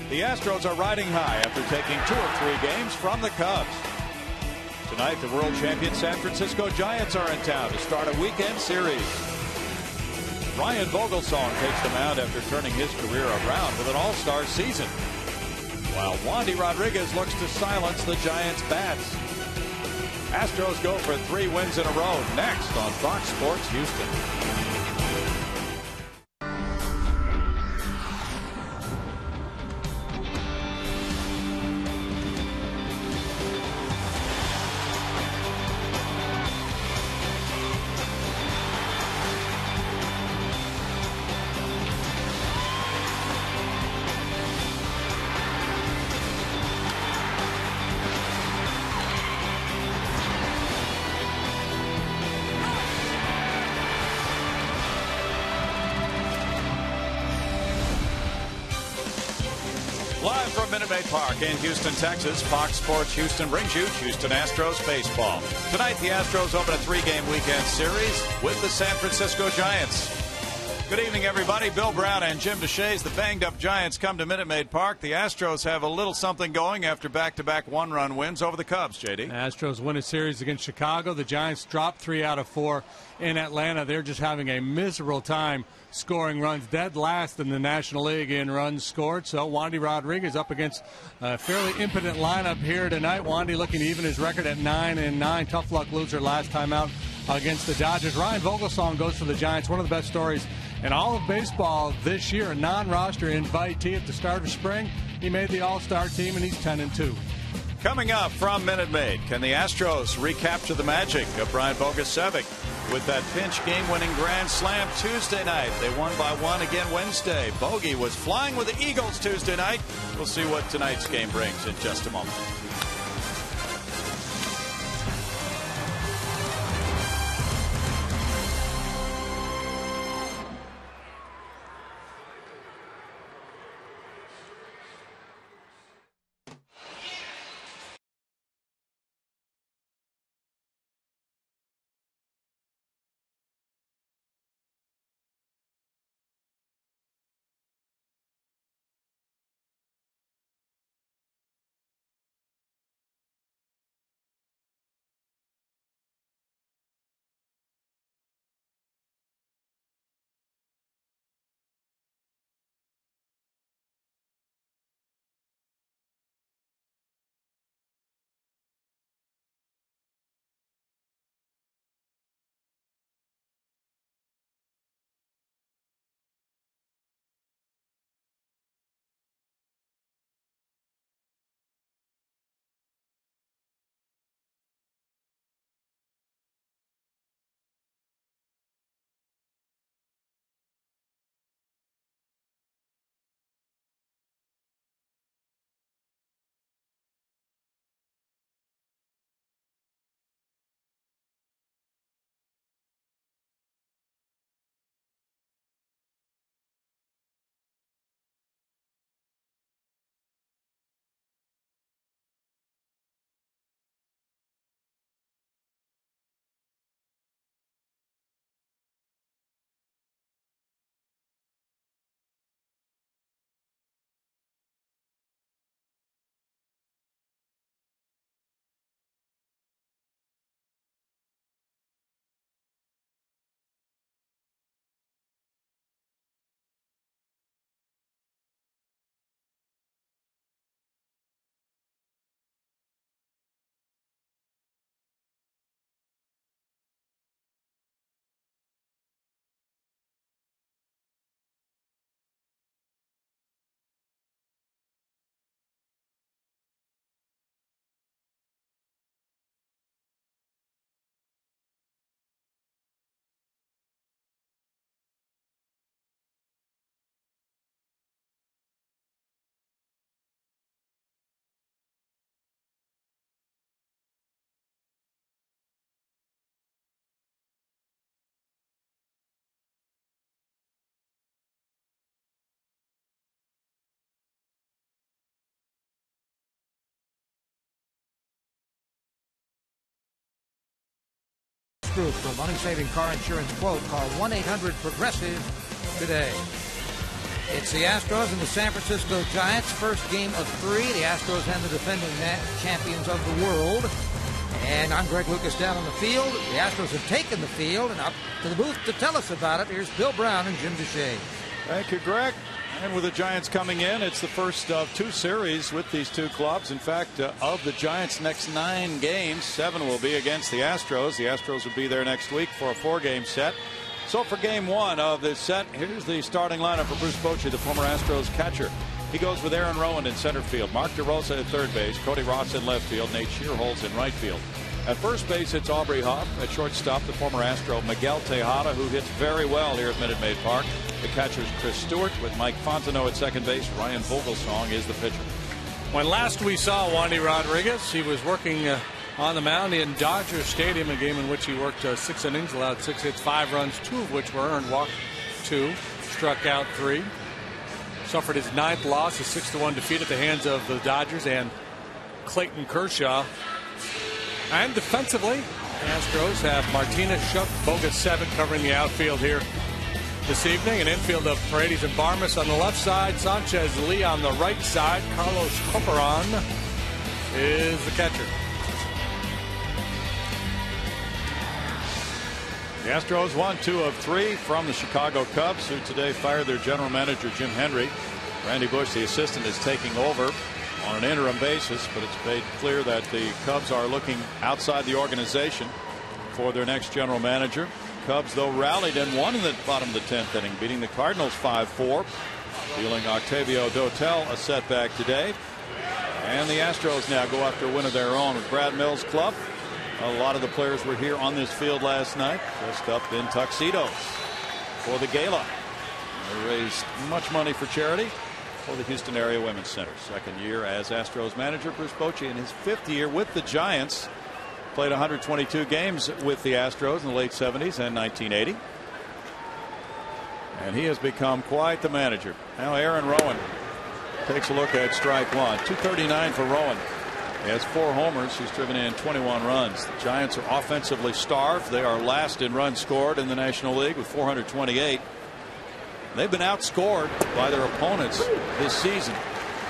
The Astros are riding high after taking 2 of 3 games from the Cubs. Tonight, the world champion San Francisco Giants are in town to start a weekend series. Ryan Vogelsong takes the mound after turning his career around with an all-star season, while Wandy Rodriguez looks to silence the Giants' bats. Astros go for 3 wins in a row next on Fox Sports Houston. Live from Minute Maid Park in Houston, Texas, Fox Sports Houston brings you Houston Astros baseball. Tonight, the Astros open a 3-game weekend series with the San Francisco Giants. Good evening, everybody. Bill Brown and Jim DeShays, the banged-up Giants, come to Minute Maid Park. The Astros have a little something going after back-to-back one-run wins over the Cubs, JD. The Astros win a series against Chicago. The Giants dropped 3 out of 4 in Atlanta. They're just having a miserable time scoring runs, dead last in the National League in runs scored. So Wandy Rodriguez up against a fairly impotent lineup here tonight. Wandy looking to even his record at 9-9. Tough luck loser last time out against the Dodgers. Ryan Vogelsong goes for the Giants. One of the best stories in all of baseball this year. A non-roster invitee at the start of spring. He made the All-Star team, and he's 10-2. Coming up from Minute Maid, can the Astros recapture the magic of Brian Bogusevic with that pinch game-winning grand slam Tuesday night? They won by 1 again Wednesday. Bogey was flying with the Eagles Tuesday night. We'll see what tonight's game brings in just a moment. Group. For money-saving car insurance quote, call 1-800-PROGRESSIVE today. It's the Astros and the San Francisco Giants. First game of 3. The Astros and the defending champions of the world. And I'm Greg Lucas down on the field. The Astros have taken the field, and up to the booth to tell us about it, here's Bill Brown and Jim Deshaies. Thank you, Greg. And with the Giants coming in, it's the first of 2 series with these 2 clubs. In fact, of the Giants' next 9 games, 7 will be against the Astros. The Astros will be there next week for a 4-game set. So for game 1 of this set, here's the starting lineup for Bruce Bochy, the former Astros catcher. He goes with Aaron Rowan in center field, Mark DeRosa at third base, Cody Ross in left field, Nate CHIERHOLTZ in right field. At first base, it's AUBREY Huff. At shortstop, the former Astro Miguel Tejada, who hits very well here at Minute Maid Park. The catcher's Chris Stewart with Mike Fontenot at second base. Ryan Vogelsong is the pitcher. When last we saw Wandy Rodriguez, he was working on the mound in Dodger Stadium, a game in which he worked 6 innings, allowed 6 hits, 5 runs, 2 of which were earned, walked 2, struck out 3. Suffered his 9th loss, a 6-1 defeat at the hands of the Dodgers and Clayton Kershaw. And defensively, the Astros have Martinez, Schuck, Bogusevic covering the outfield here this evening. An infield of Paredes and Barmas on the left side, Sanchez, Lee on the right side. Carlos Corporan is the catcher. The Astros won 2 of 3 from the Chicago Cubs, who today fired their general manager Jim Hendry. Randy Bush, the assistant, is taking over on an interim basis, but it's made clear that the Cubs are looking outside the organization for their next general manager. Cubs, though, rallied and won in the bottom of the 10th inning, beating the Cardinals 5-4, dealing Octavio Dotel a setback today. And the Astros now go after a win of their own with Brad Mills' club. A lot of the players were here on this field last night, dressed up in tuxedos for the gala. They raised much money for charity for the Houston Area Women's Center. Second year as Astros manager. Bruce Bochy in his 5th year with the Giants. Played 122 games with the Astros in the late 70s and 1980. And he has become quite the manager. Now Aaron Rowan takes a look at strike 1. 239 for Rowan. He has 4 homers. He's driven in 21 runs. The Giants are offensively starved. They are last in runs scored in the National League with 428. They've been outscored by their opponents this season,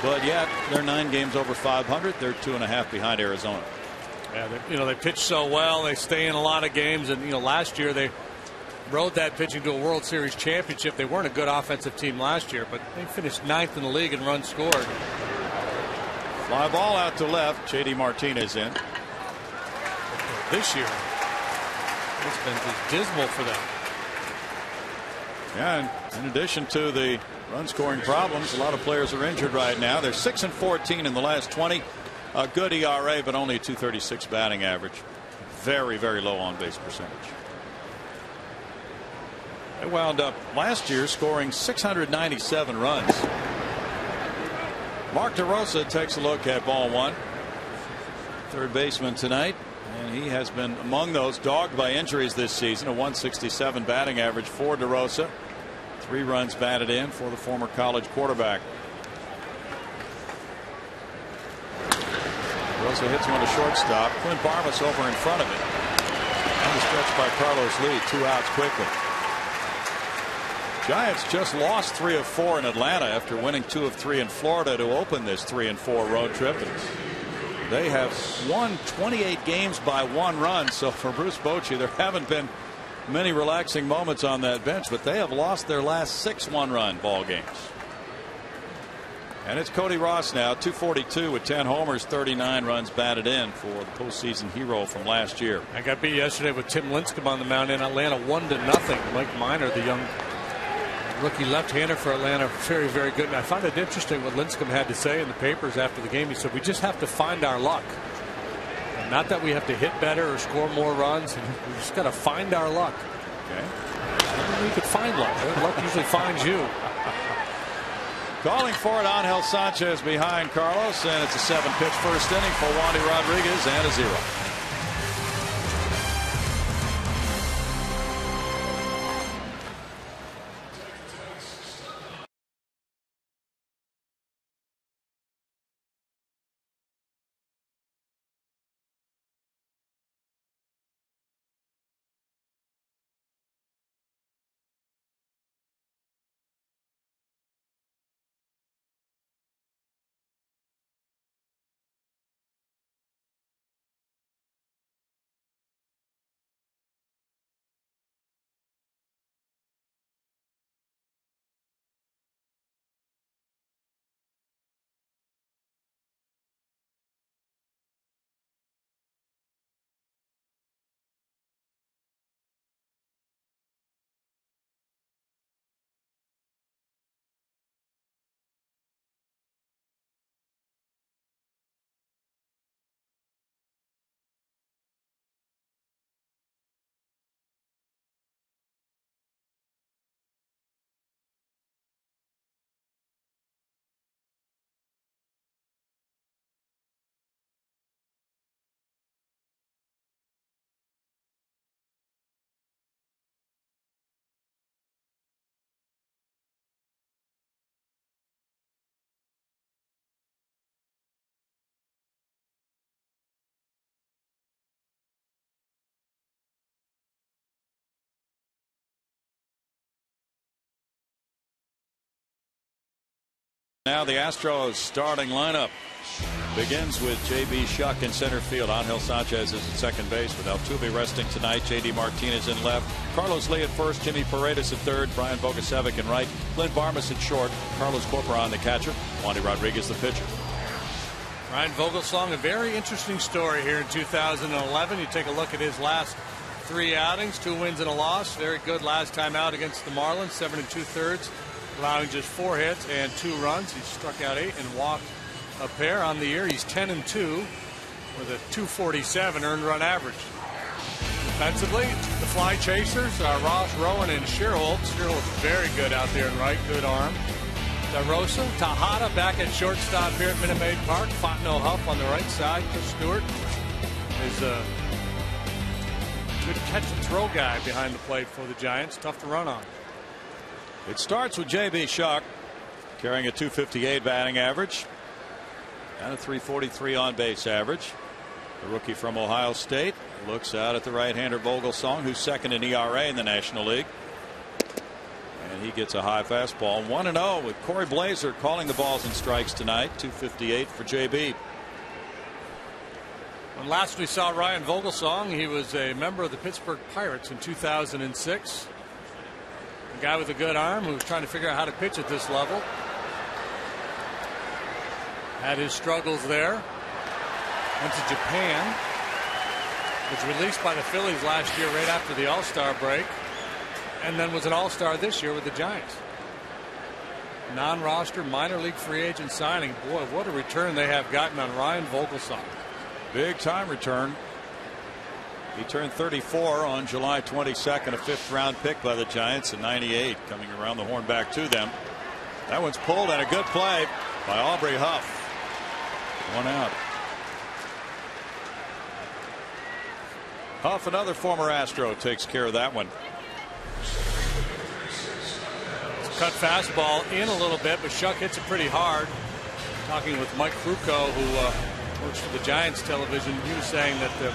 but yet they're 9 games over 500. They're 2.5 behind Arizona. Yeah, they pitch so well. They stay in a lot of games, and last year they rode that pitching to a World Series championship. They weren't a good offensive team last year, but they finished 9th in the league in runs scored. Fly ball out to left. J.D. Martinez in. This year, it's been just dismal for them. Yeah, and in addition to the run scoring problems, a lot of players are injured right now. They're 6-14 in the last 20. A good ERA, but only a .236 batting average. Very, very low on base percentage. They wound up last year scoring 697 runs. Mark DeRosa takes a look at ball 1. Third baseman tonight, and he has been among those dogged by injuries this season. A .167 batting average for DeRosa. 3 runs batted in for the former college quarterback. DeRosa hits one to shortstop. Clint Barmas over in front of it. On the stretch by Carlos Lee. 2 outs quickly. Giants just lost 3 of 4 in Atlanta after winning 2 of 3 in Florida to open this 3-4 road trip. They have won 28 games by 1 run. So for Bruce Bochy, there haven't been many relaxing moments on that bench, but they have lost their last 6 one-run ball games. And it's Cody Ross now, 242 with 10 homers, 39 runs batted in for the postseason hero from last year. I got beat yesterday with Tim Lincecum on the mound in Atlanta, 1-0. Mike Minor, the young rookie left-hander for Atlanta, very, very good. And I found it interesting what Lincecum had to say in the papers after the game. He said, we just have to find our luck. And not that we have to hit better or score more runs. We just got to find our luck. Okay. We could find luck. Luck usually finds you. Calling for it, Angel Sanchez behind Carlos, and it's a 7-pitch first inning for Wandy Rodriguez and a 0. Now the Astros starting lineup begins with J.B. Shuck in center field. Angel Sanchez is at second base with Altuve resting tonight. J.D. Martinez in left. Carlos Lee at first. Jimmy Paredes at third. Brian Bogusevic in right. Clint Barmas at short. Carlos Corporan the catcher. Wandy Rodriguez the pitcher. Ryan Vogelsong, a very interesting story here in 2011. You take a look at his last 3 outings, 2 wins and a loss. Very good last time out against the Marlins, 7 2/3, allowing just 4 hits and 2 runs. He struck out 8 and walked a pair on the year. He's 10-2 with a 247 earned run average. Defensively, the fly chasers are Ross, Rowan, and CHIERHOLTZ. CHIERHOLTZ very good out there in right, good arm. DEROSA, Tejada back at shortstop here at Minute Maid Park. Fontenot, Huff on the right side. Chris Stewart is a good catch and throw guy behind the plate for the Giants. Tough to run on. It starts with J.B. Shuck carrying a 258 batting average and a 343 on base average. The rookie from Ohio State looks out at the right-hander Vogelsong, who's second in ERA in the National League. And he gets a high fastball. 1-0 with Corey Blazer calling the balls and strikes tonight. 258 for JB. When last we saw Ryan Vogelsong, he was a member of the Pittsburgh Pirates in 2006. A guy with a good arm who was trying to figure out how to pitch at this level. Had his struggles there. Went to Japan. Was released by the Phillies last year right after the All-Star break. And then was an All-Star this year with the Giants. Non-roster minor league free agent signing. Boy, what a return they have gotten on Ryan Vogelsong. Big time return. He turned 34 on July 22nd, a 5th round pick by the Giants in '98, coming around the horn back to them. That one's pulled, and a good play by AUBREY Huff. 1 out. Huff, another former Astro, takes care of that one. Cut fastball in a little bit, but Shuck hits it pretty hard. Talking with Mike Krukow, who works for the Giants television, he was saying that the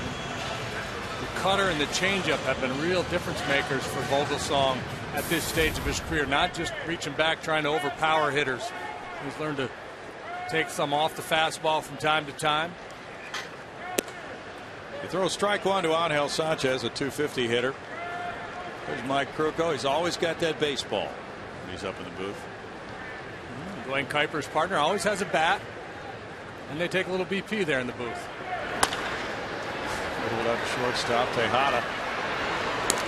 cutter and the changeup have been real difference makers for Vogelsong at this stage of his career. Not just reaching back trying to overpower hitters. He's learned to take some off the fastball from time to time. He throws strike 1 to Angel Sanchez, a 250 hitter. There's Mike Krukow. He's always got that baseball when he's up in the booth. Dwayne Kuiper's partner always has a bat, and they take a little BP there in the booth. Hold up shortstop. Tejada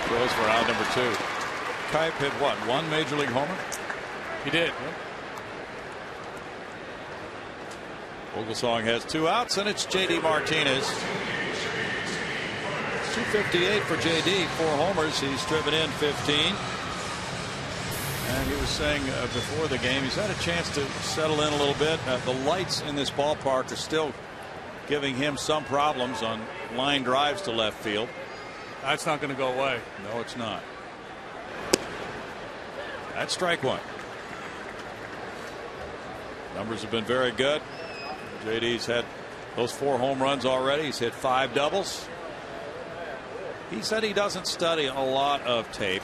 throws for out number 2. Kuip hit what, 1 major league homer? He did. Vogelsong has 2 outs, and it's J.D. Martinez. 258 for J.D. 4 homers. He's driven in 15. And he was saying before the game he's had a chance to settle in a little bit. The lights in this ballpark are still giving him some problems on line drives to left field. That's not going to go away. No, it's not. That's strike 1. Numbers have been very good. JD's had those 4 home runs already. He's hit 5 doubles. He said he doesn't study a lot of tape.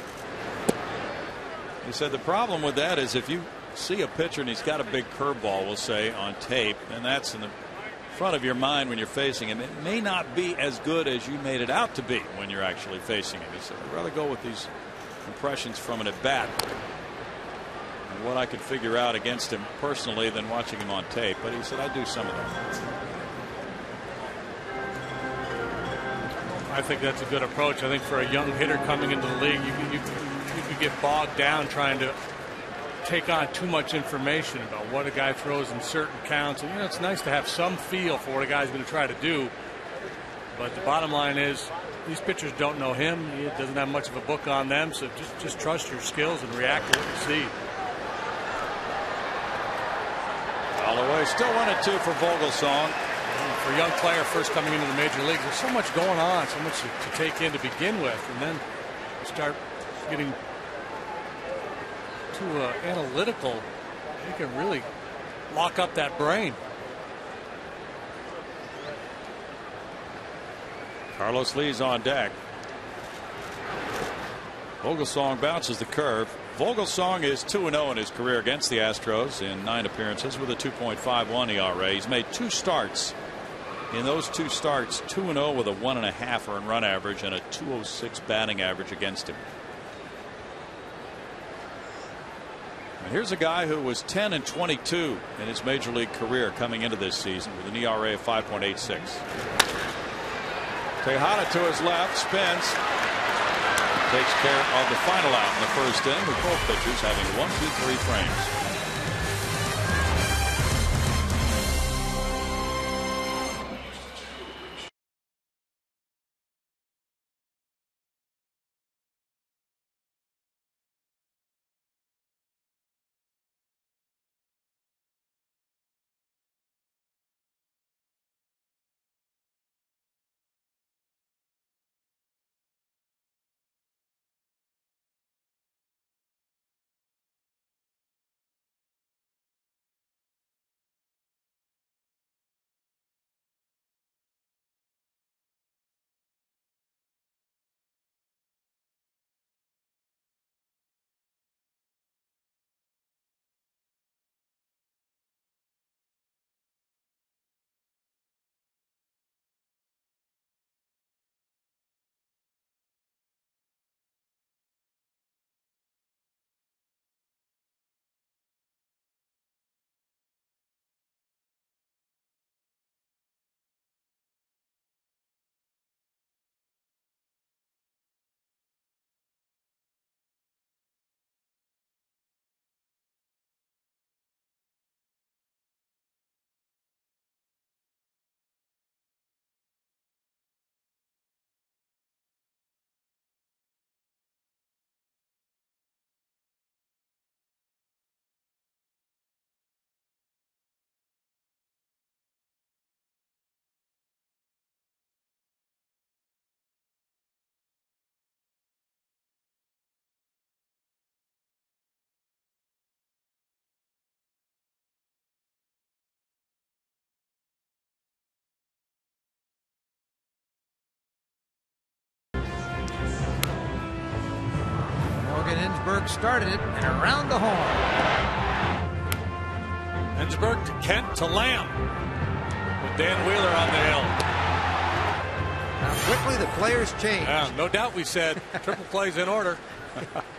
He said the problem with that is if you see a pitcher and he's got a big curveball, we'll say, on tape, and that's in the front of your mind when you're facing him, it may not be as good as you made it out to be when you're actually facing him. He said, I'd rather go with these impressions from an at-bat and what I could figure out against him personally than watching him on tape. But he said, I do some of that. I think that's a good approach. I think for a young hitter coming into the league, you could get bogged down trying to take on too much information about what a guy throws in certain counts. And, it's nice to have some feel for what a guy's going to try to do. But the bottom line is these pitchers don't know him. He doesn't have much of a book on them. So just trust your skills and react to what you see. Holloway still 1-2 for Vogelsong. For a young player first coming into the major leagues, there's so much going on, so much to take in to begin with, and then you start getting too analytical. You can really lock up that brain. Carlos Lee's on deck. Vogelsong bounces the curve. Vogelsong is 2-0 in his career against the Astros in 9 appearances with a 2.51 ERA. He's made 2 starts. In those 2 starts, 2-0 with a 1.5 earned run average and a 206 batting average against him. And here's a guy who was 10-22 in his major league career coming into this season with an ERA of 5.86. Tejada to his left, spins, takes care of the final out in the first inning with both pitchers having 1, 2, 3 frames. Ensberg started it and around the horn. Ensberg to Kent to Lamb with Dan Wheeler on the hill. Now quickly the players change. No doubt we said triple plays in order.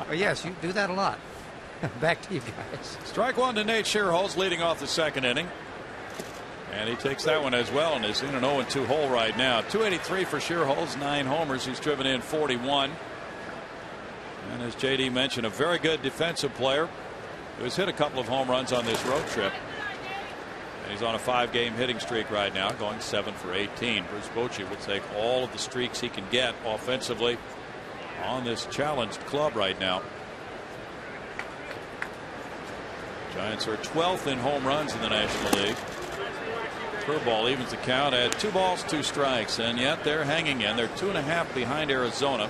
Oh, yes, you do that a lot. Back to you guys. Strike 1 to Nate Schierholtz leading off the second inning. And he takes that one as well and is in an 0-2 hole right now. 283 for Schierholtz, 9 homers. He's driven in 41. And as JD mentioned, a very good defensive player who has hit a couple of home runs on this road trip. And he's on a 5-game hitting streak right now, going 7 for 18. Bruce Bochy will take all of the streaks he can get offensively on this challenged club right now. Giants are 12th in home runs in the National League. Curveball evens the count at 2 balls, 2 strikes, and yet they're hanging in. They're 2.5 behind Arizona.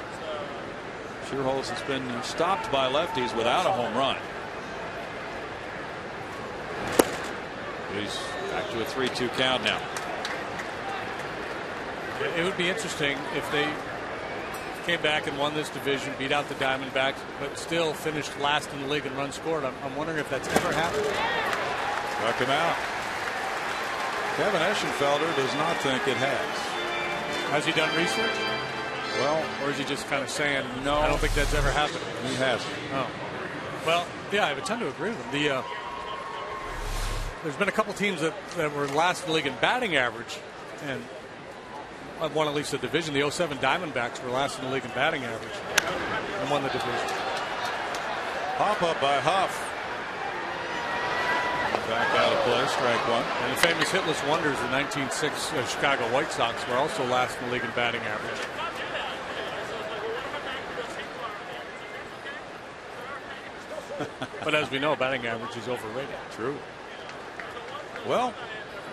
Schierholtz has been stopped by lefties without a home run. He's back to a 3-2 count now. It would be interesting if they came back and won this division, beat out the Diamondbacks, but still finished last in the league in runs scored. I'm wondering if that's ever happened. Struck him out. Kevin Eschenfelder does not think it has. Has he done research? Well, or is he just kind of saying, no, I don't think that's ever happened? He hasn't. Oh. Well, yeah, I would tend to agree with him. There's been a couple teams that were last in the league in batting average and won at least a division. The 07 Diamondbacks were last in the league in batting average and won the division. Pop up by Huff. Back out of play, strike 1. And the famous hitless wonders, the 1906 Chicago White Sox, were also last in the league in batting average. But as we know, batting average is overrated. True. Well,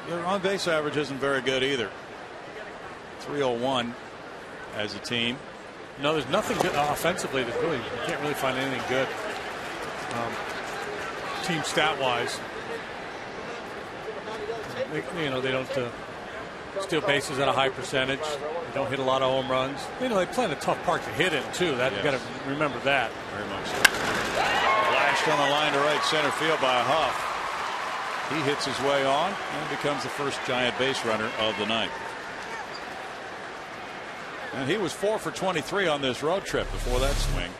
their on base average isn't very good either. 301 as a team. No, there's nothing good offensively. That really, you can't really find anything good team stat wise. They don't steal bases at a high percentage. They don't hit a lot of home runs. They play in a tough park to hit in too. You got to remember that. Very much so. Launched on a line to right center field by Huff. He hits his way on and becomes the first Giant base runner of the night. And he was 4 for 23 on this road trip before that swing.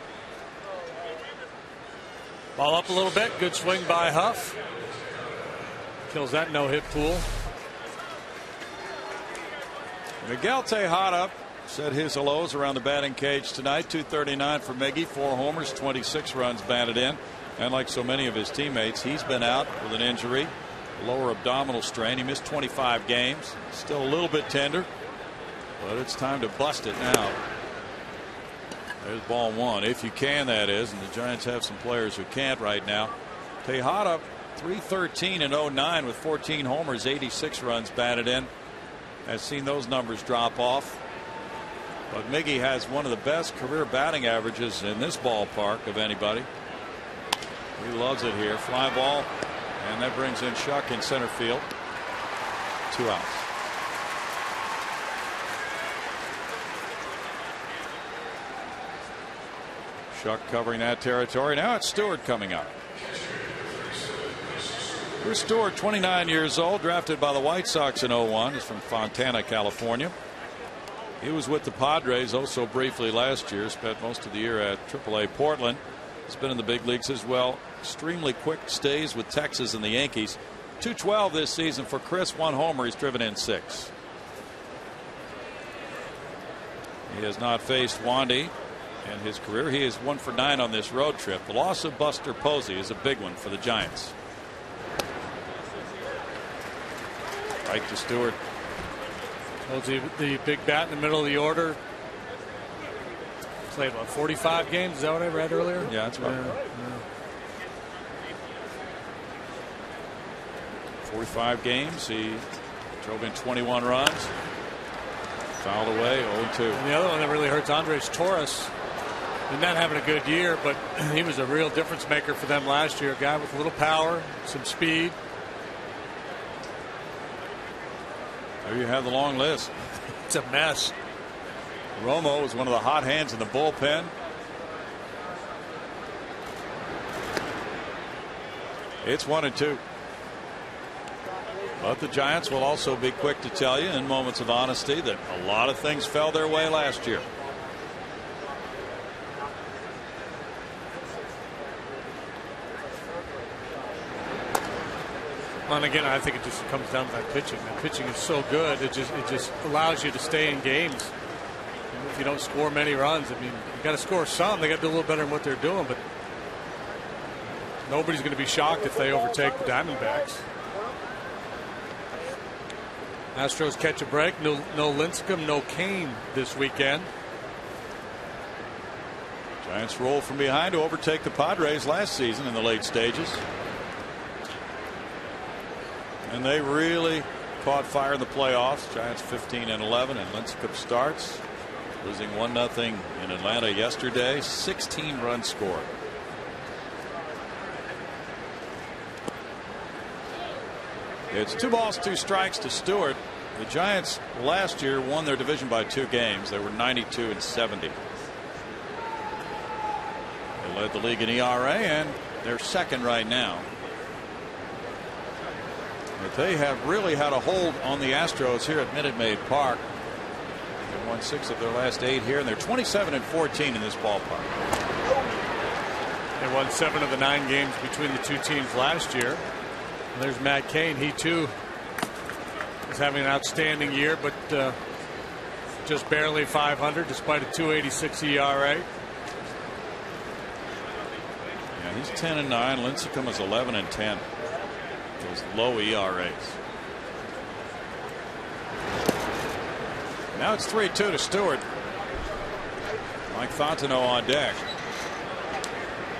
Ball up a little bit. Good swing by Huff. Kills that no-hit pool. Miguel Tejada said his hellos around the batting cage tonight. 239 for Miggy, 4 homers, 26 runs batted in. And like so many of his teammates, he's been out with an injury, lower abdominal strain. He missed 25 games. Still a little bit tender, but it's time to bust it now. There's ball 1, if you can, that is, and the Giants have some players who can't right now. Tejada, 313 in 09 with 14 homers, 86 runs batted in. Has seen those numbers drop off. But Miggy has one of the best career batting averages in this ballpark of anybody. He loves it here. Fly ball, and that brings in Schuck in center field. 2 outs. Schuck covering that territory. Now it's Stewart coming up. Bruce Stewart, 29 years old, drafted by the White Sox in 01. He's from Fontana, California. He was with the Padres oh so briefly last year. Spent most of the year at AAA Portland. He's been in the big leagues as well. Extremely quick stays with Texas and the Yankees. 212 this season for Chris. 1 homer. He's driven in 6. He has not faced Wandy in his career. He is 1 for 9 on this road trip. The loss of Buster Posey is a big one for the Giants. Right to Stewart. Posey, the big bat in the middle of the order. Played about 45 games. Is that what I read earlier? Yeah, that's right. Yeah. 45 games. He drove in 21 runs. Fouled away 0-2. And the other one that really hurts Andres Torres. He's not having a good year, but he was a real difference maker for them last year. A guy with a little power, some speed. There you have the long list. It's a mess. Romo was one of the hot hands in the bullpen. It's 1-2. But the Giants will also be quick to tell you in moments of honesty that a lot of things fell their way last year. And again, I think it just comes down to that pitching. The pitching is so good, it just allows you to stay in games. And if you don't score many runs, I mean, you got to score some. They got to do a little better than what they're doing, but nobody's going to be shocked if they overtake the Diamondbacks. Astros catch a break. No Lincecum, no Kane this weekend. Giants roll from behind to overtake the Padres last season in the late stages. And they really caught fire in the playoffs. Giants 15-11, and Lincecum starts, losing 1-0 in Atlanta yesterday. 16 runs scored. It's 2 balls, 2 strikes to Stewart. The Giants last year won their division by 2 games. They were 92-70. They led the league in ERA, and they're second right now. But they have really had a hold on the Astros here at Minute Maid Park. They've won 6 of their last 8 here, and they're 27-14 in this ballpark. They won 7 of the 9 games between the 2 teams last year. And there's Matt Cain. He too is having an outstanding year, but just barely 500 despite a 2.86 ERA. Yeah, he's 10-9. Lincecum is 11-10. Those low ERAs. Now it's 3-2 to Stewart. Mike Fontenot on deck.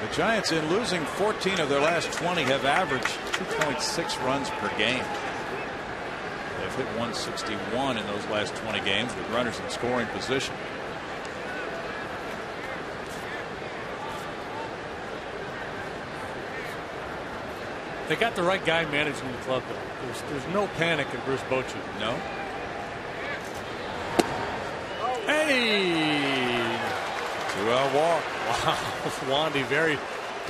The Giants, in losing 14 of their last 20, have averaged 2.6 runs per game. They've hit 161 in those last 20 games with runners in scoring position. They got the right guy managing the club, though. There's no panic in Bruce Bochy. No. Hey! 2-out walk. Wow. Wandy very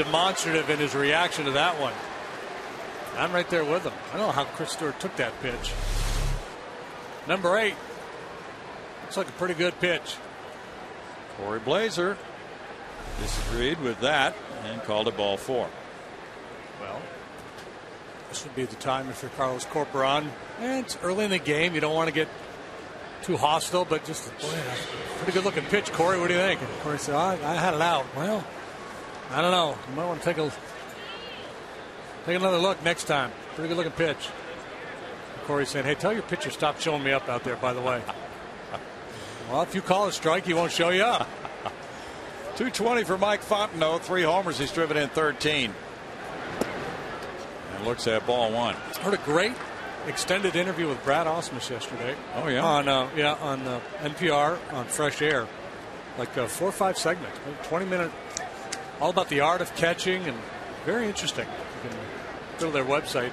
demonstrative in his reaction to that one. I'm right there with him. I don't know how Chris Stewart took that pitch. Number 8. Looks like a pretty good pitch. Corey Blazer disagreed with that and called it ball 4. Well, this would be the time if you're Carlos Corporan. And it's early in the game. You don't want to get too hostile, but just a pretty good looking pitch. Corey, what do you think? And Corey said, I had it out. Well, I don't know. You might want to take another look next time. Pretty good looking pitch. And Corey said, hey, tell your pitcher stop showing me up out there, by the way. Well, if you call a strike, he won't show you up. 220 for Mike Fontenot. 3 homers. He's driven in 13. And looks at ball 1. Heard a great extended interview with Brad Ausmus yesterday. Oh, yeah. On NPR on Fresh Air. Like 4 or 5 segments. 20-minute. All about the art of catching and very interesting. You can go to their website.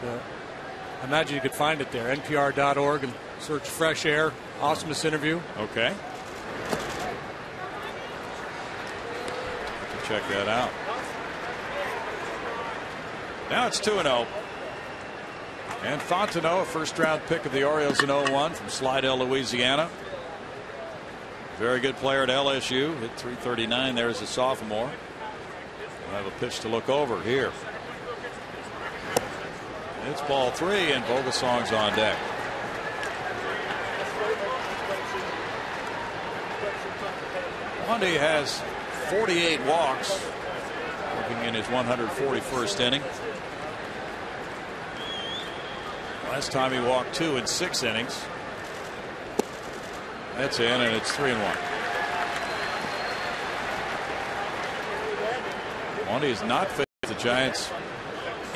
I imagine you could find it there. NPR.org and search Fresh Air. Ausmus interview. Okay. Check that out. Now it's 2-0. And Fontenot, a first-round pick of the Orioles in 01 from Slidell, Louisiana. Very good player at LSU. Hit .339 there as a sophomore. We'll have a pitch to look over here. It's ball 3 and Bogasong's on deck. Wandy has 48 walks, working in his 141st inning. Last time he walked 2 in 6 innings. That's in, and it's 3-1. Wandy has not faced the Giants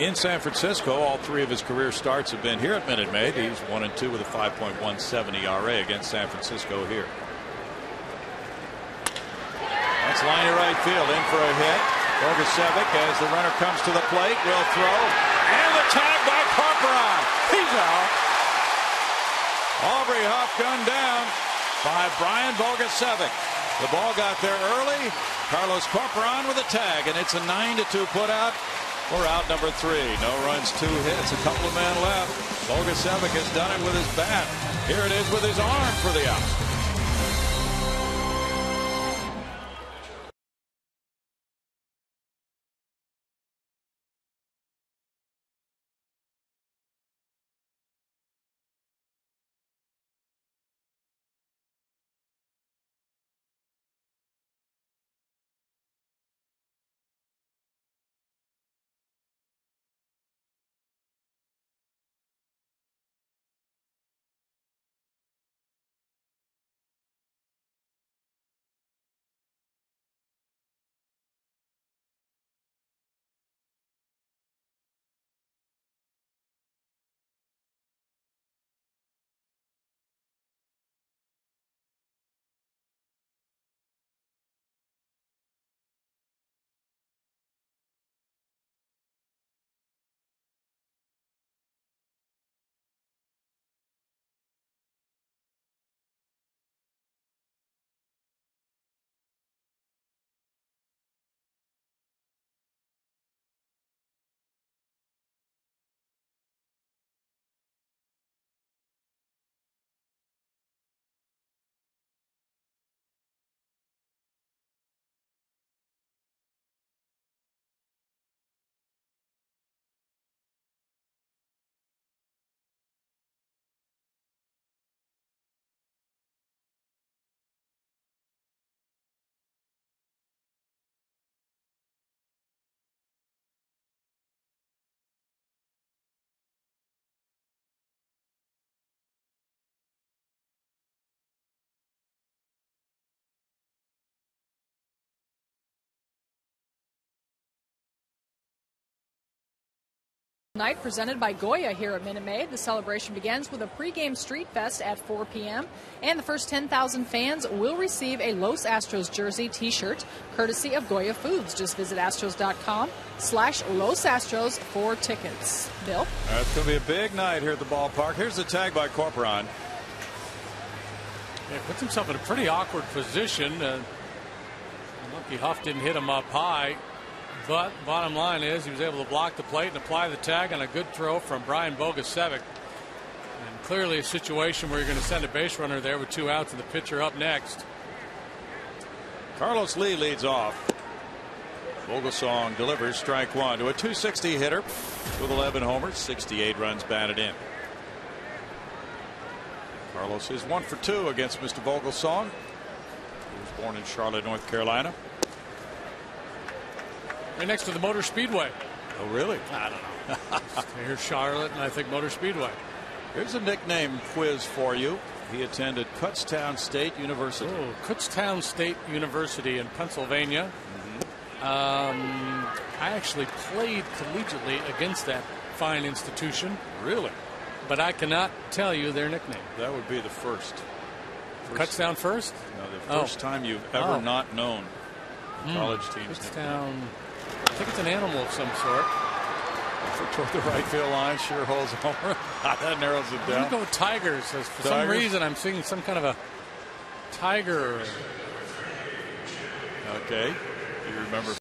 in San Francisco. All 3 of his career starts have been here at Minute Maid. He's 1-2 with a 5.17 ERA against San Francisco here. That's line to right field, in for a hit. Bogusevic, as the runner comes to the plate, will throw. And the tag by Corporan. He's out. Aubrey Huff gunned down by Brian Bogusevic. The ball got there early. Carlos Corporan with a tag, and it's a 9-2 putout for out number 3. No runs, 2 hits, a couple of men left. Bogusevic has done it with his bat. Here it is with his arm for the out. Night presented by Goya here at Minute Maid. The celebration begins with a pregame street fest at 4 p.m. and the first 10,000 fans will receive a Los Astros jersey t-shirt courtesy of Goya Foods. Just visit Astros.com/Los Astros for tickets. Bill? It's going to be a big night here at the ballpark. Here's the tag by Corporan. Yeah, puts himself in a pretty awkward position. Lucky Huff didn't hit him up high. But bottom line is he was able to block the plate and apply the tag on a good throw from Brian Bogusevic. And clearly a situation where you're going to send a base runner there with 2 outs and the pitcher up next. Carlos Lee leads off. Vogelsong delivers strike 1 to a 260 hitter with 11 homers, 68 runs batted in. Carlos is 1 for 2 against Mr. Vogelsong, who was born in Charlotte, North Carolina. Right next to the Motor Speedway. Oh, really? I don't know. Here's Charlotte, and I think Motor Speedway. Here's a nickname quiz for you. He attended Kutztown State University. Oh, Kutztown State University in Pennsylvania. I actually played collegiately against that fine institution. Really? But I cannot tell you their nickname. That would be the first. Kutztown first? No, the first time you've ever not known college teams. Kutztown. I think it's an animal of some sort. Toward the right field line, CHIERHOLTZ homer. That narrows it I'm down. going to go with Tigers. For some reason, I'm seeing some kind of a tiger. Okay. Do you remember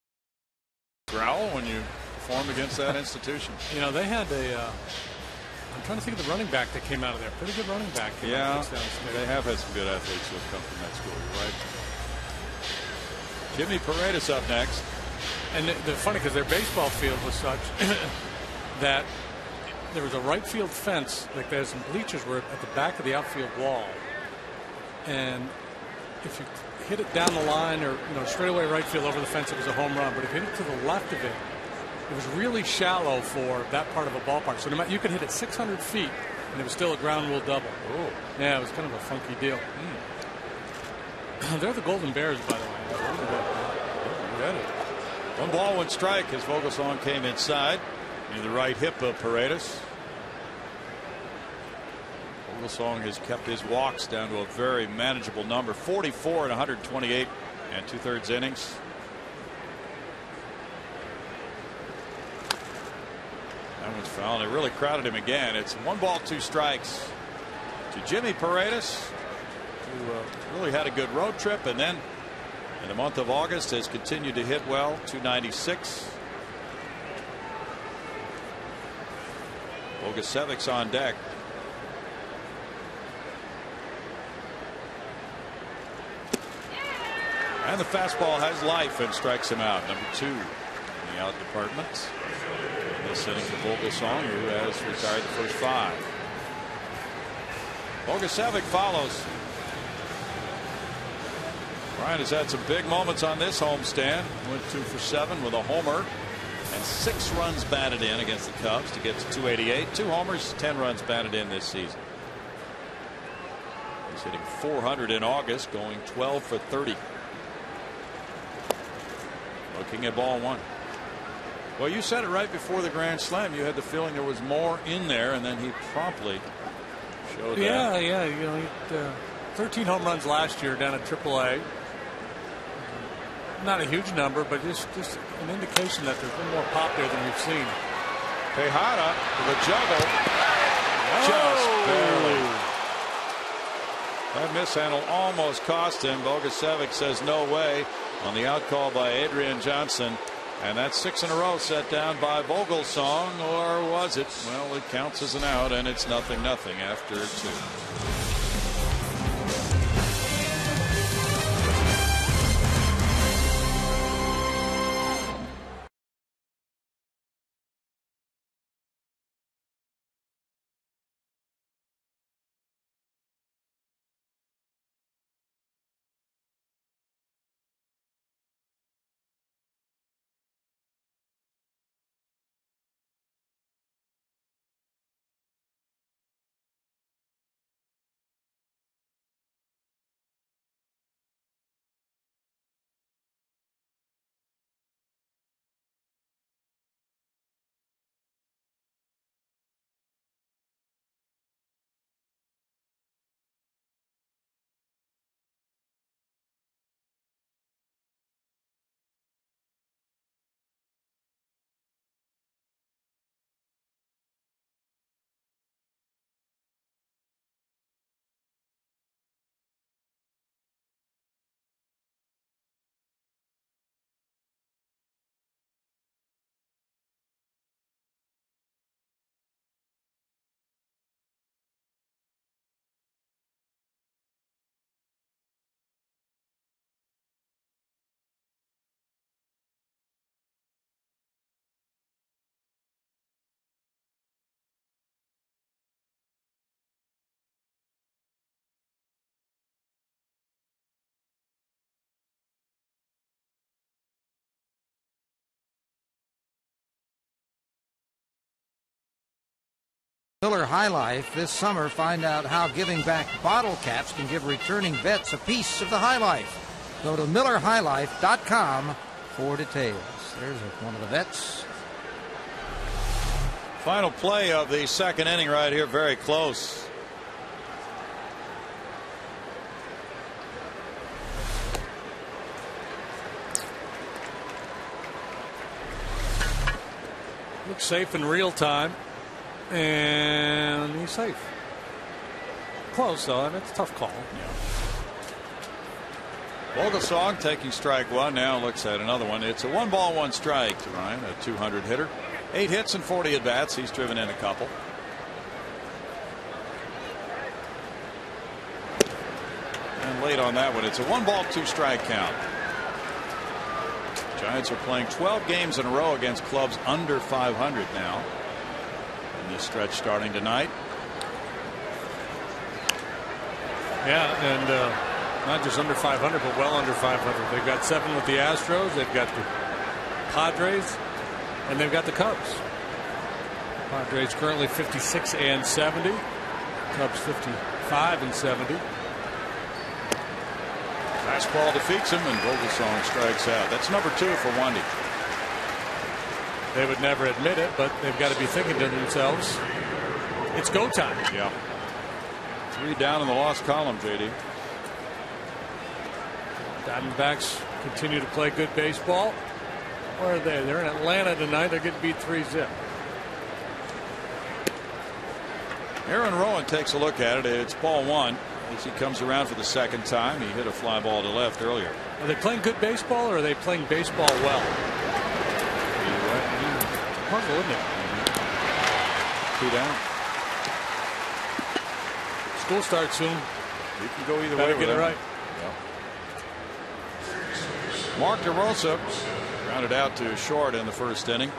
growl when you performed against that institution? You know, they had I'm trying to think of the running back that came out of there. Pretty good running back. Yeah, they have had some good athletes who have come from that school. You're right. Jimmy Paredes up next. And they're funny because their baseball field was such that there was a right field fence. Like there's some bleachers were at the back of the outfield wall, and if you hit it down the line or straight away right field over the fence, it was a home run. But if you hit it to the left of it, it was really shallow for that part of a ballpark. So no matter, you could hit it 600 feet, and it was still a ground rule double. Oh, yeah, it was kind of a funky deal. They're the Golden Bears, by the way. You got it. 1 ball, 1 strike as Vogelsong came inside near the right hip of Paredes. Vogelsong has kept his walks down to a very manageable number, 44 in 128 and 2/3 innings. That one's foul. They really crowded him again. It's 1 ball, 2 strikes to Jimmy Paredes, who really had a good road trip, and then in the month of August has continued to hit well. 296. Bogusevic's on deck. And the fastball has life and strikes him out. Number 2 in the out department. This inning for Vogelsong, who has retired the first 5. Bogusevic follows. Brian has had some big moments on this homestand. Went 2 for 7 with a homer and 6 runs batted in against the Cubs to get to 288. 2 homers, 10 runs batted in this season. He's hitting 400 in August, going 12 for 30. Looking at ball 1. Well, you said it right before the grand slam. You had the feeling there was more in there, and then he promptly showed that. Yeah. He had 13 home runs last year down at AAA. Not a huge number, but just an indication that there's been more pop there than we've seen. Tejada with a juggle. Just barely. That mishandle almost cost him. Bogusevic says no way on the out call by Adrian Johnson. And that's 6 in a row set down by Vogelsong, or was it? Well, it counts as an out, and it's 0-0 after 2. Miller High Life this summer. Find out how giving back bottle caps can give returning vets a piece of the High Life. Go to MillerHighLife.com for details. There's one of the vets. Final play of the second inning right here. Very close. Looks safe in real time. And he's safe. Close, though. I mean, it's a tough call. Yeah. Bogusevic taking strike one. Now looks at another one. It's a 1-ball, 1 strike to Ryan, a 200 hitter. 8 hits and 40 at bats. He's driven in a couple. And late on that one, it's a 1-ball, 2 strike count. Giants are playing 12 games in a row against clubs under 500 now. In this stretch starting tonight. Yeah, and not just under 500, but well under 500. They've got 7 with the Astros. They've got the Padres. And they've got the Cubs. Padres currently 56 and 70. Cubs 55 and 70. Fastball defeats him, and Bogusevic strikes out. That's number 2 for Wandy. They would never admit it, but they've got to be thinking to themselves, it's go time. Yeah. 3 down in the loss column, JD. Diamondbacks continue to play good baseball. Where are they? They're in Atlanta tonight. They're getting beat 3-0. Aaron Rowan takes a look at it. It's ball 1 as he comes around for the second time. He hit a fly ball to left earlier. Are they playing good baseball, or are they playing baseball well? Puzzle, isn't it? 2 down. School starts soon. You can go either Better way. Get it right. Yeah. Mark DeRosa grounded out to short in the first inning.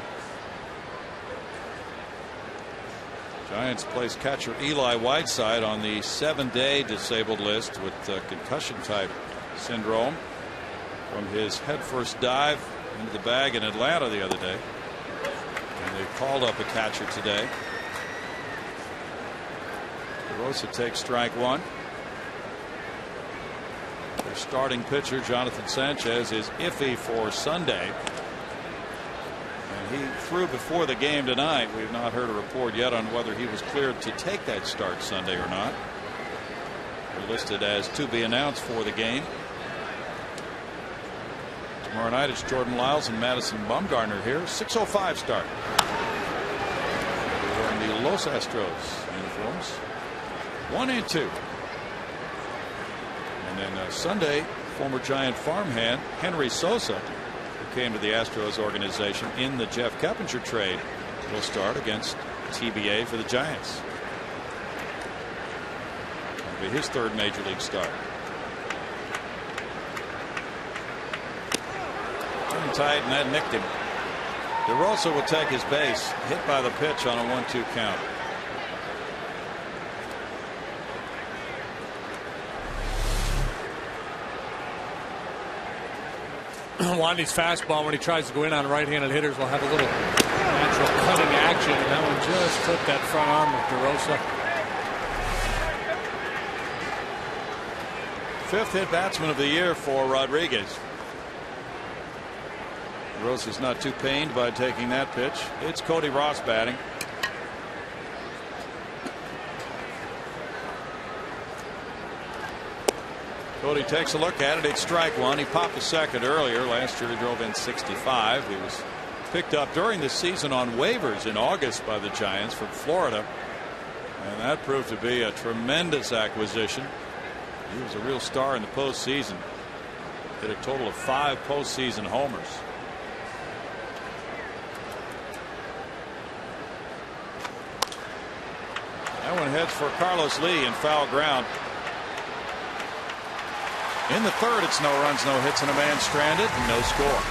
Giants place catcher Eli Whiteside on the 7-day disabled list with concussion type syndrome from his headfirst dive into the bag in Atlanta the other day. And they called up a catcher today. DeRosa takes strike 1. Their starting pitcher Jonathan Sanchez is iffy for Sunday. And he threw before the game tonight. We've not heard a report yet on whether he was cleared to take that start Sunday or not. They're listed as to be announced for the game. Tomorrow night it's Jordan Lyles and Madison Bumgarner here. 6:05 start. They're wearing the Los Astros uniforms. 1 and 2. And then Sunday, former Giant farmhand Henry Sosa, who came to the Astros organization in the Jeff Keppinger trade, will start against TBA for the Giants. It'll be his 3rd major league start. Tight, and that nicked him. DeRosa will take his base, hit by the pitch on a 1-2 count. Wandy's fastball, when he tries to go in on right-handed hitters, will have a little natural cutting action, and that one just clipped that front arm of DeRosa. 5th hit batsman of the year for Rodriguez. DeRosa's not too pained by taking that pitch. It's Cody Ross batting. Cody takes a look at it. It's strike 1. He popped a second earlier. Last year he drove in 65. He was picked up during the season on waivers in August by the Giants from Florida. And that proved to be a tremendous acquisition. He was a real star in the postseason. Hit a total of 5 postseason homers. That one heads for Carlos Lee in foul ground. In the 3rd, it's no runs, no hits, and a man stranded, and no score.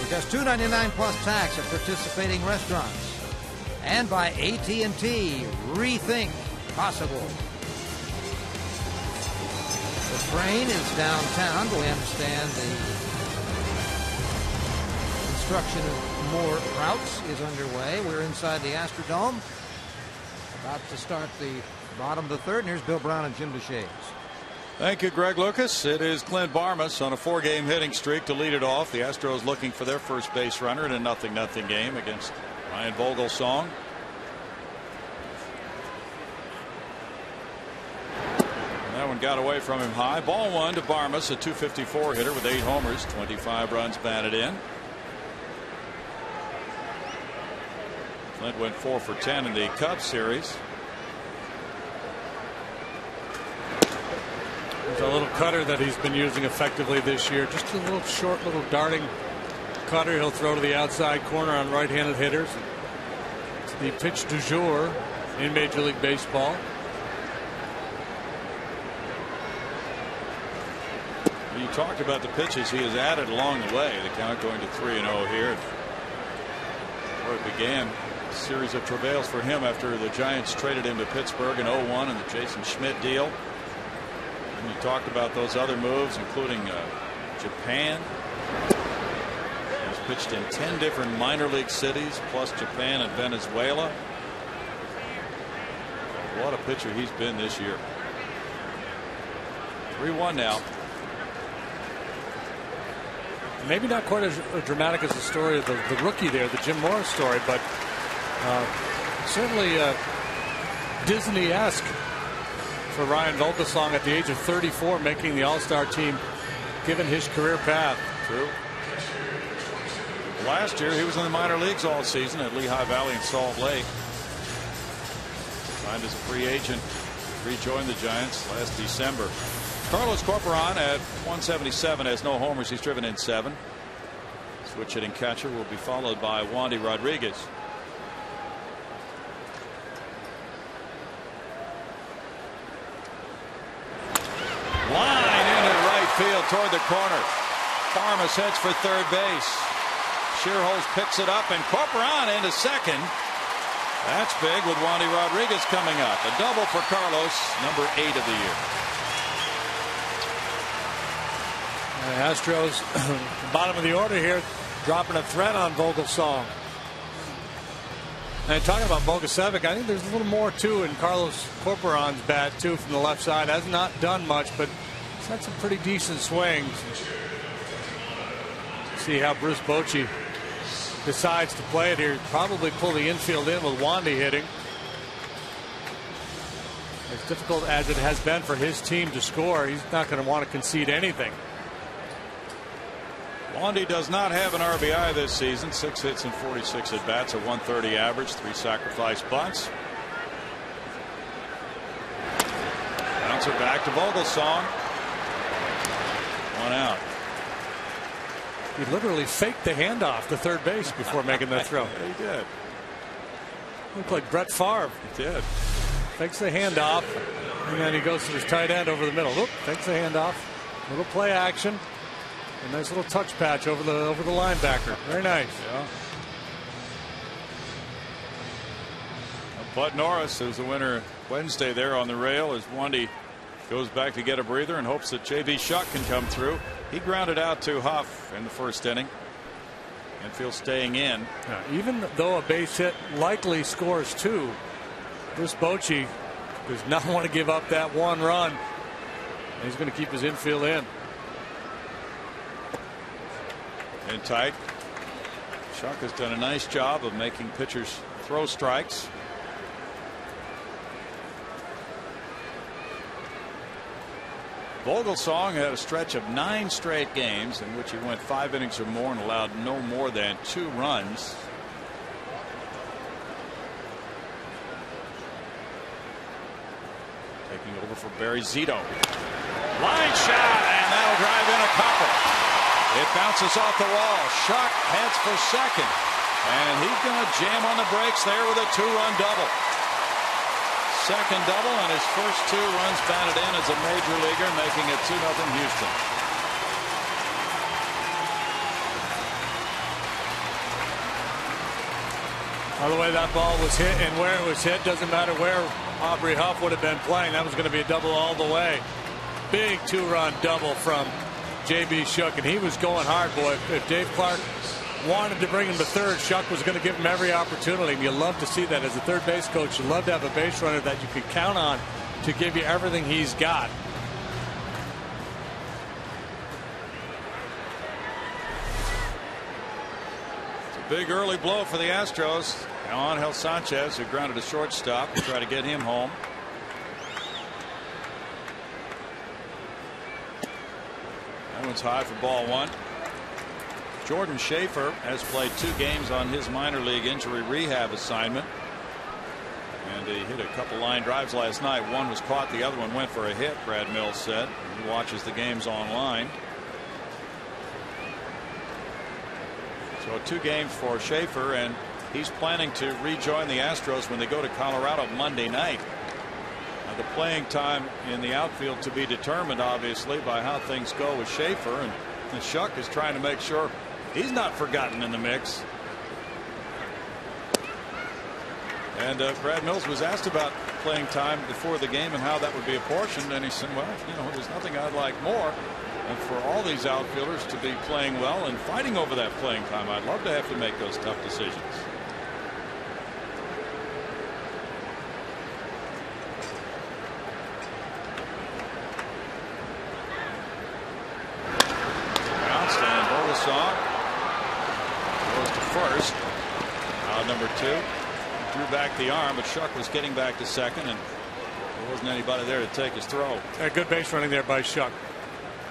just $2.99 plus tax at participating restaurants. And by AT&T, rethink possible. The train is downtown, but we understand the construction of more routes is underway. We're inside the Astrodome, about to start the bottom of the third, and here's Bill Brown and Jim Deshaies. Thank you, Greg Lucas. It is Clint Barmas on a 4-game hitting streak to lead it off. The Astros looking for their first base runner in a 0-0 game against Ryan Vogelsong. That one got away from him high. Ball 1 to Barmas, a .254 hitter with 8 homers, 25 runs batted in. Clint went 4 for 10 in the Cubs series. There's a little cutter that he's been using effectively this year. Just a little short, little darting cutter. He'll throw to the outside corner on right-handed hitters. It's the pitch du jour in Major League Baseball. You talked about the pitches he has added along the way. The count going to 3-0 here. Where it began, a series of travails for him after the Giants traded him to Pittsburgh in 01 in the Jason Schmidt deal. And you talked about those other moves, including Japan. He's pitched in 10 different minor league cities, plus Japan and Venezuela. What a pitcher he's been this year. 3-1 now. Maybe not quite as dramatic as the story of the rookie there, the Jim Morris story, but certainly Disney-esque for Ryan Vogelsong at the age of 34, making the All-Star team, given his career path. True. Last year, he was in the minor leagues all season at Lehigh Valley and Salt Lake. Signed as a free agent, rejoined the Giants last December. Carlos Corporan at 177 has no homers. He's driven in 7. Switch hitting catcher will be followed by Wandy Rodriguez. Line into right field toward the corner. Barmas heads for third base. CHIERHOLTZ picks it up, and Corporan into second. That's big with Wandy Rodriguez coming up. A double for Carlos, number 8 of the year. The Astros, bottom of the order here, dropping a threat on Vogelsong. And talking about Bogusevic, I think there's a little more too in Carlos Corporan's bat too from the left side. Has not done much, but he's had some pretty decent swings. See how Bruce Bochy decides to play it here. Probably pull the infield in with Wandy hitting. As difficult as it has been for his team to score, he's not going to want to concede anything. Wandy does not have an RBI this season. 6 hits and 46 at bats, a 130 average, 3 sacrifice bunts. Bounce it back to Vogelsong. 1 out. He literally faked the handoff to third base before making that throw. He did. Looked like Brett Favre. He did. Fakes the handoff, and then he goes to his tight end over the middle. Oop, fakes the handoff. Little play action. A nice little touch patch over the linebacker. Very nice. Yeah. Bud Norris is the winner Wednesday there on the rail as Wandy goes back to get a breather and hopes that J.B. Shuck can come through. He grounded out to Huff in the first inning. Infield staying in. Even though a base hit likely scores 2, Bruce Bochy does not want to give up that 1 run. He's going to keep his infield in. In tight. Shuck has done a nice job of making pitchers throw strikes. Vogelsong had a stretch of 9 straight games in which he went 5 innings or more and allowed no more than 2 runs. Taking over for Barry Zito. Line shot, and that'll drive in a couple. It bounces off the wall. Shuck heads for second, and he's going to jam on the brakes there with a 2-run double. Second double, and his first 2 runs batted in as a major leaguer, making it 2-0 Houston. Well, the way that ball was hit and where it was hit, doesn't matter where Aubrey Huff would have been playing. That was going to be a double all the way. Big 2-run double from J.B. Shook, and he was going hard, boy. If Dave Clark wanted to bring him to third, Shook was going to give him every opportunity, and you love to see that. As a third base coach, you love to have a base runner that you can count on to give you everything he's got. Big early blow for the Astros. Now Angel Sanchez, who grounded a shortstop, to try to get him home. That one's high for ball one. Jordan Schaefer has played 2 games on his minor league injury rehab assignment. And he hit a couple line drives last night. One was caught, the other one went for a hit, Brad Mills said. He watches the games online. So 2 games for Schaefer, and he's planning to rejoin the Astros when they go to Colorado Monday night. Now, the playing time in the outfield to be determined, obviously, by how things go with Schaefer, and Shuck is trying to make sure he's not forgotten in the mix. And Brad Mills was asked about playing time before the game and how that would be apportioned, and he said, well, you know, there's nothing I'd like more and for all these outfielders to be playing well and fighting over that playing time. I'd love to have to make those tough decisions. Bounced, and Bogusevic goes to first. Out number 2. Drew back the arm, but Shuck was getting back to second, and there wasn't anybody there to take his throw. Good base running there by Shuck.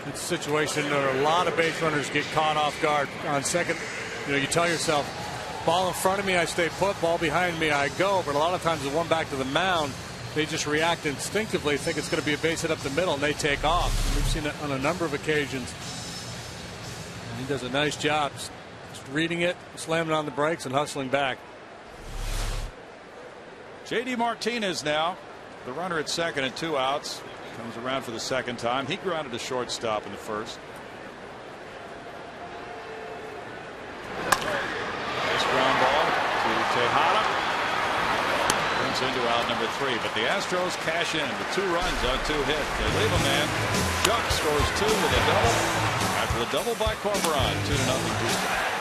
It's a situation where a lot of base runners get caught off guard on second. You know, you tell yourself, ball in front of me, I stay put, ball behind me, I go. But a lot of times the one back to the mound, they just react instinctively, think it's going to be a base hit up the middle, and they take off. We've seen it on a number of occasions. And he does a nice job just reading it, slamming on the brakes, and hustling back. J.D. Martinez now, the runner at second and 2 outs. Comes around for the second time. He grounded a shortstop in the first. Nice ground ball to Tejada. Turns into out number 3. But the Astros cash in with 2 runs on 2 hits. They leave a man. Shuck scores 2 with a double. After the double by Corporan. 2-0 Houston.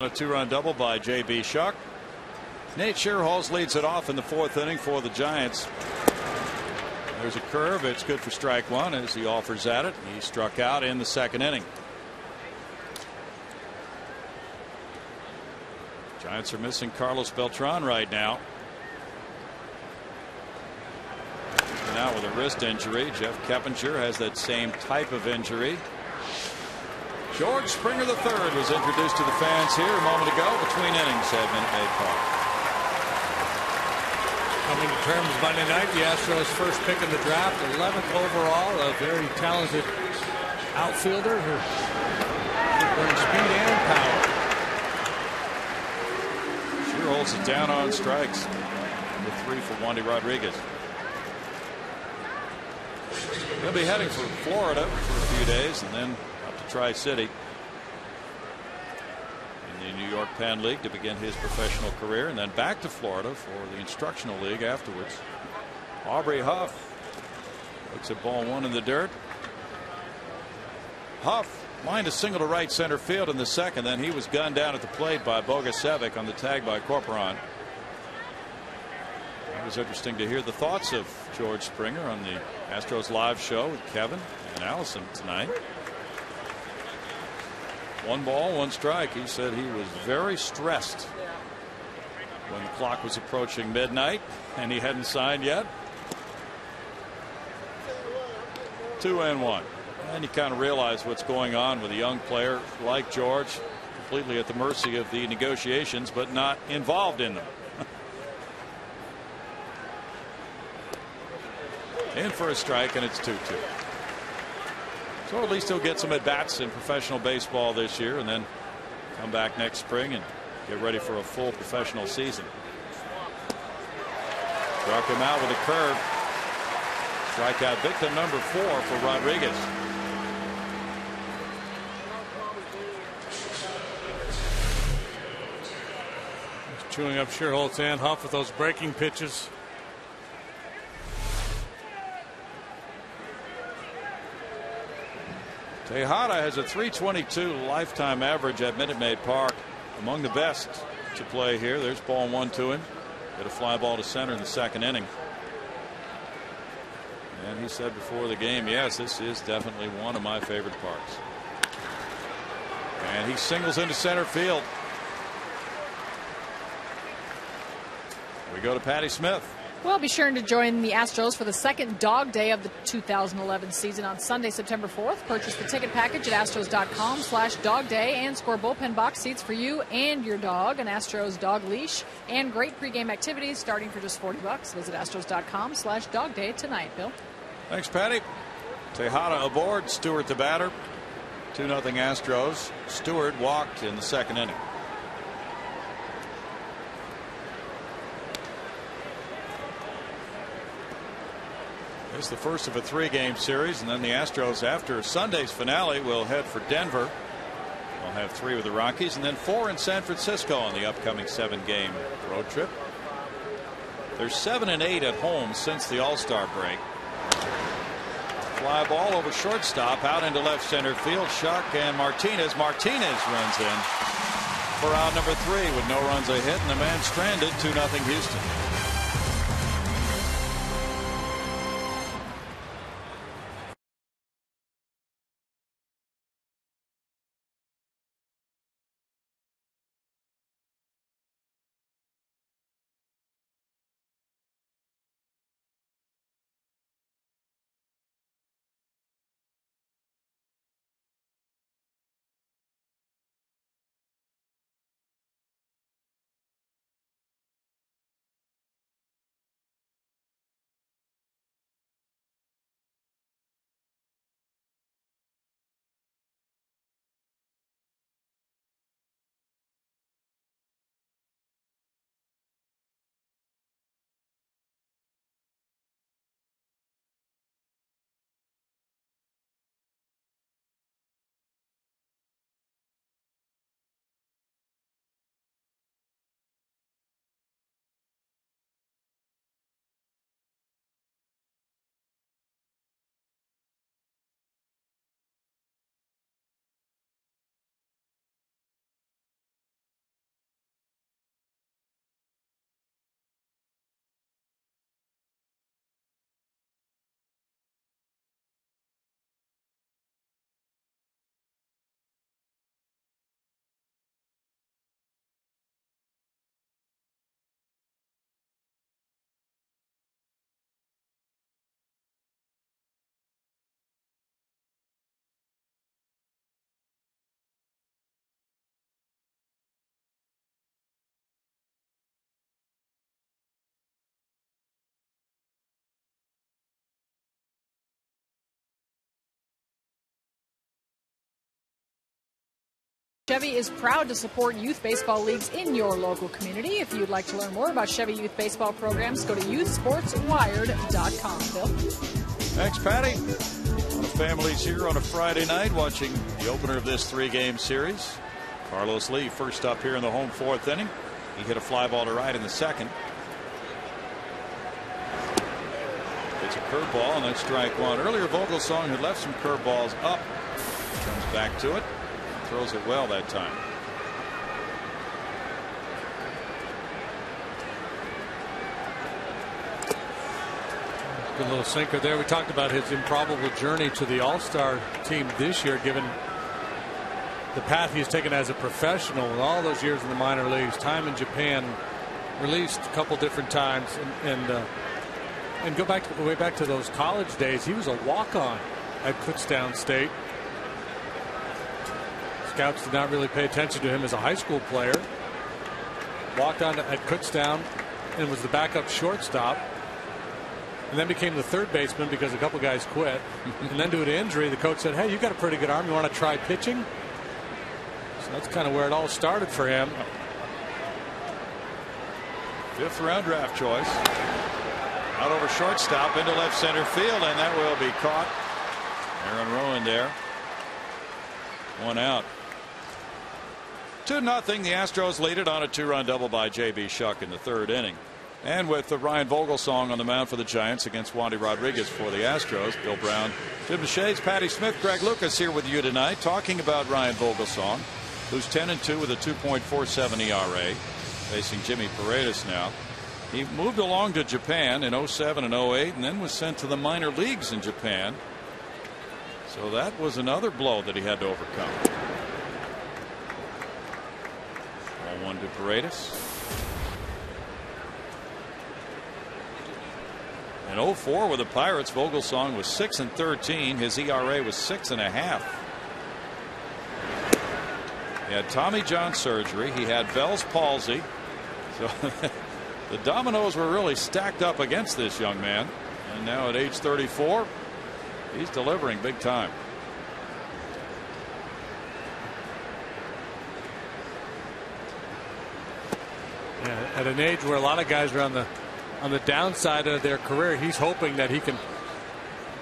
A 2-run double by J.B. Shuck. Nate CHIERHOLTZ leads it off in the 4th inning for the Giants. There's a curve. It's good for strike 1 as he offers at it. He struck out in the 2nd inning. Giants are missing Carlos Beltran right now. out with a wrist injury. Jeff Keppinger has that same type of injury. George Springer III was introduced to the fans here a moment ago between innings at Minute Maid Park. Coming to terms Monday night, the Astros' first pick in the draft, 11th overall, a very talented outfielder who brings speed and power. Schierholtz is down on strikes. Number 3 for Wandy Rodriguez. He'll be heading for Florida for a few days and then up to Tri-City in the New York Penn League to begin his professional career, and then back to Florida for the Instructional League afterwards. Aubrey Huff looks at ball 1 in the dirt. Huff lined a single to right center field in the second, then he was gunned down at the plate by Bogusevic on the tag by Corporan. It was interesting to hear the thoughts of George Springer on the Astros live show with Kevin and Allison tonight. 1 ball, 1 strike. He said he was very stressed when the clock was approaching midnight and he hadn't signed yet. 2-1. And you kind of realize what's going on with a young player like George, completely at the mercy of the negotiations, but not involved in them. In for a strike, and it's 2-2. So at least he'll get some at-bats in professional baseball this year and then come back next spring and get ready for a full professional season. Struck him out with a curve. Strikeout victim number 4 for Rodriguez. He's chewing up Schierholtz and Huff with those breaking pitches. Tejada has a .322 lifetime average at Minute Maid Park, among the best to play here. There's ball 1 to him. Hit a fly ball to center in the second inning. And he said before the game, yes, this is definitely one of my favorite parks. And he singles into center field. We go to Patty Smith. Well, be sure to join the Astros for the second dog day of the 2011 season on Sunday, September 4th. Purchase the ticket package at astros.com/dogday and score bullpen box seats for you and your dog, an Astros dog leash, and great pregame activities starting for just $40. Visit astros.com/dogday tonight. Bill. Thanks, Patty. Tejada aboard. Stewart the batter. 2-0 Astros. Stewart walked in the second inning. It's the first of a 3-game series, and then the Astros, after Sunday's finale, will head for Denver. They'll have 3 with the Rockies and then 4 in San Francisco on the upcoming 7-game road trip. They're 7-8 at home since the All-Star break. Fly ball over shortstop, out into left center field. Shuck and Martinez. Martinez runs in for out number 3 with no runs a hit and the man stranded. 2-0 Houston. Chevy is proud to support youth baseball leagues in your local community. If you'd like to learn more about Chevy youth baseball programs, go to youthsportswired.com. Bill? Thanks, Patty. A lot of families here on a Friday night watching the opener of this 3-game series. Carlos Lee first up here in the home 4th inning. He hit a fly ball to right in the 2nd. It's a curveball, and that's strike 1. Earlier, Vogelsong had left some curveballs up. Comes back to it. Throws it well that time. Good little sinker there. We talked about his improbable journey to the All-Star team this year, given the path he's taken as a professional with all those years in the minor leagues, time in Japan, released a couple different times, and go back way back to those college days. He was a walk-on at Kutztown State. Scouts did not really pay attention to him as a high school player. Walked on at Kutztown and was the backup shortstop, and then became the third baseman because a couple guys quit. And then due to injury, the coach said, "Hey, you got a pretty good arm. You want to try pitching?" So that's kind of where it all started for him. 5th round draft choice. Out over shortstop into left center field, and that will be caught. Aaron Rowan there. 1 out. 2-0. The Astros lead it on a 2-run double by J.B. Shuck in the 3rd inning. And with Ryan Vogelsong on the mound for the Giants against Wandy Rodriguez for the Astros, Bill Brown, Jim DeShades, Patty Smith, Greg Lucas here with you tonight, talking about Ryan Vogelsong, who's 10-2 with a 2.47 ERA, facing Jimmy Paredes now. He moved along to Japan in 07 and 08, and then was sent to the minor leagues in Japan. So that was another blow that he had to overcome. 1-1 to Paredes. In 04 with the Pirates, Vogelsong was 6-13. His ERA was 6.5. He had Tommy John surgery. He had Bell's palsy. So the dominoes were really stacked up against this young man. And now at age 34, he's delivering big time. Yeah, at an age where a lot of guys are on the downside of their career, he's hoping that he can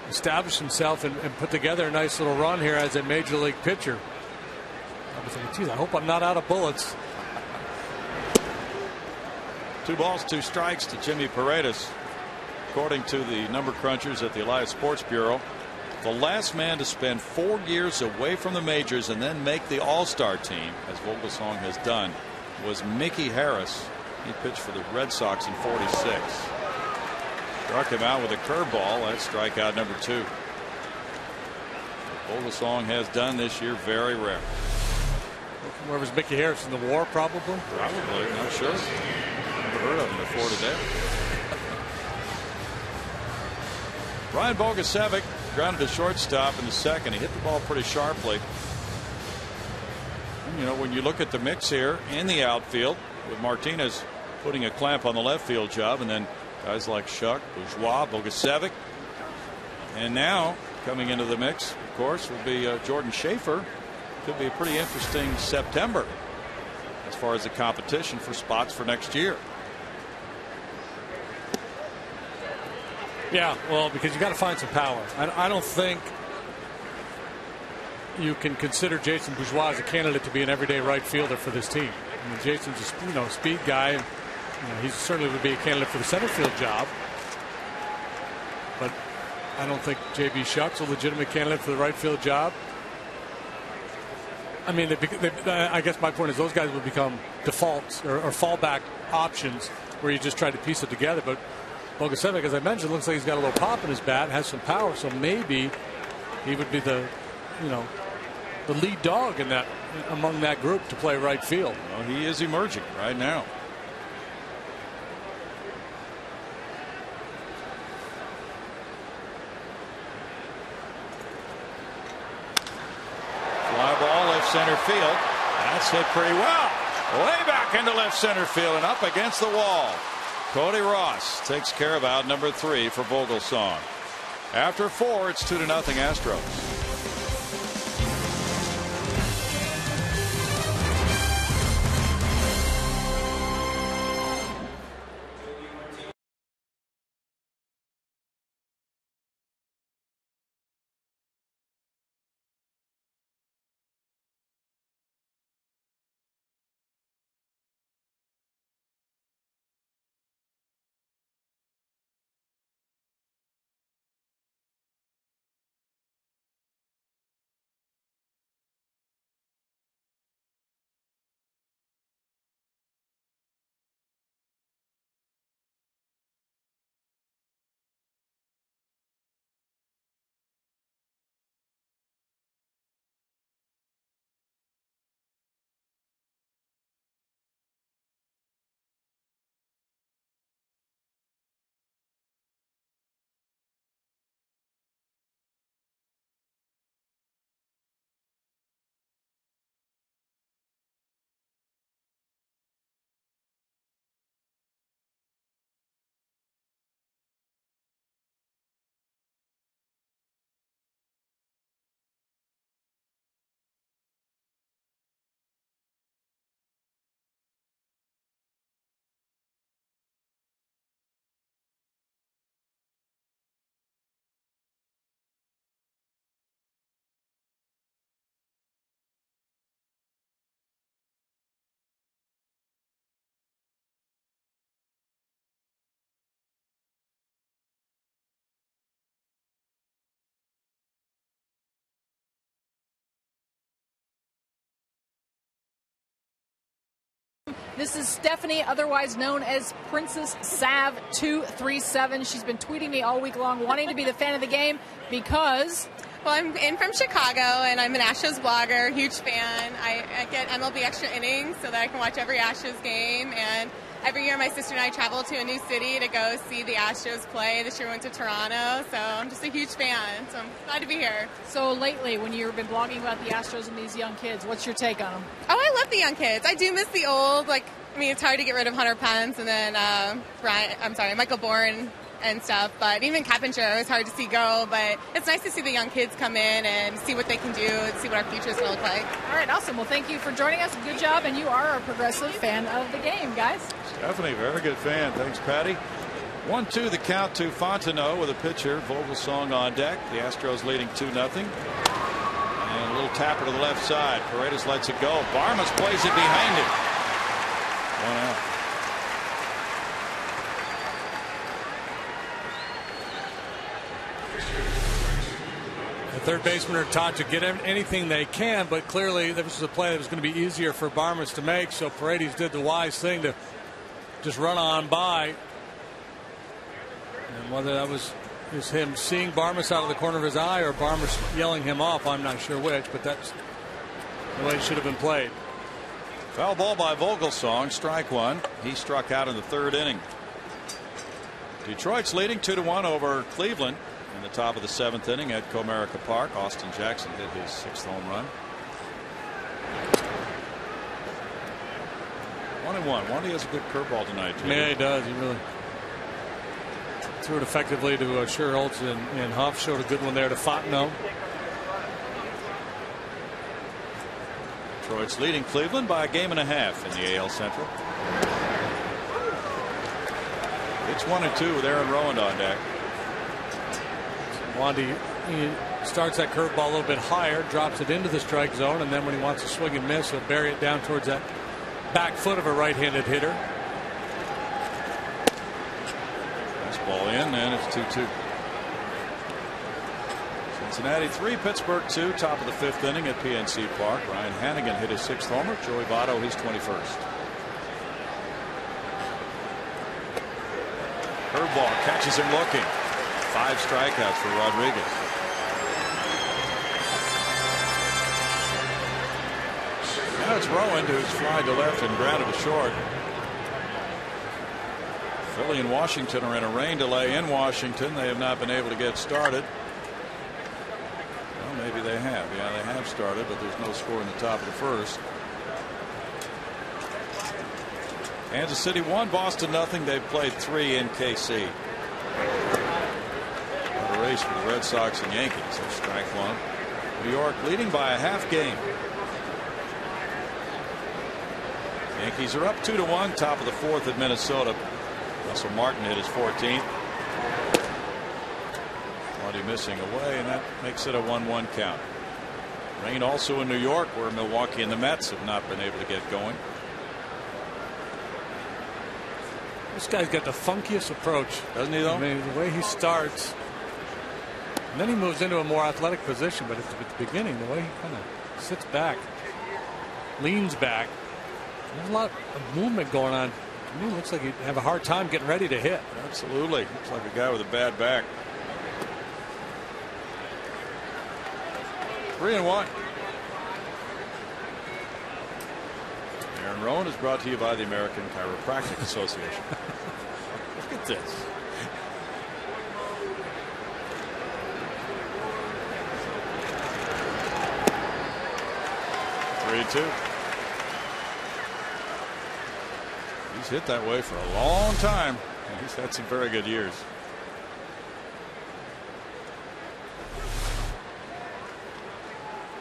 establish himself and put together a nice little run here as a major league pitcher. I was thinking, geez, I hope I'm not out of bullets. 2 balls, 2 strikes to Jimmy Paredes. According to the number crunchers at the Elias Sports Bureau, the last man to spend 4 years away from the majors and then make the All-Star team, as Vogelsong has done, was Mickey Harris. He pitched for the Red Sox in '46. Struck him out with a curveball. That's strikeout number 2. What Vogelsong has done this year, very rare. Where was Mickey Harris, in the war, probably? Probably, not sure. Never heard of him before today. Ryan Bogusevic grounded to shortstop in the 2nd. He hit the ball pretty sharply. And, you know, when you look at the mix here in the outfield, with Martinez putting a clamp on the left field job, and then guys like Shuck, Bourgeois, Bogusevic, and now coming into the mix, of course, will be Jordan Schaefer. Could be a pretty interesting September as far as the competition for spots for next year. Yeah, well, because you got to find some power. I don't think you can consider Jason Bourgeois as a candidate to be an everyday right fielder for this team. I mean, Jason's a speed guy. He certainly would be a candidate for the center field job. But I don't think J.B. Shuck's a legitimate candidate for the right field job. I mean, I guess my point is those guys will become defaults or fallback options where you just try to piece it together. But Bogusevic, as I mentioned, looks like he's got a little pop in his bat, has some power, so maybe he would be the lead dog in that, among that group, to play right field. Well, he is emerging right now. Fly ball left center field. That's hit pretty well. Way back into left center field and up against the wall. Cody Ross takes care of out number 3 for Vogelsong. After 4, it's 2-0 Astros. This is Stephanie, otherwise known as Princess Sav 237. She's been tweeting me all week long, wanting to be the fan of the game because... Well, I'm in from Chicago, and I'm an Astros blogger, huge fan. I get MLB Extra Innings so that I can watch every Astros game, and every year my sister and I travel to a new city to go see the Astros play. This year we went to Toronto, so I'm just a huge fan, so I'm glad to be here. So lately, when you've been blogging about the Astros and these young kids, what's your take on them? Oh, I love the young kids. I do miss the old, it's hard to get rid of Hunter Pence and then Michael Bourne and stuff, but even Keppinger, it was hard to see go, but it's nice to see the young kids come in and see what they can do and see what our future is going to look like. All right, awesome. Well, thank you for joining us. Good job, and you are a progressive fan of the game, guys. Stephanie, very good fan. Thanks, Patty. 1-2 the count to Fontenot with a pitcher. Vogelsong on deck. The Astros leading 2-0. And a little tapper to the left side. Paredes lets it go. Barmas plays it behind him. 1 out. The third basemen are taught to get anything they can, but clearly this was a play that was going to be easier for Barmas to make, so Paredes did the wise thing to just run on by. And whether that was him seeing Barmas out of the corner of his eye or Barmas yelling him off, I'm not sure which, but that's the way it should have been played. Foul ball by Vogelsong, strike one. He struck out in the third inning. Detroit's leading 2-1 over Cleveland in the top of the seventh inning at Comerica Park. Austin Jackson hit his 6th home run. 1-1. Wandy has a good curveball tonight, too. Yeah, he does. He really threw it effectively to CHIERHOLTZ, and Huff showed a good one there to Fontenot. Detroit's leading Cleveland by a game and a half in the AL Central. It's 1-2 with Aaron Rowand on deck. Wandy, he starts that curveball a little bit higher, drops it into the strike zone, and then when he wants to swing and miss, he'll bury it down towards that back foot of a right-handed hitter. Nice ball in, and it's 2-2. Cincinnati 3, Pittsburgh 2, top of the 5th inning at PNC Park. Ryan Hannigan hit his 6th homer. Joey Votto his 21st. Curveball catches him looking. 5 strikeouts for Rodriguez. Now it's Rowand who's flied to left and grounded to short. Philly and Washington are in a rain delay in Washington. They have not been able to get started. Well, maybe they have. Yeah, they have started, but there's no score in the top of the first. Kansas City 1, Boston 0. They've played 3 in KC. A race for the Red Sox and Yankees. That's strike one. New York leading by a half game. Yankees are up 2-1, top of the 4th at Minnesota. Russell Martin hit his 14th. Wandy missing away, and that makes it a 1-1 count. Rain also in New York, where Milwaukee and the Mets have not been able to get going. This guy's got the funkiest approach, doesn't he, though? I mean, the way he starts, and then he moves into a more athletic position, but at the beginning, the way he kind of sits back, leans back, there's a lot of movement going on. To me, it looks like he'd have a hard time getting ready to hit. Absolutely. Looks like a guy with a bad back. 3-1. Aaron Rowand is brought to you by the American Chiropractic Association. Look at this. Three-two. He's hit that way for a long time. He's had some very good years.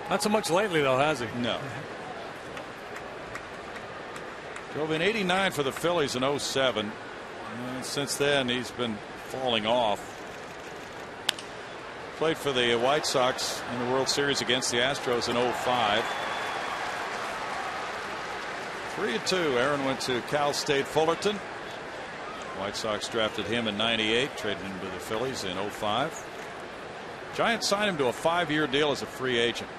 Not so much lately, though, has he? No. Drove in 89 for the Phillies in 07. And since then, he's been falling off. Played for the White Sox in the World Series against the Astros in 05. 3-2. Aaron went to Cal State Fullerton. White Sox drafted him in 98, traded him to the Phillies in 05. Giants signed him to a 5-year deal as a free agent.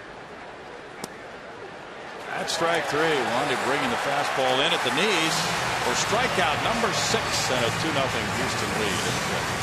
That's strike 3. Wandy bringing the fastball in at the knees for strikeout number 6 and a 2-0 Houston lead.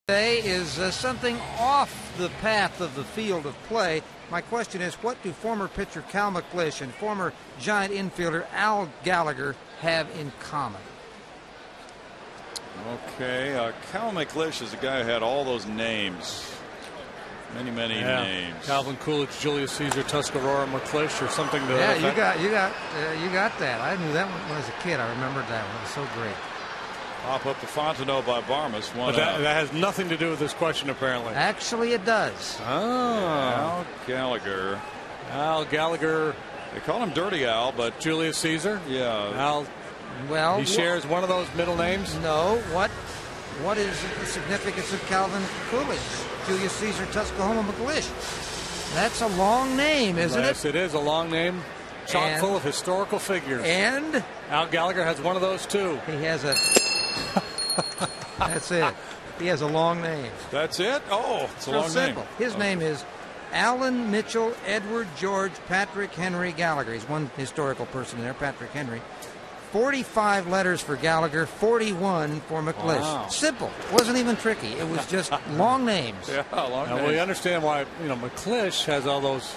Today is something off the path of the field of play. My question is, what do former pitcher Cal McLeish and former Giant infielder Al Gallagher have in common? Okay, Cal McLeish is a guy who had all those names. Many names. Calvin Coolidge, Julius Caesar, Tuscarora, McLeish, or something to that effect. you got that. I knew that one when I was a kid. I remembered that one. It was so great. Pop up to Fontenot by Barmas. But that has nothing to do with this question, apparently. Actually, it does. Al Gallagher. Al Gallagher. They call him Dirty Al, but Julius Caesar. Yeah. Al. Well, he shares one of those middle names. No. What is the significance of Calvin Coolidge, Julius Caesar, Tuscaloosa, McLeish? That's a long name, isn't it? Yes, it is a long name. Chock full of historical figures. And Al Gallagher has one of those too. He has a. That's it. He has a long name. That's it? Oh, it's a long simple. name. His name is Alan Mitchell Edward George Patrick Henry Gallagher. He's one historical person there, Patrick Henry. 45 letters for Gallagher, 41 for McLeish. Wow. Simple. Wasn't even tricky. It was just long names. Yeah, long names. Well, you understand why McLeish has all those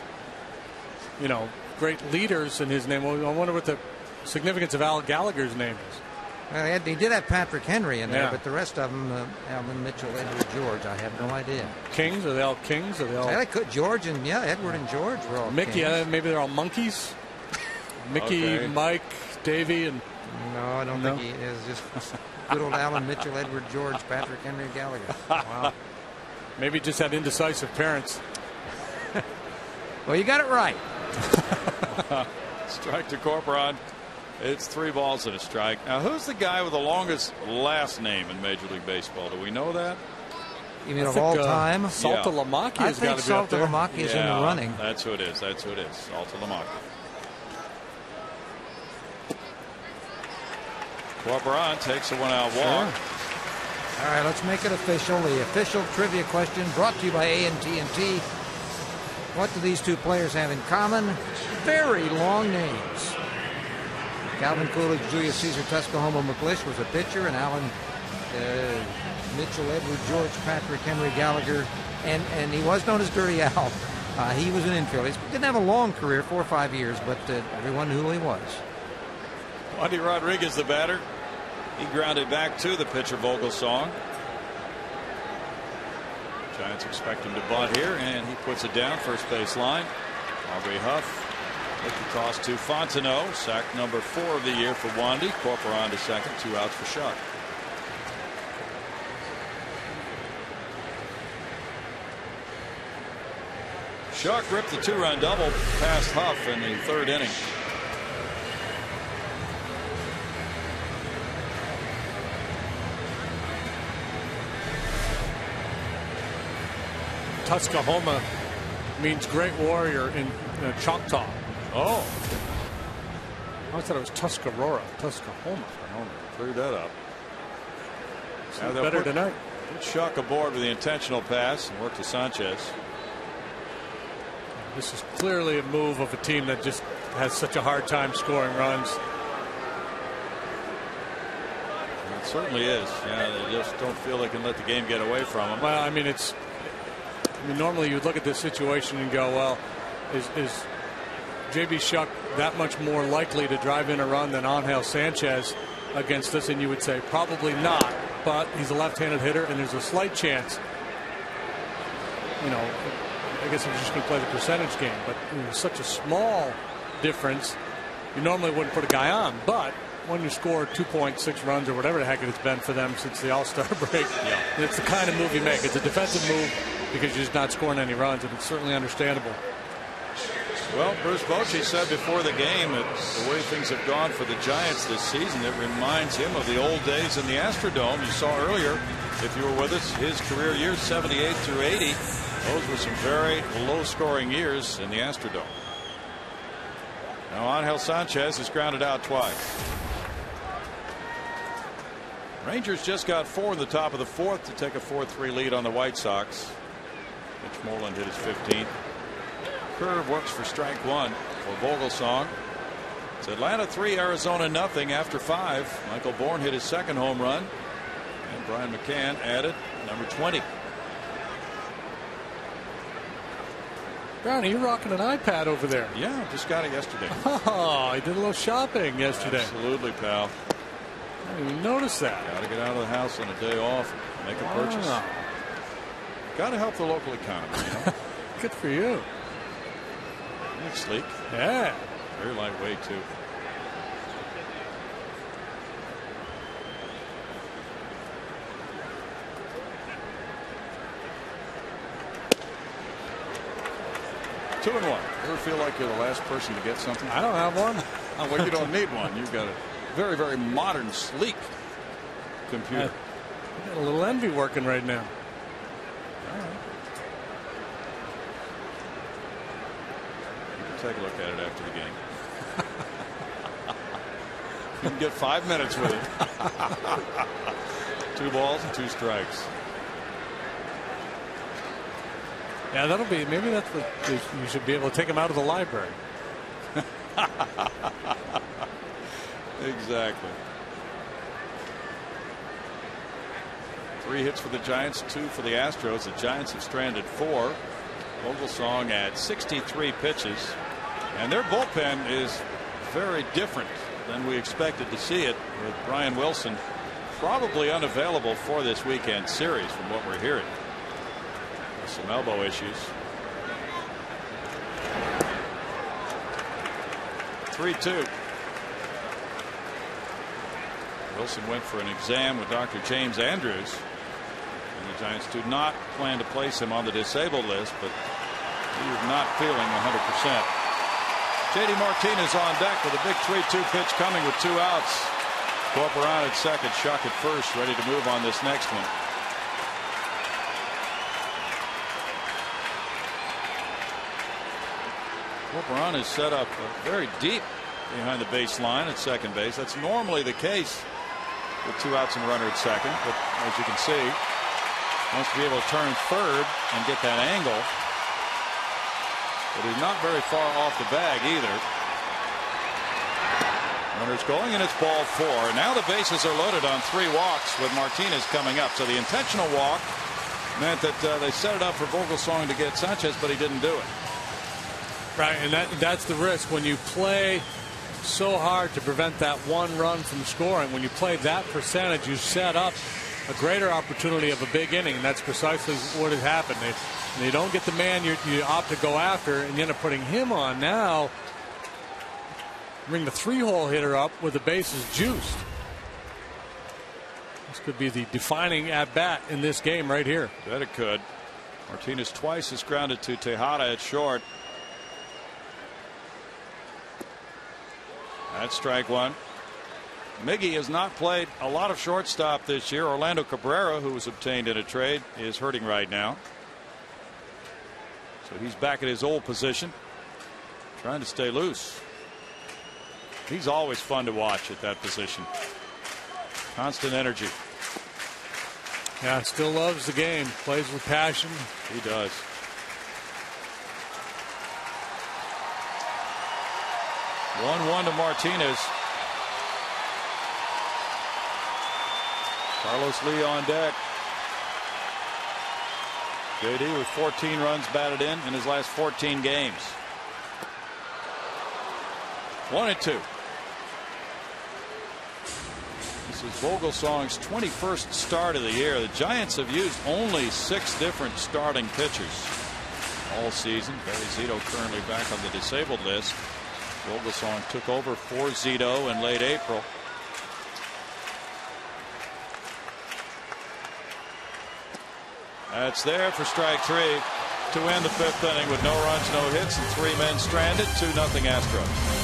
great leaders in his name. Well, I wonder what the significance of Al Gallagher's name is. Well, he did have Patrick Henry in there, Yeah. but the rest of them, Alan Mitchell, Edward George, I have no idea. Kings? Are they all Kings? Are they all? Yeah, they could. George and Edward and George were all Mickey? Kings. Maybe they're all monkeys. Mickey, Okay. Mike, Davey, and No, I don't think he is. Just good old Alan Mitchell, Edward George, Patrick Henry Gallagher. wow. Maybe just had indecisive parents. Well, you got it right. Strike to Corporan. It's 3 balls and a strike. Now, who's the guy with the longest last name in Major League Baseball? Do we know that? You mean of all time? Saltalamacchia I has got think to be up there. Saltalamacchia is in the running. That's who it is. Saltalamacchia. Corporan takes a 1-out walk. All right, let's make it official. The official trivia question brought to you by AT&T. What do these two players have in common? Very long names. Calvin Coolidge, Julius Caesar, Tuscaloosa, McLeish was a pitcher, and Alan Mitchell, Edward George, Patrick Henry Gallagher, and he was known as Dirty Al. He was an infielder. He didn't have a long career, 4 or 5 years, but everyone knew who he was. Wandy Rodriguez, the batter. He grounded back to the pitcher Vogel song. Giants expect him to bunt here, and he puts it down first base line. Aubrey Huff with the toss to Fontenot. Sack number 4 of the year for Wandy. Corporan to second. 2 outs for Shuck. Shuck ripped the 2-run double past Huff in the 3rd inning. Tuscahoma means great warrior in Choctaw. Oh. I thought it was Tuscarora. Tuscahoma. Cleared that up. Now better tonight. Put Shuck aboard with the intentional pass and work to Sanchez. This is clearly a move of a team that just has such a hard time scoring runs. It certainly is. Yeah, they just don't feel they can let the game get away from them. Well, I mean, normally you would look at this situation and go, well, is J.B. Shuck that much more likely to drive in a run than Angel Sanchez against us? And you would say probably not, but he's a left-handed hitter and there's a slight chance. I guess I'm just going to play the percentage game, but such a small difference, you normally wouldn't put a guy on. But when you score 2.6 runs or whatever the heck it's been for them since the All-Star break, it's the kind of move you make. It's a defensive move because you're just not scoring any runs, and it's certainly understandable. Well, Bruce Bochy said before the game that the way things have gone for the Giants this season, it reminds him of the old days in the Astrodome. You saw earlier, if you were with us, his career years 78 through 80. Those were some very low-scoring years in the Astrodome. Now Angel Sanchez is grounded out twice. Rangers just got 4 in the top of the 4th to take a 4-3 lead on the White Sox. Mitch Moreland hit his 15th. Curve works for strike 1 for Vogelsong. It's Atlanta 3, Arizona nothing after 5. Michael Bourne hit his 2nd home run, and Brian McCann added number 20. Brownie, you're rocking an iPad over there. Yeah, just got it yesterday. Oh, I did a little shopping yesterday. Absolutely, pal. I didn't even notice that. Got to get out of the house on a day off and make a purchase. Got to help the local economy. Good for you. It's sleek. Yeah. Very lightweight, too. Two and one. Ever feel like you're the last person to get something? I don't have one. Oh, well, you don't need one. You've got a very, very modern, sleek computer. I got a little envy working right now. All right. You can take a look at it after the game. You can get 5 minutes with it. 2 balls and 2 strikes. Yeah, that'll be, maybe that's what you should be able to take them out of the library. Exactly. 3 hits for the Giants, 2 for the Astros. The Giants have stranded 4. Vogelsong at 63 pitches. And their bullpen is very different than we expected to see it, with Brian Wilson probably unavailable for this weekend series from what we're hearing. Some elbow issues. 3-2. Wilson went for an exam with Dr. James Andrews, and the Giants do not plan to place him on the disabled list, but he is not feeling 100%. J.D. Martinez on deck with a big 3-2 pitch coming with 2 outs. Corporan at second, Shuck at first, ready to move on this next one. Corporan is set up very deep behind the baseline at second base. That's normally the case with 2 outs and a runner at second, but as you can see, wants to be able to turn third and get that angle. But he's not very far off the bag either. Runner's going, and it's ball 4. Now the bases are loaded on 3 walks with Martinez coming up. So the intentional walk meant that they set it up for Vogelsong to get Sanchez, but he didn't do it. Right, and that's the risk when you play so hard to prevent that 1 run from scoring. When you play that percentage, you set up a greater opportunity of a big inning, and that's precisely what had happened. and you don't get the man you opt to go after, and you end up putting him on. Now bring the 3-hole hitter up with the bases juiced. This could be the defining at bat in this game right here. Bet it could. Martinez twice has grounded to Tejada at short. That's strike one. Miggy has not played a lot of shortstop this year. Orlando Cabrera, who was obtained in a trade, is hurting right now. So he's back at his old position, trying to stay loose. He's always fun to watch at that position. Constant energy. Yeah, still loves the game. Plays with passion. He does. One to Martinez. Carlos Lee on deck. JD with 14 runs batted in his last 14 games. 1-2. This is Vogelsong's 21st start of the year. The Giants have used only 6 different starting pitchers all season. Barry Zito currently back on the disabled list. Vogelsong took over for Zito in late April. That's there for strike 3 to end the 5th inning with no runs, no hits, and 3 men stranded. 2-0 Astros.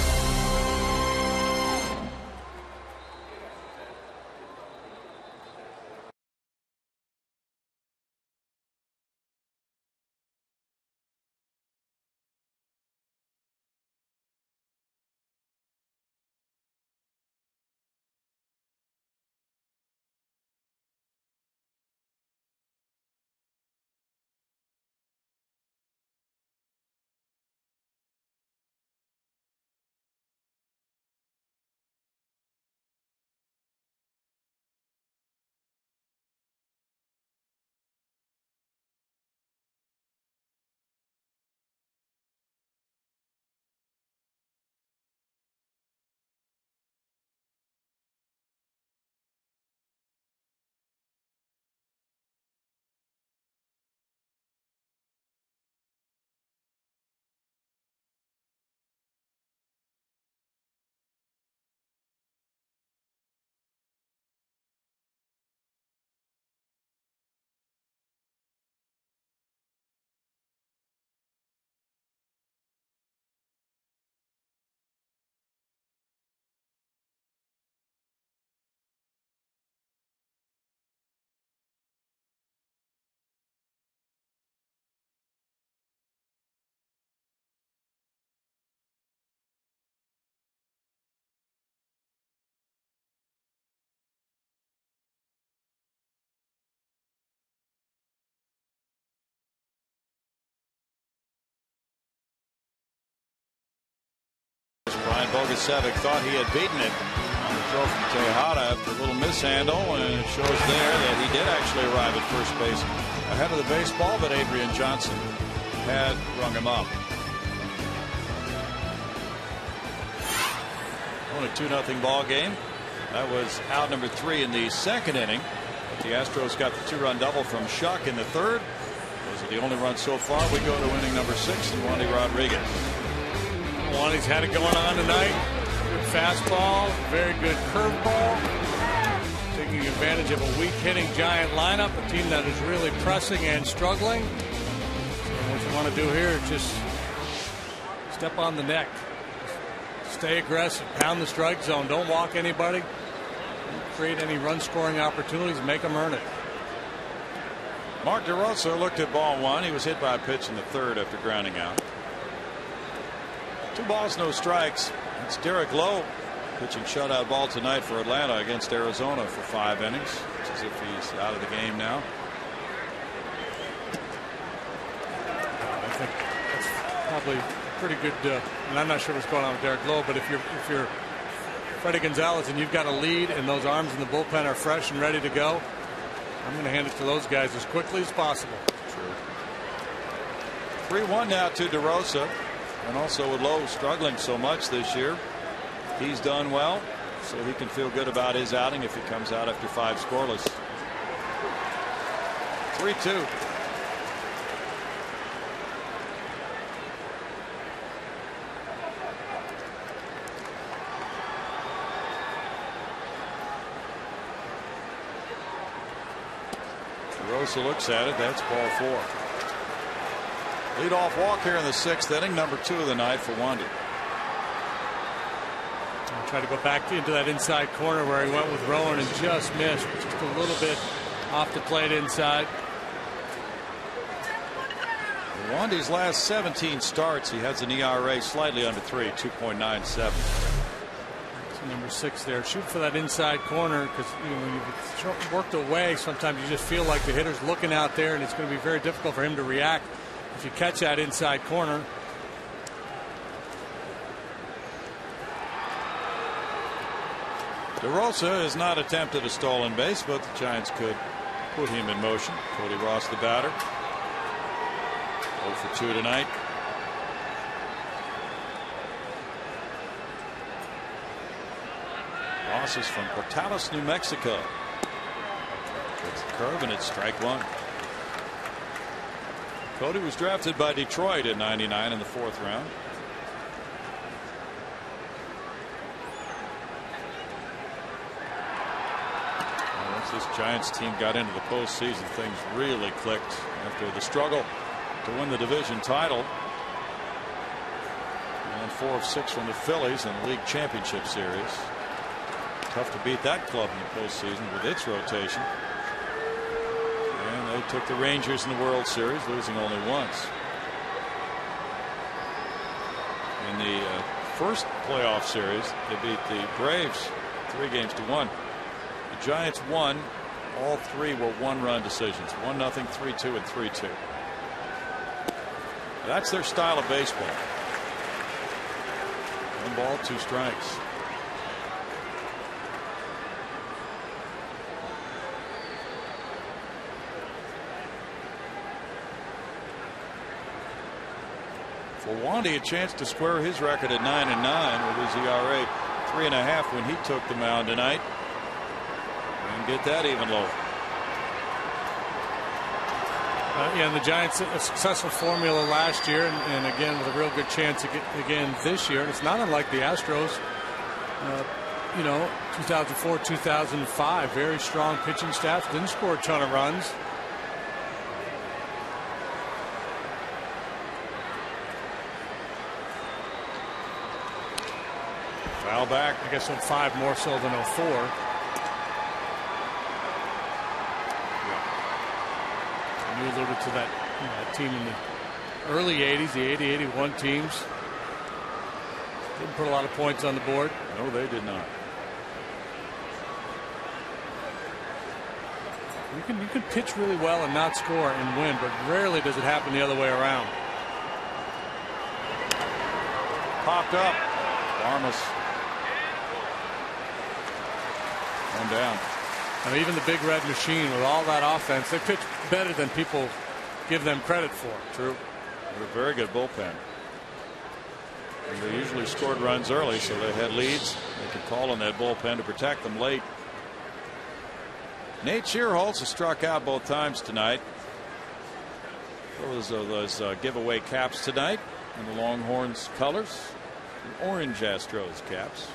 Bogusevic thought he had beaten it on the throw from Tejada after a little mishandle, and it shows there that he did actually arrive at first base ahead of the baseball, but Adrian Johnson had rung him up. On a 2-0 ball game. That was out number 3 in the 2nd inning. But the Astros got the 2-run double from Schuck in the 3rd. Those are the only runs so far. We go to inning number 6 and Wandy Rodriguez. Wandy's had it going on tonight. Good fastball, very good curveball. Taking advantage of a weak hitting Giant lineup, a team that is really pressing and struggling. So what you want to do here is just step on the neck. Stay aggressive, pound the strike zone, don't walk anybody. Don't create any run scoring opportunities, make them earn it. Mark DeRosa looked at ball 1. He was hit by a pitch in the 3rd after grounding out. 2 balls, no strikes. It's Derek Lowe pitching shutout ball tonight for Atlanta against Arizona for 5 innings. It's as if he's out of the game now. I think that's probably pretty good. And I'm not sure what's going on with Derek Lowe, but if you're Freddie Gonzalez and you've got a lead and those arms in the bullpen are fresh and ready to go, I'm going to hand it to those guys as quickly as possible. True. 3-1 now to DeRosa. And also with Lowe struggling so much this year, he's done well, so he can feel good about his outing if he comes out after 5 scoreless. 3-2. DeRosa looks at it. That's ball 4. Leadoff walk here in the 6th inning, number 2 of the night for Wandy. Try to go back into that inside corner where he went with Rowan and just missed. Just a little bit off the plate inside. Wandy's last 17 starts, he has an ERA slightly under 3, 2.97. Number 6 there. Shoot for that inside corner, because when you've worked away, sometimes you just feel like the hitter's looking out there, and it's going to be very difficult for him to react if you catch that inside corner. DeRosa has not attempted a stolen base, but the Giants could put him in motion. Cody Ross, the batter. 0 for 2 tonight. Ross is from Portales, New Mexico. Gets the curve, and it's strike 1. Cody was drafted by Detroit in '99 in the 4th round. Once this Giants team got into the postseason, things really clicked after the struggle to win the division title. And 4 of 6 from the Phillies in the league championship series. Tough to beat that club in the postseason with its rotation. And they took the Rangers in the World Series, losing only once. In the first playoff series, they beat the Braves 3-1. The Giants won. All 3 were 1-run decisions. 1-0, 3-2, and 3-2. That's their style of baseball. 1 ball, 2 strikes. For Wandy, a chance to square his record at 9-9 with his ERA 3.5 when he took the mound tonight, and get that even lower. Yeah, and the Giants a successful formula last year, and again with a real good chance again this year. And it's not unlike the Astros. 2004, 2005, very strong pitching staff, didn't score a ton of runs. Foul back. I guess 05 more so than 04. You alluded to that team in the early 80s, the 80-81 teams. Didn't put a lot of points on the board. No, they did not. You can pitch really well and not score and win, but rarely does it happen the other way around. Popped up. Armas. One down. And even the Big Red Machine, with all that offense, they pitch better than people give them credit for. True. They're a very good bullpen. And they usually scored runs early, so they had leads. They could call on that bullpen to protect them late. Nate CHIERHOLTZ has struck out both times tonight. Those giveaway caps tonight in the Longhorns colors. The orange Astros caps.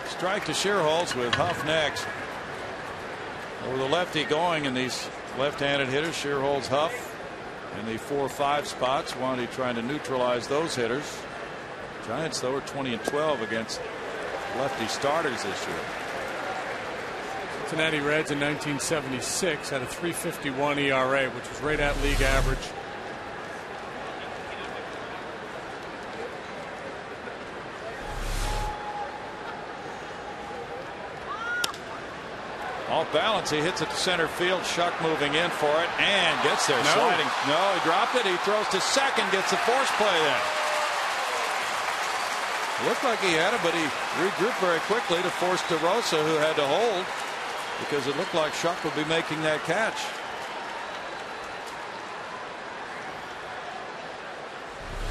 Strike to CHIERHOLTZ with Huff next. Over the lefty going in these left-handed hitters, CHIERHOLTZ, Huff in the 4-5 spots. Wandy trying to neutralize those hitters. Giants, though, are 20-12 against lefty starters this year. Cincinnati Reds in 1976 had a 3.51 ERA, which was right at league average. Off balance, he hits it to center field. Shuck moving in for it and gets there. Sliding. No, he dropped it. He throws to second, gets the force play there. Looked like he had it, but he regrouped very quickly to force DeRosa, who had to hold, because it looked like Shuck would be making that catch.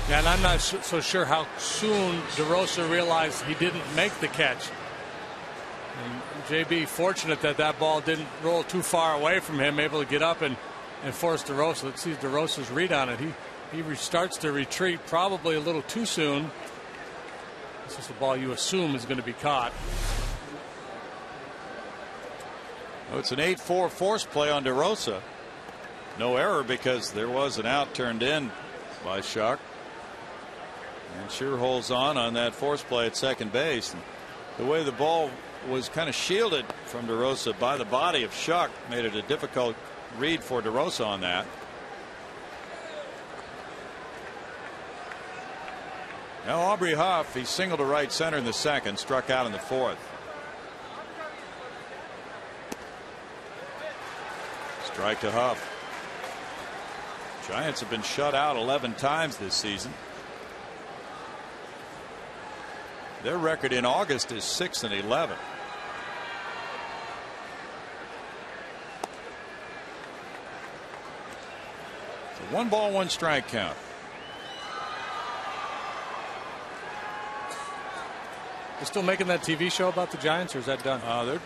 Yeah, and I'm not so sure how soon DeRosa realized he didn't make the catch. And JB fortunate that ball didn't roll too far away from him, able to get up and force DeRosa. Let's see DeRosa's read on it. He starts to retreat probably a little too soon. It's just a ball you assume is going to be caught. Oh, it's an 8-4 force play on DEROSA. No error because there was an out turned in by Schuck. And CHIERHOLTZ on that force play at second base. And the way the ball was kind of shielded from DEROSA by the body of Schuck made it a difficult read for DEROSA on that. Now Aubrey Huff, he singled to right center in the second, struck out in the fourth. Strike to Huff. Giants have been shut out 11 times this season. Their record in August is 6-11. So 1 ball, 1 strike count. They're still making that TV show about the Giants, or is that done?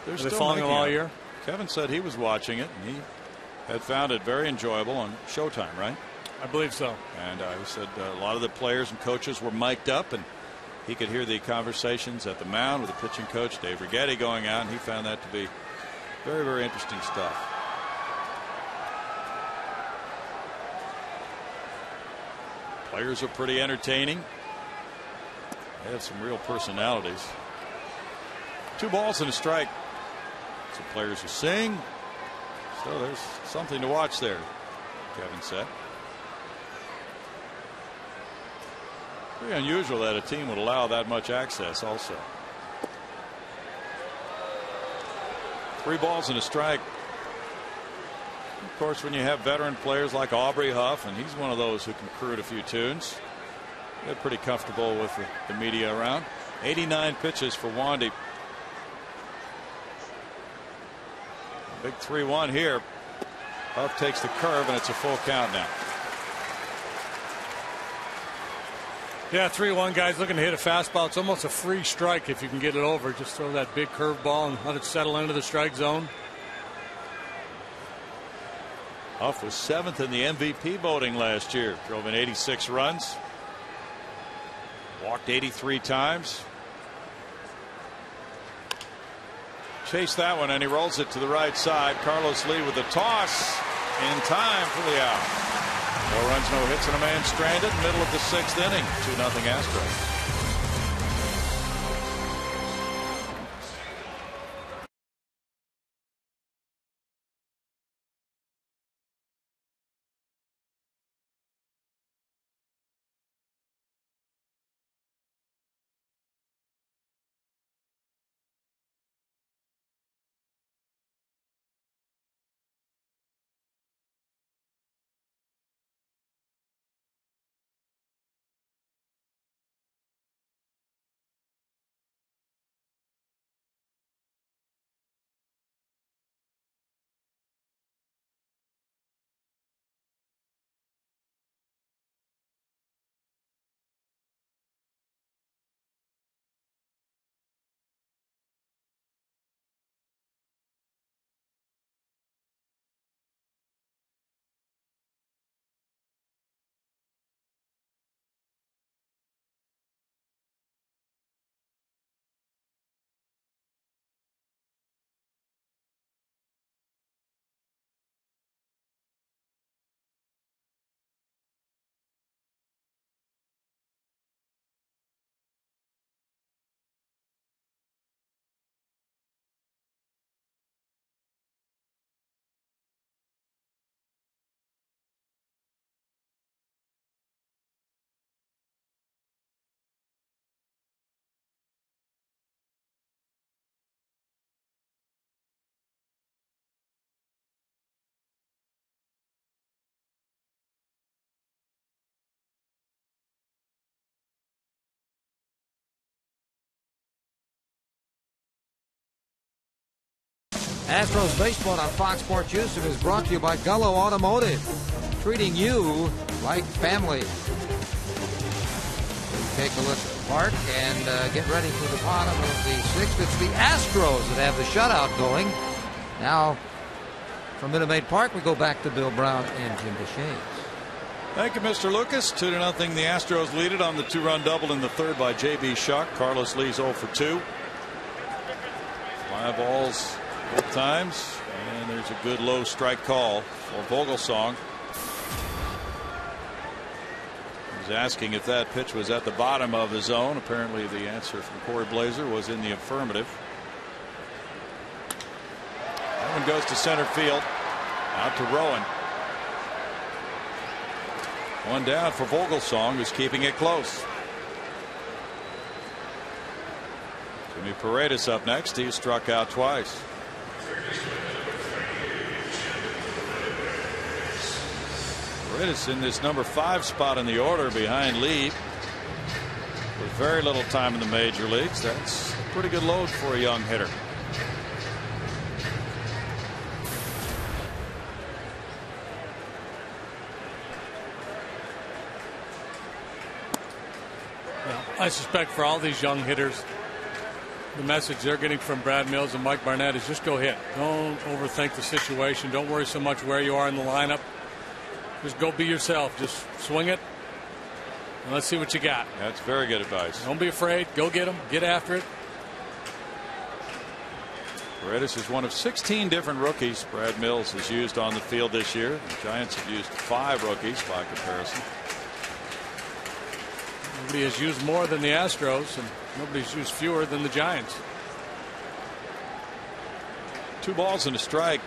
They're still following them all year. Kevin said he was watching it, and he had found it very enjoyable on Showtime, right? I believe so. And he said a lot of the players and coaches were mic'd up, and he could hear the conversations at the mound with the pitching coach Dave Righetti going out, and he found that to be very, very interesting stuff. Players are pretty entertaining. They have some real personalities. 2 balls and a strike. Some players who sing. So there's something to watch there, Kevin said. Pretty unusual that a team would allow that much access also. 3 balls and a strike. Of course, when you have veteran players like Aubrey Huff, and he's one of those who can croot a few tunes, they're pretty comfortable with the media around. 89 pitches for Wandy. Big 3-1 here. Huff takes the curve, and it's a full count now. Yeah, 3-1, guys looking to hit a fastball. It's almost a free strike if you can get it over. Just throw that big curveball and let it settle into the strike zone. Huff was 7th in the MVP voting last year. Drove in 86 runs. Walked 83 times. Chased that one, and he rolls it to the right side. Carlos Lee with the toss in time for the out. 4 runs, no hits, and a man stranded. Middle of the 6th inning. 2-0 Astros. Astros Baseball on Fox Sports Houston is brought to you by Gullo Automotive, treating you like family. Take a look at the park and get ready for the bottom of the 6th. It's the Astros that have the shutout going. Now, from Minute Maid Park, we go back to Bill Brown and Jim DeShanes. Thank you, Mr. Lucas. 2-0. The Astros lead it on the 2-run double in the third by J.B. Shuck. Carlos Lee's 0 for 2. Fly balls both times. And there's a good low strike call for Vogelsong. He's asking if that pitch was at the bottom of the zone. Apparently the answer from Corey Blazer was in the affirmative. That one goes to center field. Out to Rowan. One down for Vogelsong, who's keeping it close. Jimmy Paredes up next. He struck out twice. Paredes in this number 5 spot in the order behind Lee. With very little time in the major leagues. That's a pretty good load for a young hitter. I suspect for all these young hitters, the message they're getting from Brad Mills and Mike Barnett is just go hit. Don't overthink the situation. Don't worry so much where you are in the lineup. Just go be yourself. Just swing it. And let's see what you got. That's very good advice. Don't be afraid. Go get them. Get after it. Paredes is one of 16 different rookies Brad Mills has used on the field this year. The Giants have used 5 rookies by comparison. Nobody has used more than the Astros, and nobody's used fewer than the Giants. 2 balls and a strike.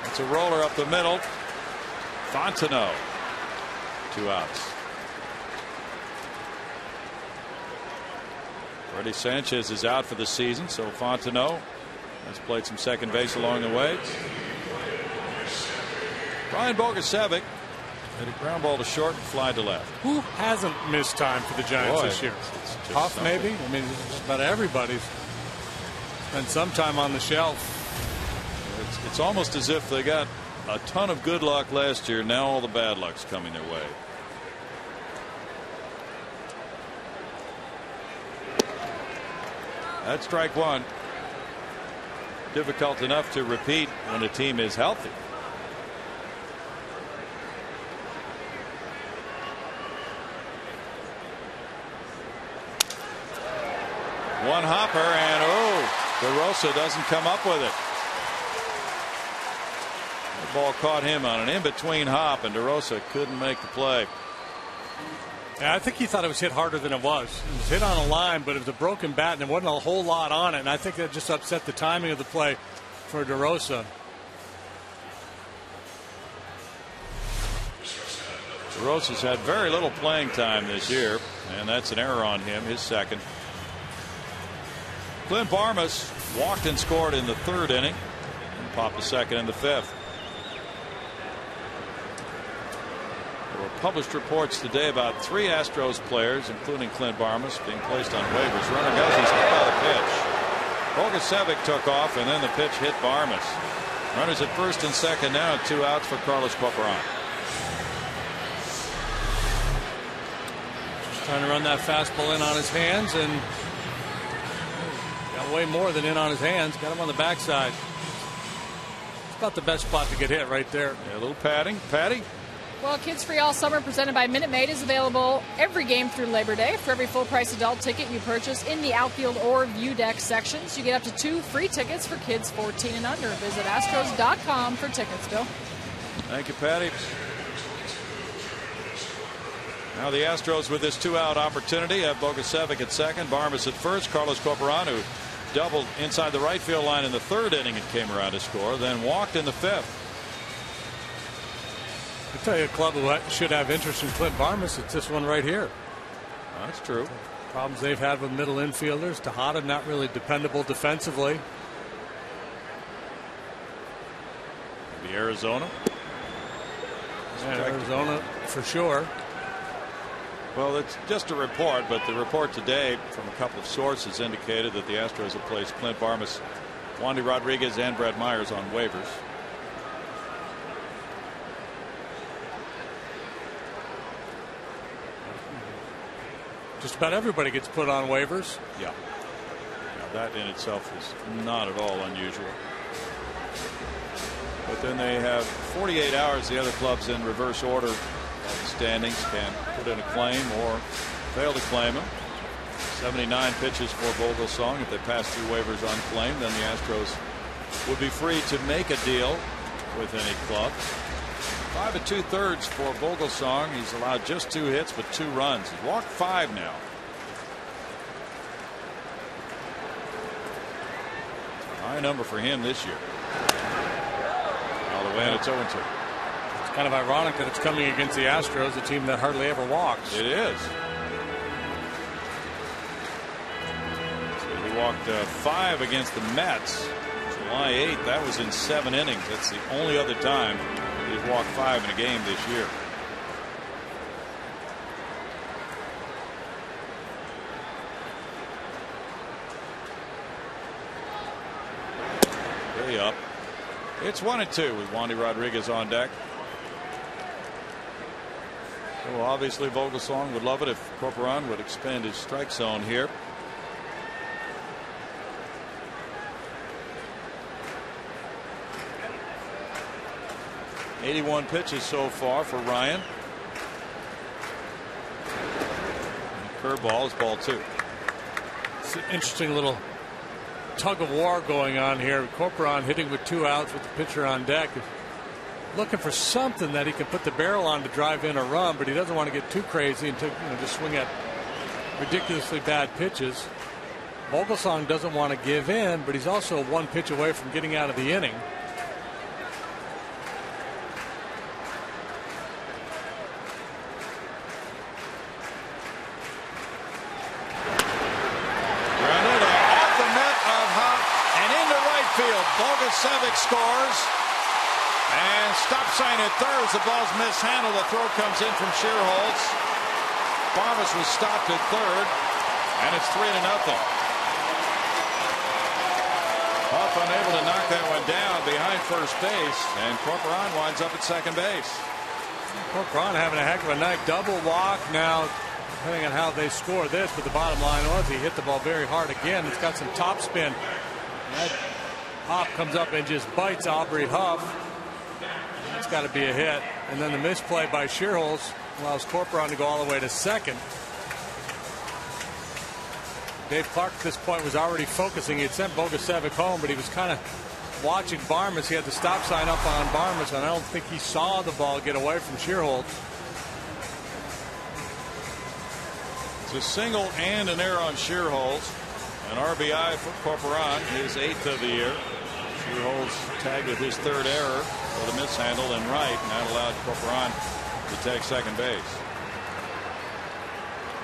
It's a roller up the middle. Fontenot. 2 outs. Already Sanchez is out for the season, so Fontenot has played some second base along the way. Brian Bogusevic hit a ground ball to short and fly to left. Who hasn't missed time for the Giants this year? Huff, maybe? I mean, just about everybody's spent some time on the shelf. It's almost as if they got a ton of good luck last year. Now all the bad luck's coming their way. That's strike 1. Difficult enough to repeat when a team is healthy. One hopper, and DeRosa doesn't come up with it. The ball caught him on an in-between hop, and DeRosa couldn't make the play. Yeah, I think he thought it was hit harder than it was. It was hit on a line, but it was a broken bat, and there wasn't a whole lot on it. And I think that just upset the timing of the play for DeRosa. DeRosa's had very little playing time this year, and that's an error on him, his second. Clint Barmas walked and scored in the 3rd inning and popped a second in the 5th. There were published reports today about 3 Astros players, including Clint Barmas, being placed on waivers. Runner goes, he's hit by the pitch. Bogusevic took off, and then the pitch hit Barmas. Runners at first and second now, 2 outs for Carlos Corporan. Just trying to run that fastball in on his hands, and got way more than in on his hands. Got him on the backside. It's about the best spot to get hit right there. Yeah, a little padding. Patty? Well, Kids Free All Summer presented by Minute Maid is available every game through Labor Day. For every full price adult ticket you purchase in the outfield or view deck sections, you get up to 2 free tickets for kids 14 and under. Visit Astros.com for tickets, Bill. Thank you, Patty. Now the Astros with this 2-out opportunity have Bogusevic at second, Barmas at first. Carlos Corporan, who doubled inside the right field line in the 3rd inning and came around to score, then walked in the 5th. I tell you, a club who should have interest in Clint Barmas, it's this one right here. That's true. Problems they've had with middle infielders. Tejada not really dependable defensively. Maybe Arizona. Yeah, Arizona for sure. Well, it's just a report, but the report today from a couple of sources indicated that the Astros have placed Clint Barmas, Wandy Rodriguez, and Brett Myers on waivers. Just about everybody gets put on waivers. Yeah. That in itself is not at all unusual. But then they have 48 hours. The other clubs in reverse order of the standings can put in a claim or fail to claim him. 79 pitches for Vogelsong. If they pass through waivers unclaimed, then the Astros would be free to make a deal with any club. 5 2/3 for Vogelsong. He's allowed just 2 hits but 2 runs. He's walked 5 now. High number for him this year. All the way, and it's 0-2. It's kind of ironic that it's coming against the Astros, a team that hardly ever walks. It is. So he walked 5 against the Mets July 8th. That was in 7 innings. That's the only other time he's walked 5 in a game this year. Way up. It's 1-2 with Wandy Rodriguez on deck. So obviously Vogelsong would love it if Corporan would expand his strike zone here. '81 pitches so far for Ryan. Curveball is ball 2. It's an interesting little tug of war going on here. Corporan hitting with 2 outs with the pitcher on deck, looking for something that he can put the barrel on to drive in a run, but he doesn't want to get too crazy and just swing at ridiculously bad pitches. Vogelsong doesn't want to give in, but he's also 1 pitch away from getting out of the inning. Bogusevic scores and stop sign at third as the ball's mishandled. The throw comes in from CHIERHOLTZ. Barmes was stopped at third, and it's 3-0. Huff unable to knock that one down behind first base, and Corporan winds up at second base. Corporan having a heck of a night. Double walk now, depending on how they score this, but the bottom line was he hit the ball very hard again. It's got some top spin. That hop comes up and just bites Aubrey Huff. It's got to be a hit. And then the misplay by CHIERHOLTZ allows Corporan to go all the way to second. Dave Clark at this point was already focusing. He had sent Bogusevic home, but he was kind of watching Barmes. He had the stop sign up on Barmes, and I don't think he saw the ball get away from CHIERHOLTZ. It's a single and an error on CHIERHOLTZ. An RBI for Corporan, his 8th of the year. CHIERHOLTZ tagged with his 3rd error for the mishandle and right, and that allowed Corporan to take second base.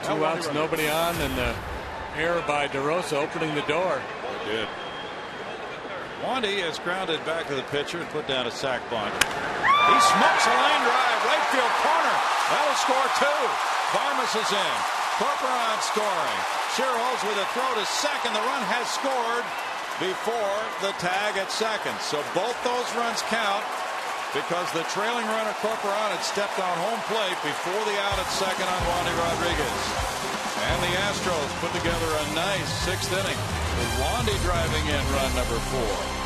2 outs, nobody on, and the error by DEROSA opening the door. It did. Wandy has grounded back to the pitcher and put down a sac bunt. He smokes a line drive, right field corner. That'll score 2. Barmes is in. Corporan scoring. CHIERHOLTZ with a throw to second. The run has scored before the tag at second. So both those runs count because the trailing runner Corporan had stepped on home plate before the out at second on Wandy Rodriguez. And the Astros put together a nice 6th inning with Wandy driving in run number 4.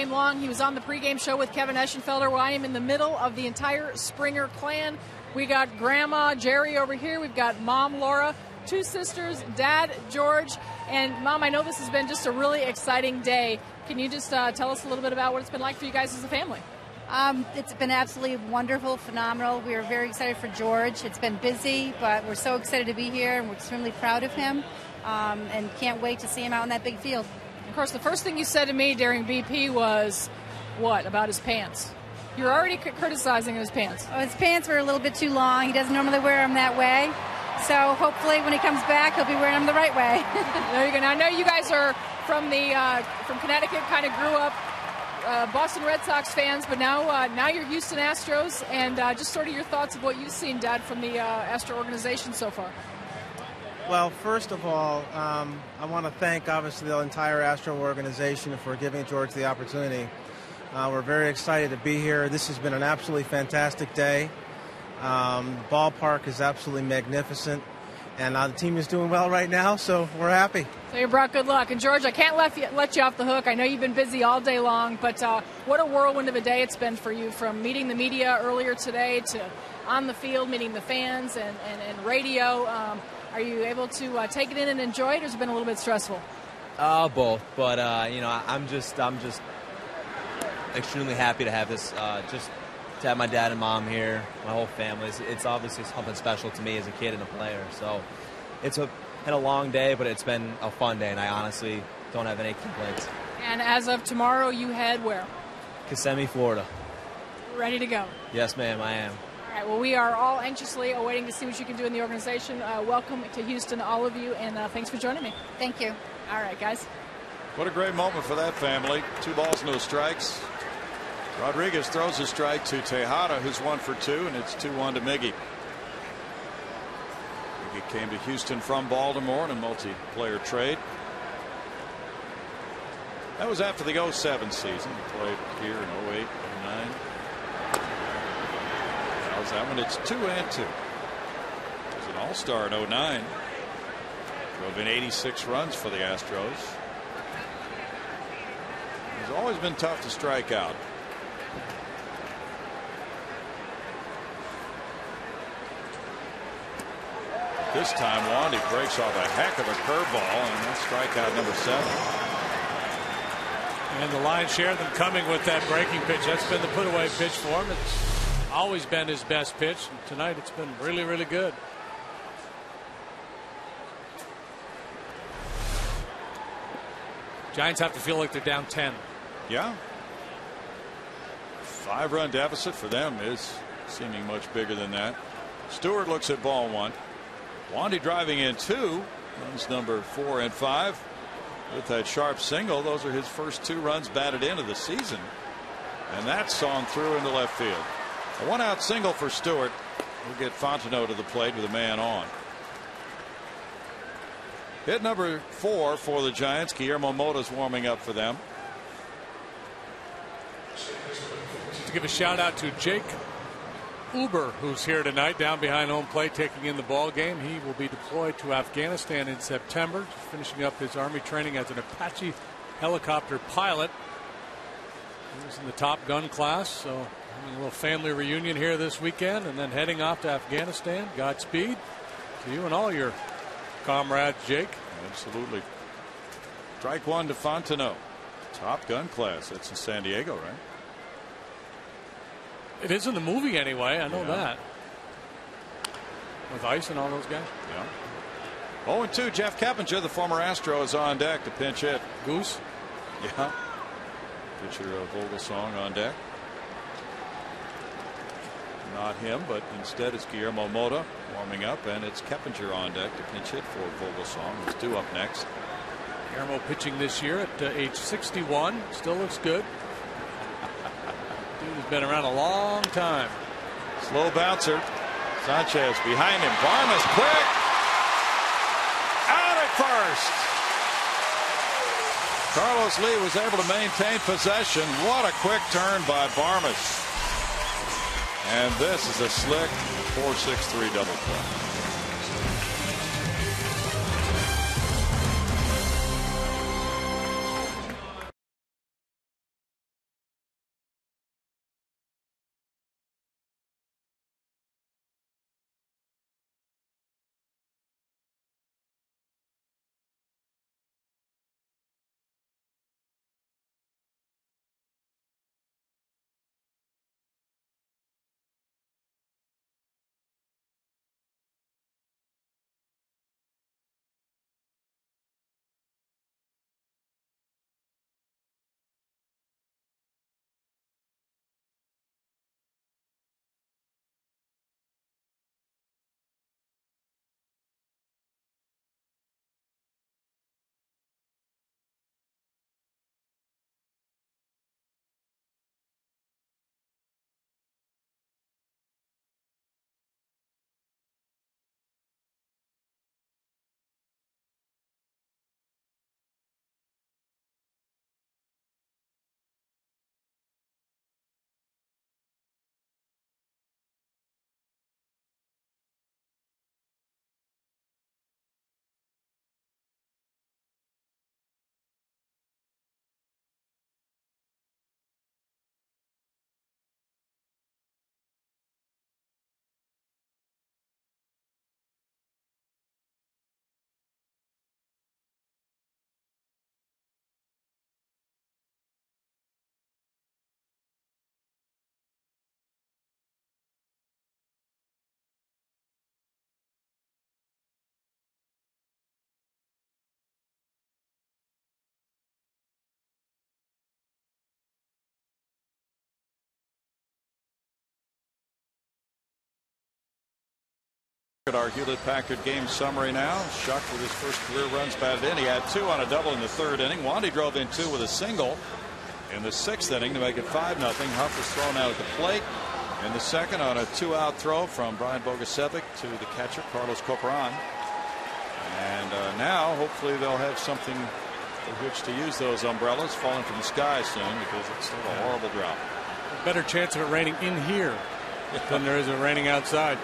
Game long. He was on the pregame show with Kevin Eschenfelder, where I am in the middle of the entire Springer clan. We got Grandma Jerry over here. We've got Mom Laura, 2 sisters, Dad George, and Mom, I know this has been just a really exciting day. Can you just tell us a little bit about what it's been like for you guys as a family? It's been absolutely wonderful, phenomenal. We are very excited for George. It's been busy, but we're so excited to be here, and we're extremely proud of him, and can't wait to see him out in that big field. Of course, the first thing you said to me during BP was, what, about his pants? You were already criticizing his pants. Oh, his pants were a little bit too long. He doesn't normally wear them that way. So hopefully when he comes back, he'll be wearing them the right way. There you go. Now, I know you guys are from Connecticut, kind of grew up Boston Red Sox fans, but now you're Houston Astros, and just sort of your thoughts of what you've seen, Dad, from the Astro organization so far. Well, first of all, I want to thank, obviously, the entire Astro organization for giving George the opportunity. We're very excited to be here. This has been an absolutely fantastic day. Ballpark is absolutely magnificent, and the team is doing well right now, so we're happy. So you brought good luck. And, George, I can't let you off the hook. I know you've been busy all day long, but what a whirlwind of a day it's been for you, from meeting the media earlier today to on the field, meeting the fans and radio. Are you able to take it in and enjoy it, or has it been a little bit stressful? Both, but I'm just extremely happy to have this. Just to have my dad and mom here, my whole family. It's obviously something special to me as a kid and a player. So it's been a long day, but it's been a fun day, and I honestly don't have any complaints. And as of tomorrow, you head where? Kissimmee, Florida. Ready to go? Yes, ma'am, I am. All right, well, we are all anxiously awaiting to see what you can do in the organization. Welcome to Houston, all of you, and thanks for joining me. Thank you. All right, guys. What a great moment for that family. 2 balls, no strikes. Rodriguez throws a strike to Tejada, who's 1 for 2, and it's 2-1 to Miggy. Miggy came to Houston from Baltimore in a multiplayer trade. That was after the 07 season. He played here in 08, 09. How's that one? It's 2-2. He was an all-star in 09. Drove in 86 runs for the Astros. He's always been tough to strike out. This time, Wandy breaks off a heck of a curveball, and that's strikeout number 7. And the lion's share of them coming with that breaking pitch. That's been the put-away pitch for him. It's always been his best pitch. And tonight, it's been really, really good. Giants have to feel like they're down 10. Yeah. 5-run deficit for them is seeming much bigger than that. Stewart looks at ball 1. Wandy driving in 2. Runs number 4 and 5. With that sharp single, those are his first 2 runs batted into the season. And that's sawn through into left field. A 1-out single for Stewart. We'll get Fontenot to the plate with a man on. Hit number 4 for the Giants. Guillermo Mota's warming up for them. To give a shout out to Jake Uber, who's here tonight down behind home plate taking in the ball game. He will be deployed to Afghanistan in September, finishing up his Army training as an Apache helicopter pilot. He was in the Top Gun class, so having a little family reunion here this weekend and then heading off to Afghanistan. Godspeed to you and all your comrades, Jake. Absolutely. Strike 1 to Fontenot. Top Gun class. That's in San Diego, right? It is in the movie anyway. I know that. With Ice and all those guys. Yeah. 0-2. Jeff Keppinger, the former Astro, is on deck to pinch hit. Goose. Yeah. Pitcher Vogelsong on deck. Not him, but instead it's Guillermo Mota warming up, and it's Keppinger on deck to pinch hit for Vogelsong, who's due up next. Guillermo pitching this year at age 61. Still looks good. Dude has been around a long time. Slow bouncer. Sanchez behind him. Varmas quick. Out at first. Carlos Lee was able to maintain possession. What a quick turn by Varmas. And this is a slick 4-6-3 double play. At our Hewlett-Packard game summary now. Schuck with his first career runs batted in. He had 2 on a double in the 3rd inning. Wandy drove in 2 with a single in the 6th inning to make it 5-0. Huff was thrown out at the plate in the 2nd on a 2-out throw from Brian Bogusevic to the catcher Carlos Corporan. And now hopefully they'll have something for which to use those umbrellas falling from the sky soon, because it's still a horrible drought. A better chance of it raining in here than there is of raining outside.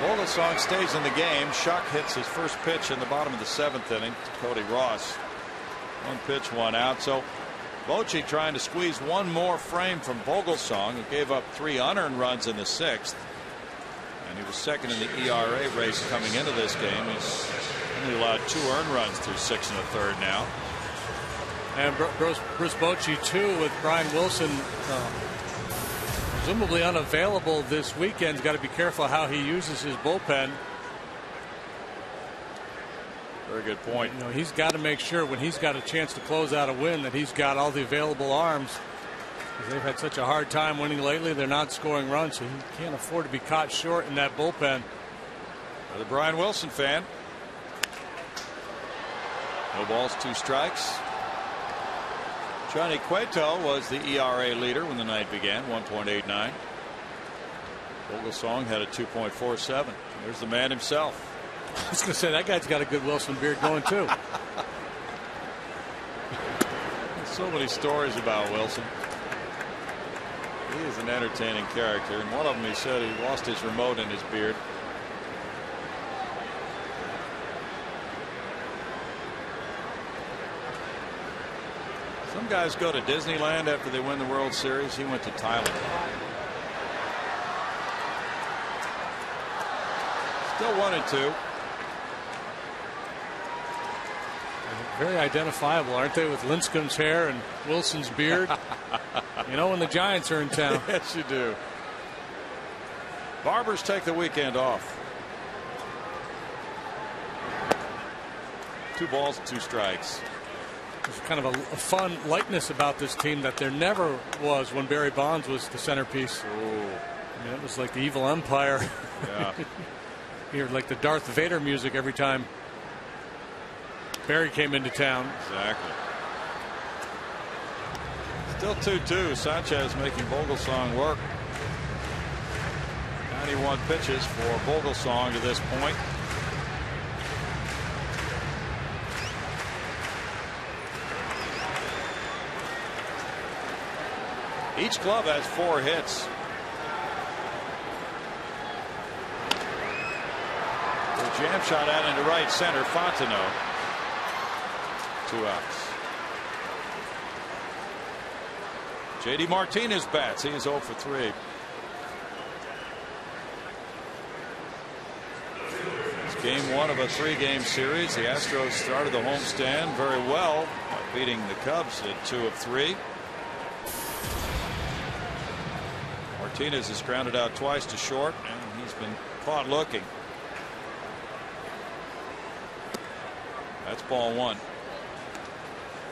Vogelsong stays in the game. Schuck hits his first pitch in the bottom of the 7th inning to Cody Ross. 1 pitch, 1 out. So Bochy trying to squeeze one more frame from Vogelsong, who gave up 3 unearned runs in the 6th. And he was 2nd in the ERA race coming into this game. He's only allowed 2 earned runs through 6 1/3 now. And Bruce Bochy too, with Brian Wilson presumably unavailable this weekend. He's got to be careful how he uses his bullpen. Very good point. You know, he's got to make sure when he's got a chance to close out a win that he's got all the available arms. They've had such a hard time winning lately. They're not scoring runs, so he can't afford to be caught short in that bullpen. For the Brian Wilson fan. No balls, 2 strikes. Johnny Cueto was the ERA leader when the night began, 1.89. Vogelsong had a 2.47. There's the man himself. I was going to say, that guy's got a good Wilson beard going too. There's so many stories about Wilson. He is an entertaining character, and one of them, he said he lost his remote in his beard. Some guys go to Disneyland after they win the World Series. He went to Thailand. Still 1-2. Very identifiable, aren't they, with Lincecum's hair and Wilson's beard? You know when the Giants are in town. Yes, you do. Barbers take the weekend off. 2 balls, 2 strikes. There's kind of a fun lightness about this team that there never was when Barry Bonds was the centerpiece. Ooh. I mean, it was like the evil empire. Yeah. You heard like the Darth Vader music every time Barry came into town. Exactly. Still 2-2. Sanchez making Vogelsong work. 91 pitches for Vogelsong to this point. Each club has 4 hits. The jam shot out into right center. Fontenot. 2 outs. J.D. Martinez bats. He is 0 for 3. It's game 1 of a 3-game series. The Astros started the homestand very well by beating the Cubs at 2 of 3. Martinez has grounded out twice to short, and he's been caught looking. That's ball 1.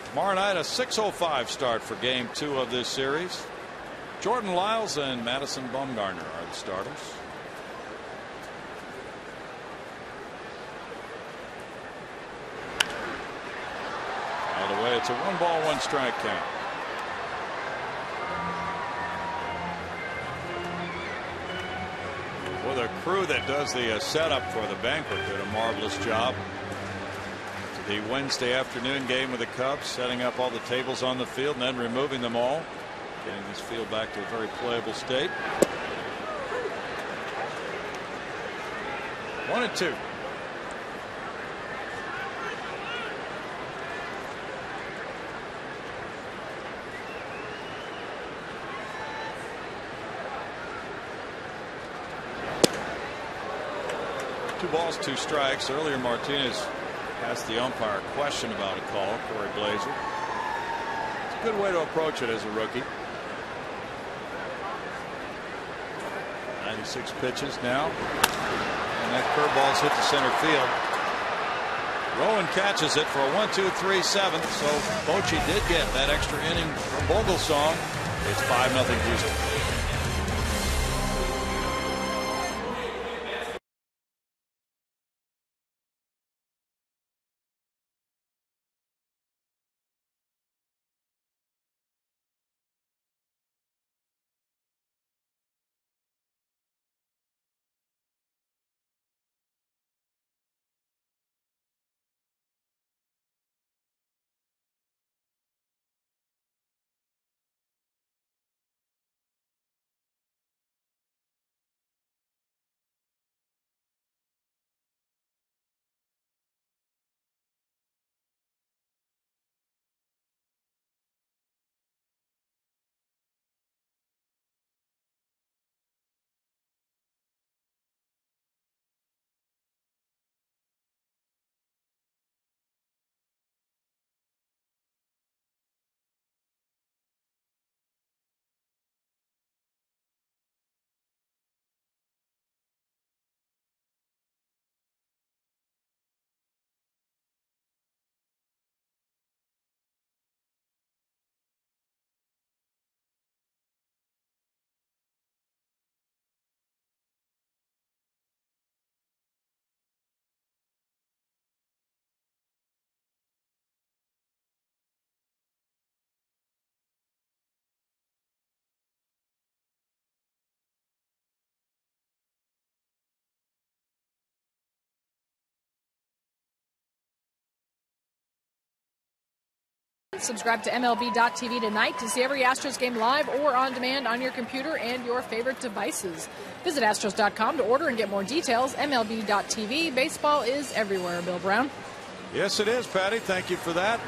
Tomorrow night, a 6:05 start for game 2 of this series. Jordan Lyles and Madison Bumgarner are the starters. Out of the way, it's a 1-ball, 1-strike count. Well, the crew that does the setup for the banquet did a marvelous job. The Wednesday afternoon game with the Cubs, setting up all the tables on the field and then removing them all, getting this field back to a very playable state. 1-2. Two balls, 2 strikes. Earlier, Martinez asked the umpire a question about a call. Corey Blazer. It's a good way to approach it as a rookie. 96 pitches now, and that curveball's hit to center field. Rowan catches it for a 1-2-3-7. So Bochy did get that extra inning from Vogelsong. It's 5-0 Houston. Subscribe to MLB.tv tonight to see every Astros game live or on demand on your computer and your favorite devices. Visit Astros.com to order and get more details. MLB.tv. Baseball is everywhere, Bill Brown. Yes, it is, Patty. Thank you for that.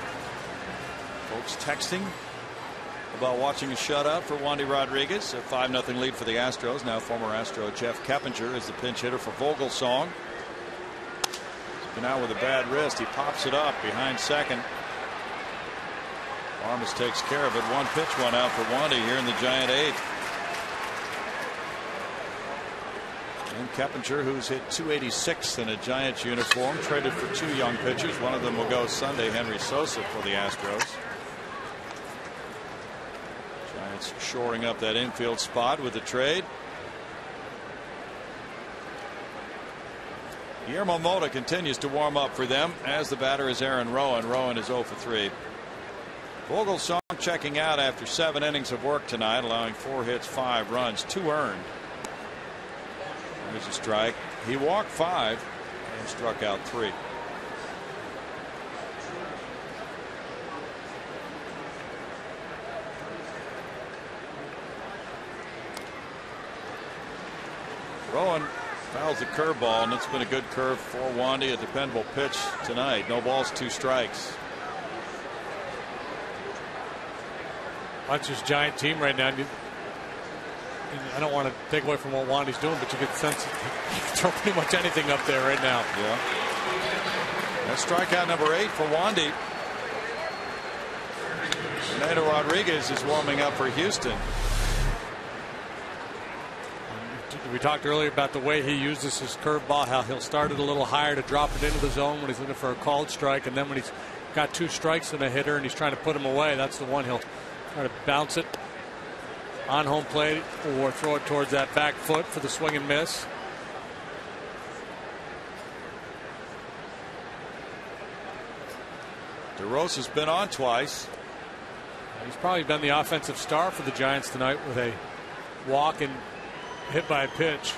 Folks texting about watching a shutout for Wandy Rodriguez. A 5-0 lead for the Astros. Now former Astro Jeff Keppinger is the pinch hitter for Vogelsong. Now with a bad wrist, he pops it up behind second. Farmers takes care of it. One pitch, one out for Wandy here in the Giant eighth. And Keppinger, who's hit .286 in a Giants uniform, traded for two young pitchers. One of them will go Sunday, Henry Sosa for the Astros. Giants shoring up that infield spot with the trade. Guillermo Mota continues to warm up for them, as the batter is Aaron Rowan. Rowan is 0 for 3. Vogelsong checking out after 7 innings of work tonight, allowing 4 hits, 5 runs, 2 earned. There's a strike. He walked 5 and struck out 3. Rowan fouls the curveball, and it's been a good curve for Wandy. A dependable pitch tonight. No balls, 2 strikes. Watch this Giant team right now. I don't want to take away from what Wandy's doing, but you get the sense he can throw pretty much anything up there right now. Yeah. That's strikeout number 8 for Wandy. Fernando Rodriguez is warming up for Houston. We talked earlier about the way he uses his curveball, how he'll start it a little higher to drop it into the zone when he's looking for a called strike, and then when he's got 2 strikes in a hitter and he's trying to put him away, that's the one he'll try to bounce it on home plate or throw it towards that back foot for the swing and miss. DeRosa's been on twice. He's probably been the offensive star for the Giants tonight with a walk and hit by a pitch.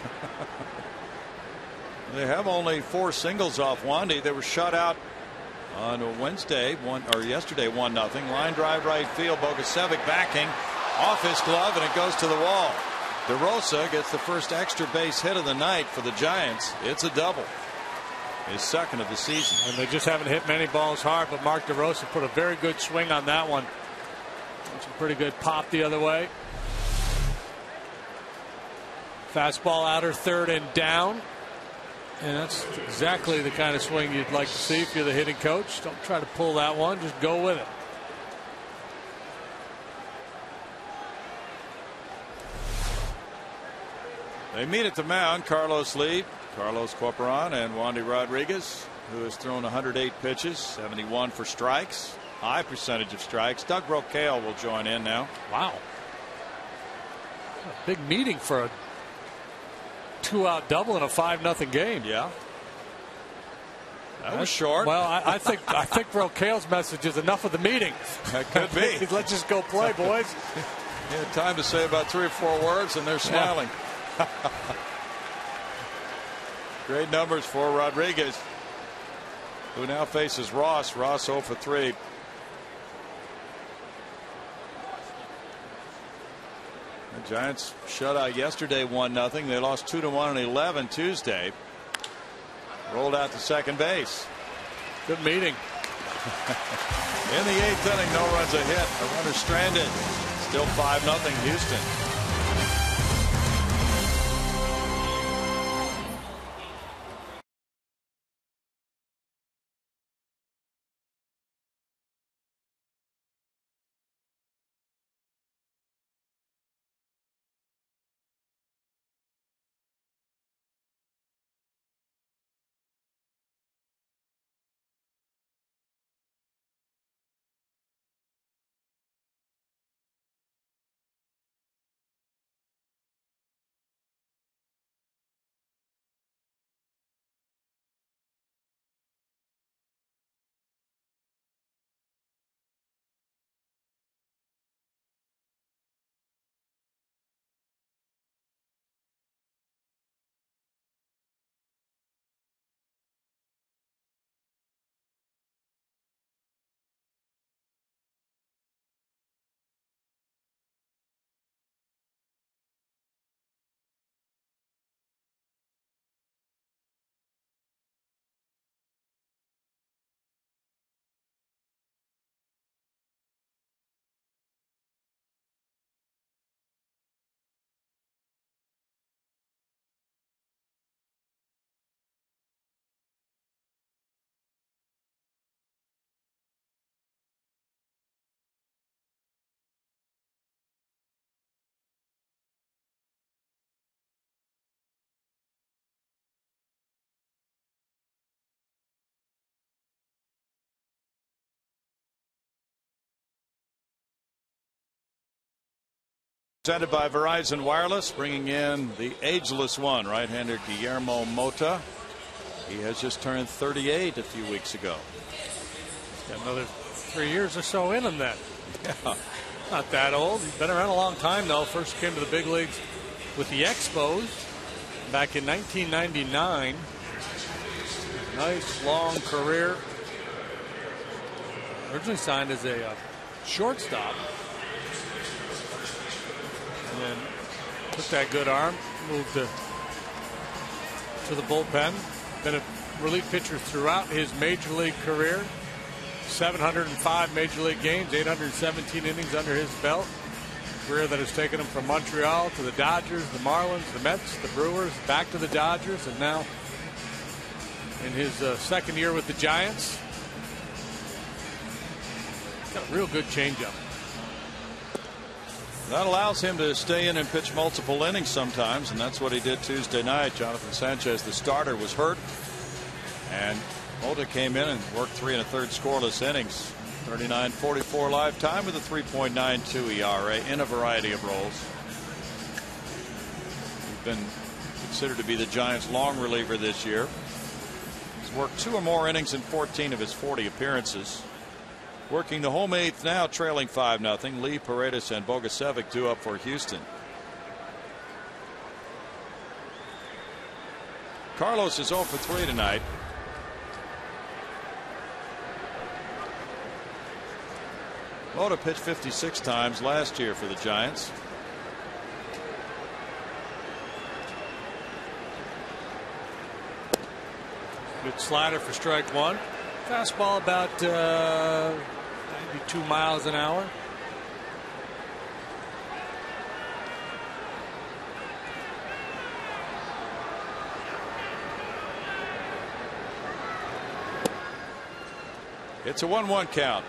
They have only 4 singles off Wandy. They were shut out on Wednesday, yesterday, 1-0. Line drive right field. Bogusevic backing off his glove, and it goes to the wall. DeRosa gets the first extra base hit of the night for the Giants. It's a double. His second of the season. And they just haven't hit many balls hard, but Mark DeRosa put a very good swing on that one. It's a pretty good pop the other way. Fastball outer, third and down. And that's exactly the kind of swing you'd like to see if you're the hitting coach. Don't try to pull that one, just go with it. They meet at the mound. Carlos Lee, Carlos Corporan, and Wandy Rodriguez, who has thrown 108 pitches, 71 for strikes, high percentage of strikes. Doug Brocail will join in now. Wow. A big meeting for a 2-out double in a 5-0 game. Yeah. That was short. Well, I think Brocail's message is enough of the meeting. That could be. Let's just go play, boys. He had time to say about 3 or 4 words, and they're smiling. Yeah. Great numbers for Rodriguez, who now faces Ross. Ross 0 for 3. The Giants shut out yesterday 1-0. They lost 2-1 on 11 Tuesday. Rolled out to second base. Good meeting. In the 8th inning, no runs a hit, a runner stranded. Still 5-0 Houston. Presented by Verizon Wireless, bringing in the ageless one, right-hander Guillermo Mota. He has just turned 38 a few weeks ago. Got another 3 years or so in him then. Yeah. Not that old. He's been around a long time, though. First came to the big leagues with the Expos back in 1999. Nice, long career. Originally signed as a shortstop. And then took that good arm, moved to the bullpen. Been a relief pitcher throughout his major league career. 705 major league games, 817 innings under his belt. A career that has taken him from Montreal to the Dodgers, the Marlins, the Mets, the Brewers, back to the Dodgers, and now in his second year with the Giants. Got a real good changeup. That allows him to stay in and pitch multiple innings sometimes, and that's what he did Tuesday night. Jonathan Sanchez, the starter, was hurt, and Mota came in and worked 3 1/3 scoreless innings. 39-44 live time with a 3.92 ERA in a variety of roles. He's been considered to be the Giants' long reliever this year. He's worked 2 or more innings in 14 of his 40 appearances. Working the home eighth now, trailing 5-0. Lee, Paredes, and Bogusevic due up for Houston. Carlos is 0 for 3 tonight. Mota pitched 56 times last year for the Giants. Good slider for strike one. Fastball about 92 miles an hour. It's a 1-1 count. I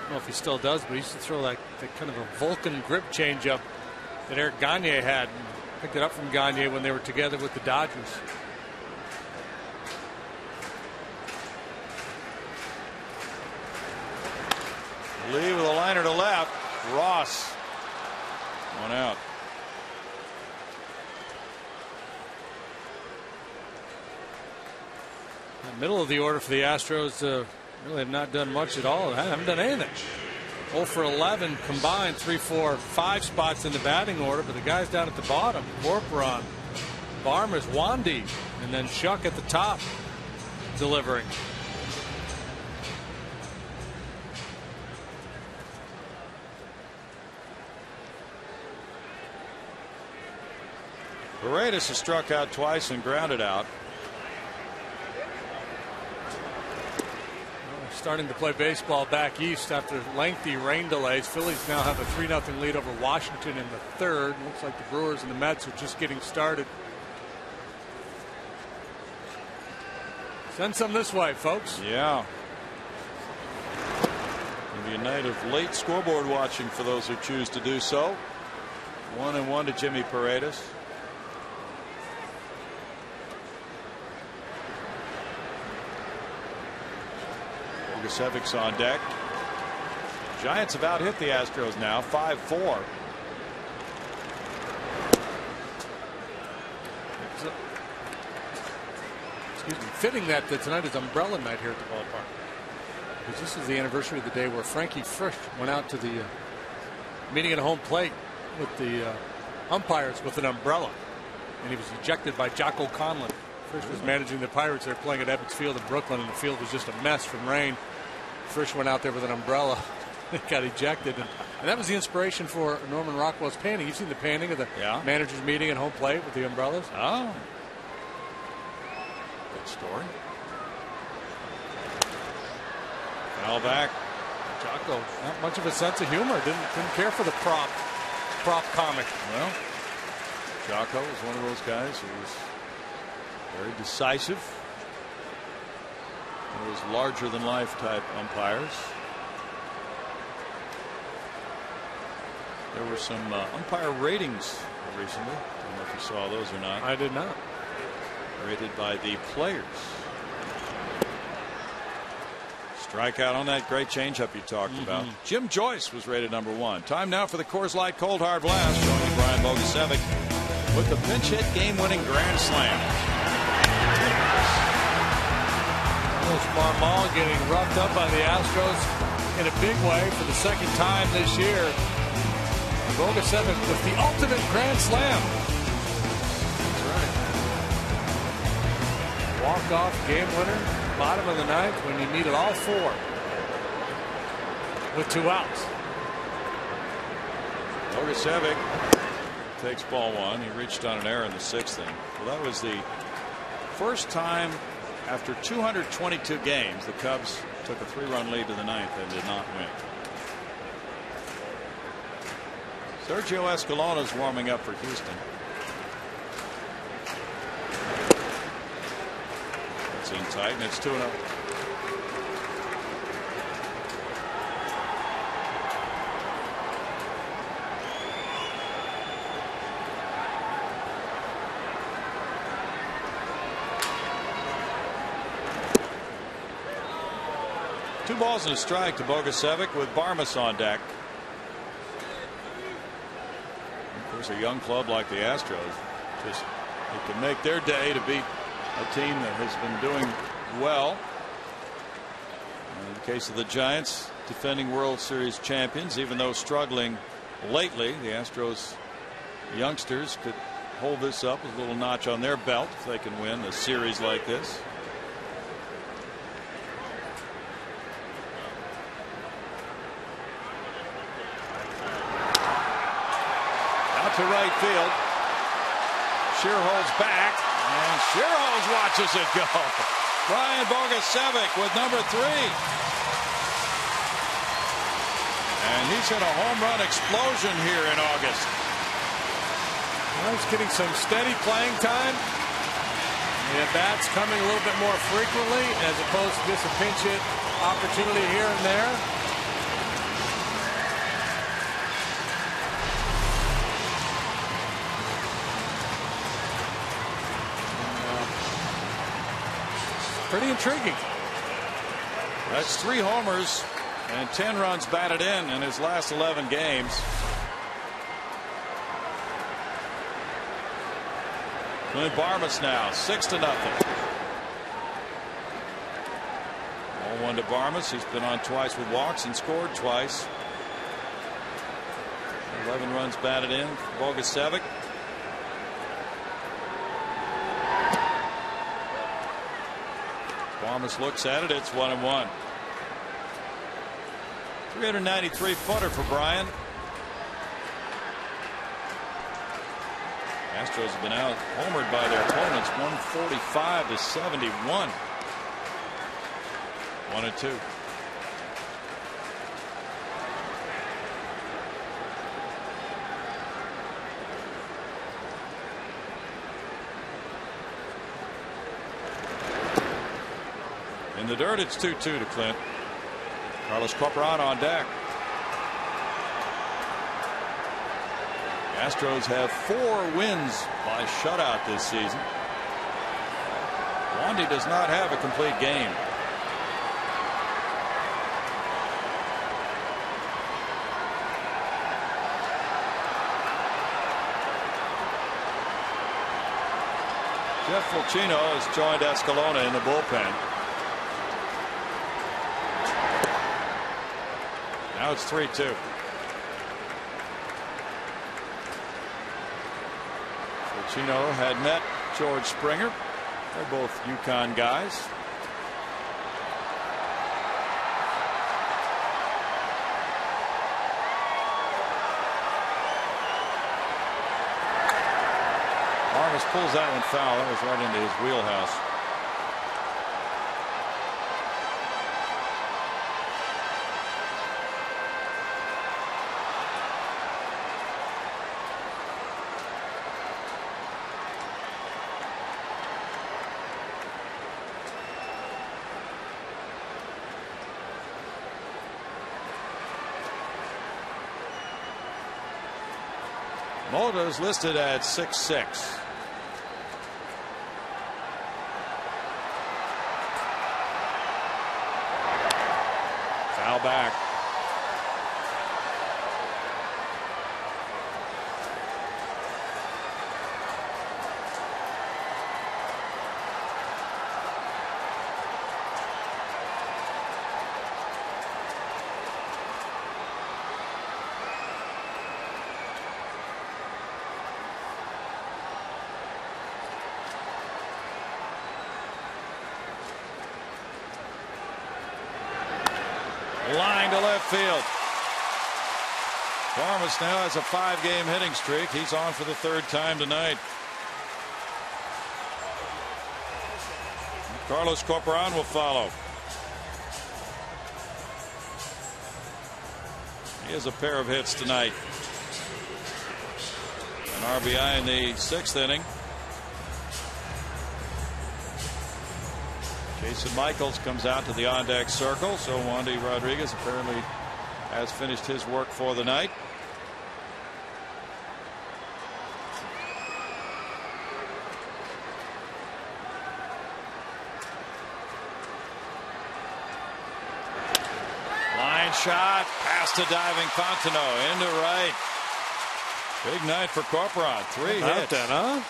don't know if he still does, but he used to throw that kind of a Vulcan grip changeup that Eric Gagne had. Picked it up from Gagne when they were together with the Dodgers. Lee with a liner to left. Ross. 1 out. The middle of the order for the Astros really have not done much at all. They haven't done anything. 0 for 11 combined, 3, 4, 5 spots in the batting order, but the guys down at the bottom, Corporan, Barmes, Wandy, and then Shuck at the top delivering. Paredes has struck out twice and grounded out. Starting to play baseball back east after lengthy rain delays. Phillies now have a 3-0 lead over Washington in the third. Looks like the Brewers and the Mets are just getting started. Send some this way, folks. Yeah. It'll be a night of late scoreboard watching for those who choose to do so. 1-1 to Jimmy Paredes. Bogusevic's on deck. Giants have out hit the Astros now 5-4. Excuse me. Fitting that tonight is umbrella night here at the ballpark, because this is the anniversary of the day where Frankie Frisch went out to the meeting at home plate with the umpires with an umbrella, and he was ejected by Jocko Conlon. Frisch was managing the Pirates. They're playing at Ebbets Field in Brooklyn, and the field was just a mess from rain. Frisch went out there with an umbrella. Got ejected, and that was the inspiration for Norman Rockwell's painting. You've seen the painting of the managers meeting at home plate with the umbrellas. Oh, good story. Foul back. Jocko, not much of a sense of humor. Didn't care for the prop comic. Well, Jocko was one of those guys who was very decisive. Those larger than life type umpires. There were some umpire ratings recently. I don't know if you saw those or not. I did not. Rated by the players. Strikeout on that great changeup you talked about. Jim Joyce was rated #1. Time now for the Coors Light Cold Hard Blast. Showing Brian Bogusevic with the pinch hit game-winning grand slam. Marmol getting roughed up by the Astros in a big way for the second time this year. Bogusevic with the ultimate grand slam. That's right. Walk-off game winner, bottom of the ninth when you needed all 4 with 2 outs. Bogusevic takes ball 1. He reached on an error in the 6th inning. Well, that was the first time after 222 games the Cubs took a 3-run lead to the 9th and did not win. Sergio Escalona is warming up for Houston. It's in tight and it's 2-0. Two balls and a strike to Bogusevic with Barmas on deck. Of course, a young club like the Astros, just they can make their day to beat a team that has been doing well. In the case of the Giants, defending World Series champions, even though struggling lately, the Astros youngsters could hold this up with a little notch on their belt if they can win a series like this. To right field. CHIERHOLTZ back, and CHIERHOLTZ watches it go. Brian Bogusevic with #3. And he's hit a home run explosion here in August. Well, he's getting some steady playing time. The at-bats coming a little bit more frequently as opposed to just a pinch hit opportunity here and there. Pretty intriguing. That's 3 homers and 10 runs batted in his last 11 games. Clint Barmas now 6-0. 0-1 to Barmas. He's been on twice with walks and scored twice. 11 runs batted in for Bogusevic. Barmas looks at it. It's 1-1. 393 footer for Brian. Astros have been out homered by their opponents 145 to 71. 1-2. In the dirt, it's 2-2 to Clint. Carlos CORPORAN on deck. The Astros have 4 wins by shutout this season. Wandy does not have a complete game. Jeff Fulcino has joined Escalona in the bullpen. Now it's 3-2. Fulcino had met George Springer. They're both UConn guys. Barmas pulls that one foul. That was right into his wheelhouse. Mulder is listed at 6'6". Now back. Line to left field. Thomas now has a 5-game hitting streak. He's on for the 3rd time tonight. Carlos Corporan will follow. He has a pair of hits tonight. An RBI in the 6th inning. Jason Michaels comes out to the on-deck circle, so Wandy Rodriguez apparently has finished his work for the night. Line shot, past a diving Fontenot into right. Big night for Corporan. 3 hits. Then, huh?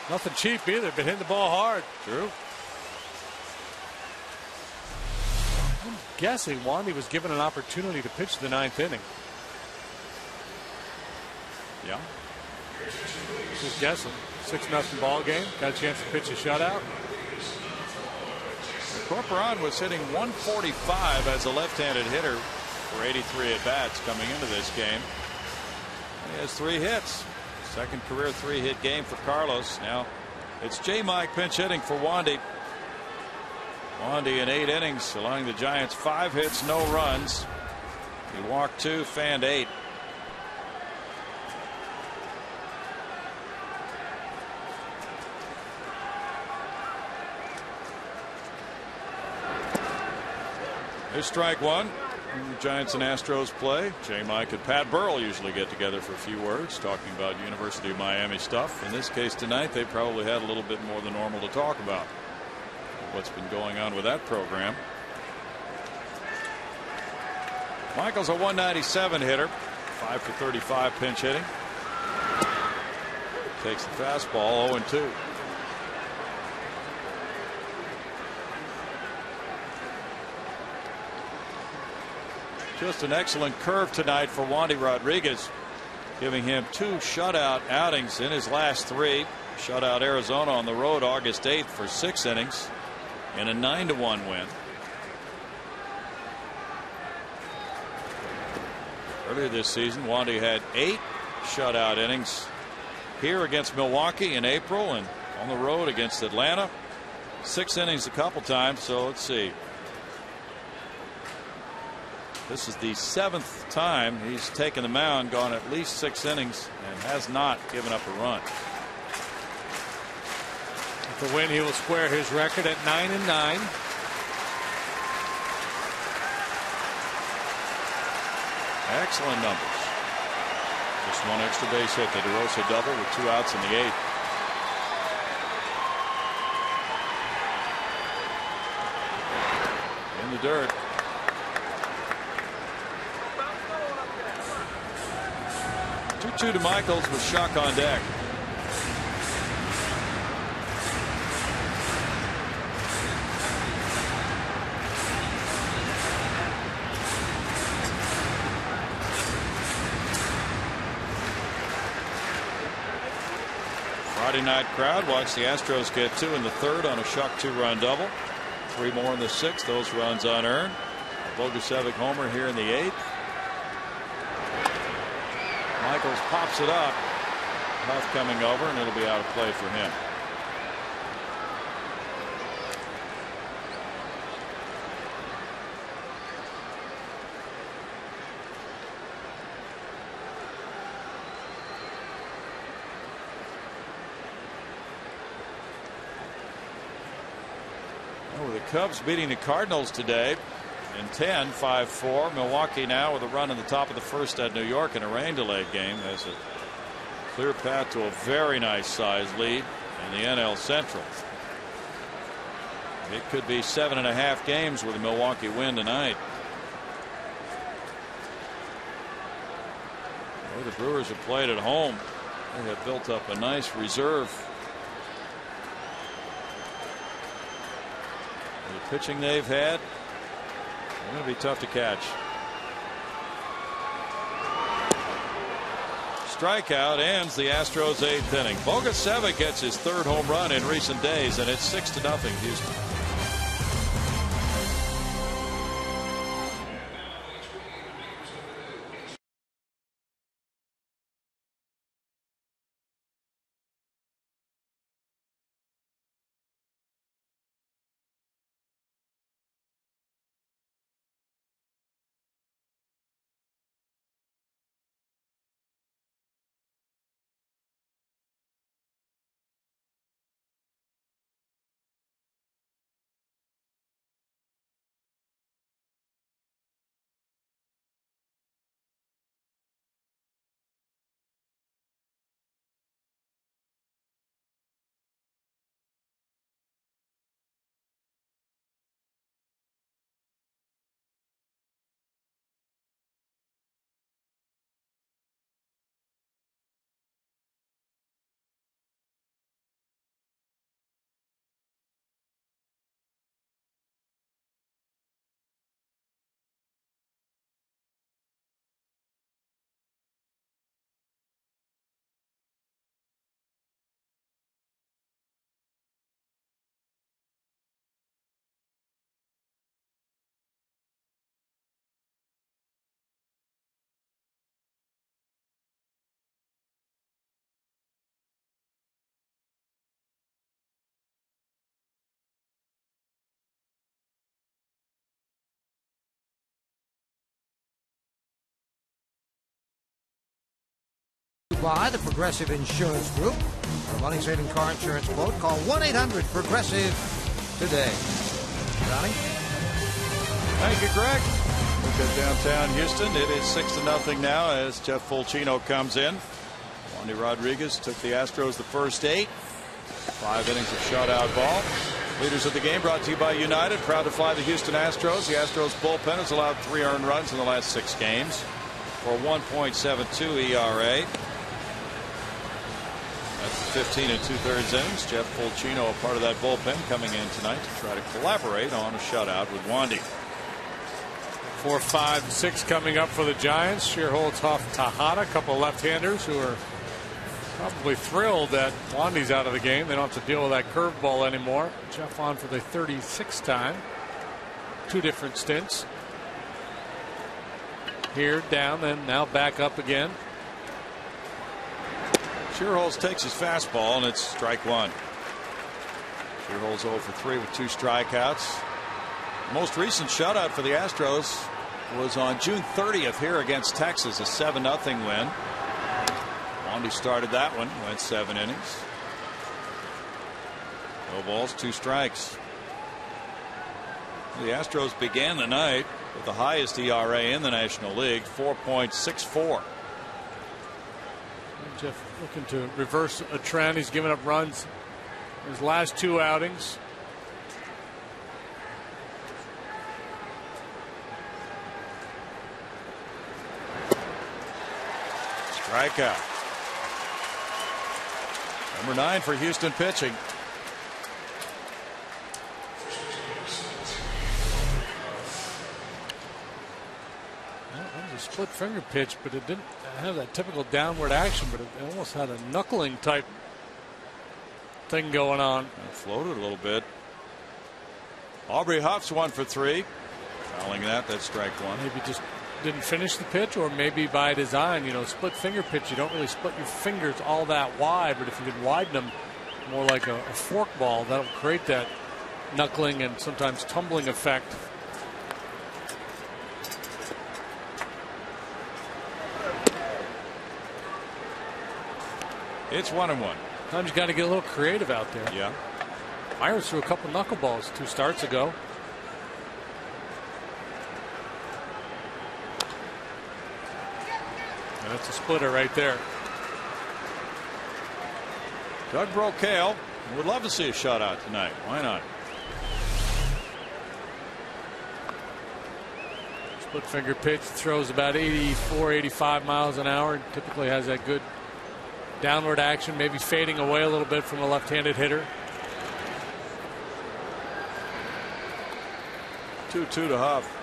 Nothing cheap either. Been hitting the ball hard. True. I'm guessing Wandy was given an opportunity to pitch the 9th inning. Yeah. Just guessing. 6-0 ball game. Got a chance to pitch a shutout. Corporan was hitting 145 as a left-handed hitter for 83 at-bats coming into this game. He has 3 hits. 2nd career 3-hit game for Carlos. Now it's J. Mike pinch hitting for Wandy. Wandy in 8 innings, allowing the Giants 5 hits, no runs. He walked 2, fanned 8. Here's strike 1. Giants and Astros play. J. Mike and Pat Burrell usually get together for a few words talking about University of Miami stuff. In this case tonight, they probably had a little bit more than normal to talk about. What's been going on with that program. Michael's a 197 hitter, 5 for 35 pinch hitting. Takes the fastball 0-2. Just an excellent curve tonight for Wandy Rodriguez, giving him 2 shutout outings in his last 3. Shut out Arizona on the road August 8th for 6 innings in a 9-1 win. Earlier this season, Wandy had 8 shutout innings here against Milwaukee in April and on the road against Atlanta. 6 innings a couple times, so let's see. This is the 7th time he's taken the mound, gone at least 6 innings, and has not given up a run. With the win, he will square his record at 9-9. Excellent numbers. Just 1 extra base hit. The DeRosa double with 2 outs in the 8th. In the dirt. Two to Michaels with Shuck on deck. Friday night crowd watched the Astros get 2 in the 3rd on a Shuck 2-run double. 3 more in the 6th. Those runs unearned. A Bogusevic homer here in the 8th. Michaels pops it up. Huff coming over, and it'll be out of play for him. Oh, the Cubs beating the Cardinals today in 10, 5-4. Milwaukee now with a run in the top of the 1st at New York in a rain-delayed game has a clear path to a very nice size lead in the NL Central. It could be 7.5 games with a Milwaukee win tonight. Well, the Brewers have played at home. They have built up a nice reserve. The pitching they've had, they're going to be tough to catch. Strikeout ends the Astros 8th inning. Bogusevic gets his 3rd home run in recent days, and it's 6-0 Houston. By the Progressive Insurance Group. For a money-saving car insurance quote, call 1-800-PROGRESSIVE today. Ronnie? Thank you, Greg. Look at downtown Houston. It is 6-0 now as Jeff Fulchino comes in. Wandy Rodriguez took the Astros the first 8. 5 innings of shutout ball. Leaders of the game brought to you by United. Proud to fly the Houston Astros. The Astros bullpen has allowed 3 earned runs in the last 6 games for 1.72 ERA. That's 15 2/3 innings. Jeff Fulchino, a part of that bullpen, coming in tonight to try to collaborate on a shutout with Wandy. 4, 5, and 6 coming up for the Giants. CHIERHOLTZ, HUFF, Tejada, a couple of left-handers who are probably thrilled that Wandy's out of the game. They don't have to deal with that curveball anymore. Jeff on for the 36th time. 2 different stints. Here, down, then now back up again. CHIERHOLTZ takes his fastball, and it's strike 1. CHIERHOLTZ 0 for 3 with 2 strikeouts. Most recent shutout for the Astros was on June 30th here against Texas, a 7-0 win. Wandy started that one, went 7 innings. No balls, 2 strikes. The Astros began the night with the highest ERA in the National League, 4.64. Jeff looking to reverse a trend. He's given up runs his last 2 outings. Strikeout. Number 9 for Houston pitching. That was a split finger pitch, but it didn't have that typical downward action, but it almost had a knuckling type thing going on. It floated a little bit. Aubrey Huff's 1 for 3. Fouling that's strike 1. Maybe just didn't finish the pitch, or maybe by design. You know, split finger pitch, you don't really split your fingers all that wide, but if you could widen them more like a fork ball, that'll create that knuckling and sometimes tumbling effect. It's 1-1. Sometimes you got to get a little creative out there. Yeah. Myers threw a couple knuckleballs 2 starts ago. And that's a splitter right there. Doug Brocail would love to see a shutout tonight. Why not? Split finger pitch, throws about 84, 85 miles an hour. Typically has that good downward action, maybe fading away a little bit from a left-handed hitter. 2-2 to Huff.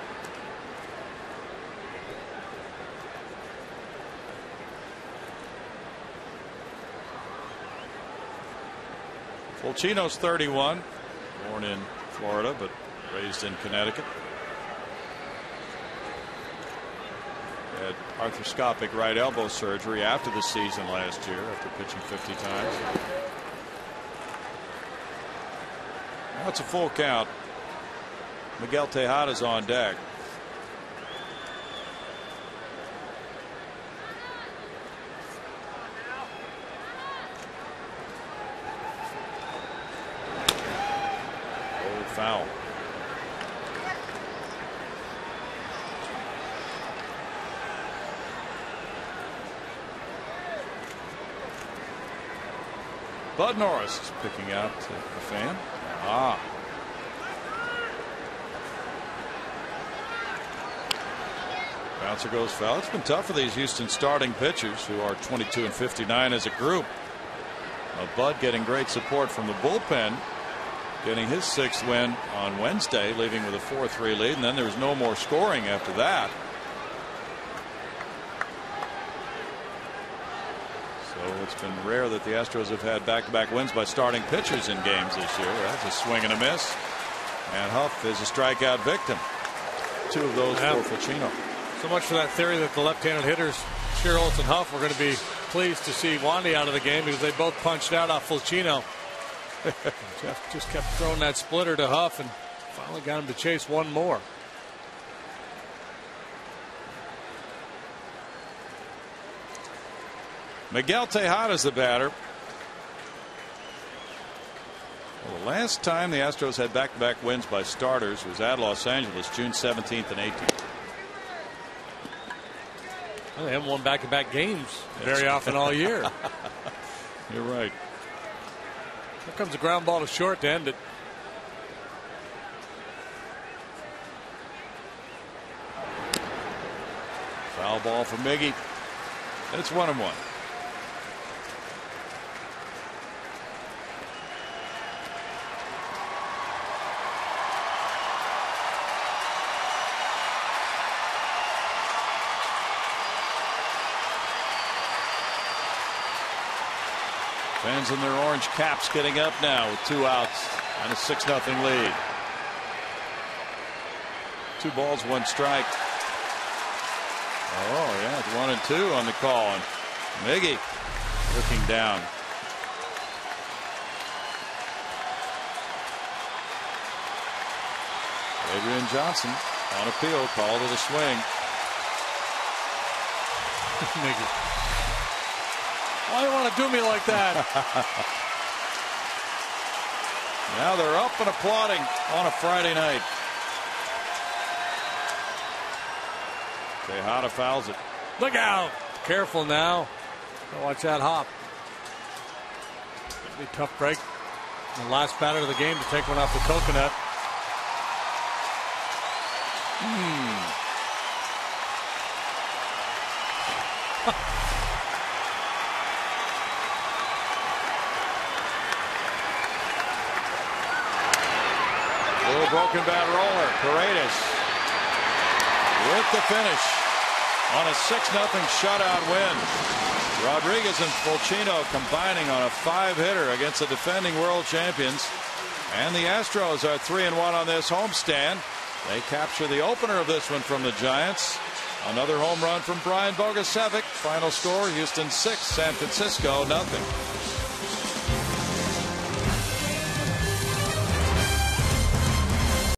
Fulchino's 31, born in Florida but raised in Connecticut. Had arthroscopic right elbow surgery after the season last year after pitching 50 times. Now it's a full count. Miguel Tejada's on deck. Oh, foul. Bud Norris is picking out the fan. Bouncer goes foul. It's been tough for these Houston starting pitchers who are 22 and 59 as a group. Bud getting great support from the bullpen, getting his 6th win on Wednesday, leaving with a 4-3 lead, and then there was no more scoring after that. So it's been rare that the Astros have had back-to-back wins by starting pitchers in games this year. That's a swing and a miss. And Huff is a strikeout victim. 2 of those for Fulchino. So much for that theory that the left-handed hitters, CHIERHOLTZ and Huff, were going to be pleased to see Wandy out of the game because they both punched out off Fulchino. Jeff just kept throwing that splitter to Huff and finally got him to chase one more. Miguel Tejada's the batter. Well, the last time the Astros had back-to-back wins by starters was at Los Angeles, June 17th and 18th. Well, they haven't won back-to-back games very often all year. You're right. Here comes a ground ball to short to end it. Foul ball for Miggy. It's 1-1. Fans in their orange caps getting up now with 2 outs and a 6-0 lead. 2 balls, 1 strike. Oh yeah, it's 1 and 2 on the call, and Miggy looking down. Adrian Johnson on appeal, called it a swing. Miggy. Why do you want to do me like that? Now they're up and applauding on a Friday night. Tejada fouls it. Look out. Careful now. Watch that hop. It'll be a tough break. The last batter of the game to take one off the coconut. Little broken bat roller. Paredes with the finish on a 6-0 shutout win. Rodriguez and Fulchino combining on a 5-hitter against the defending world champions. And the Astros are 3-1 on this homestand. They capture the opener of this one from the Giants. Another home run from Brian Bogusevic. Final score, Houston 6, San Francisco 0.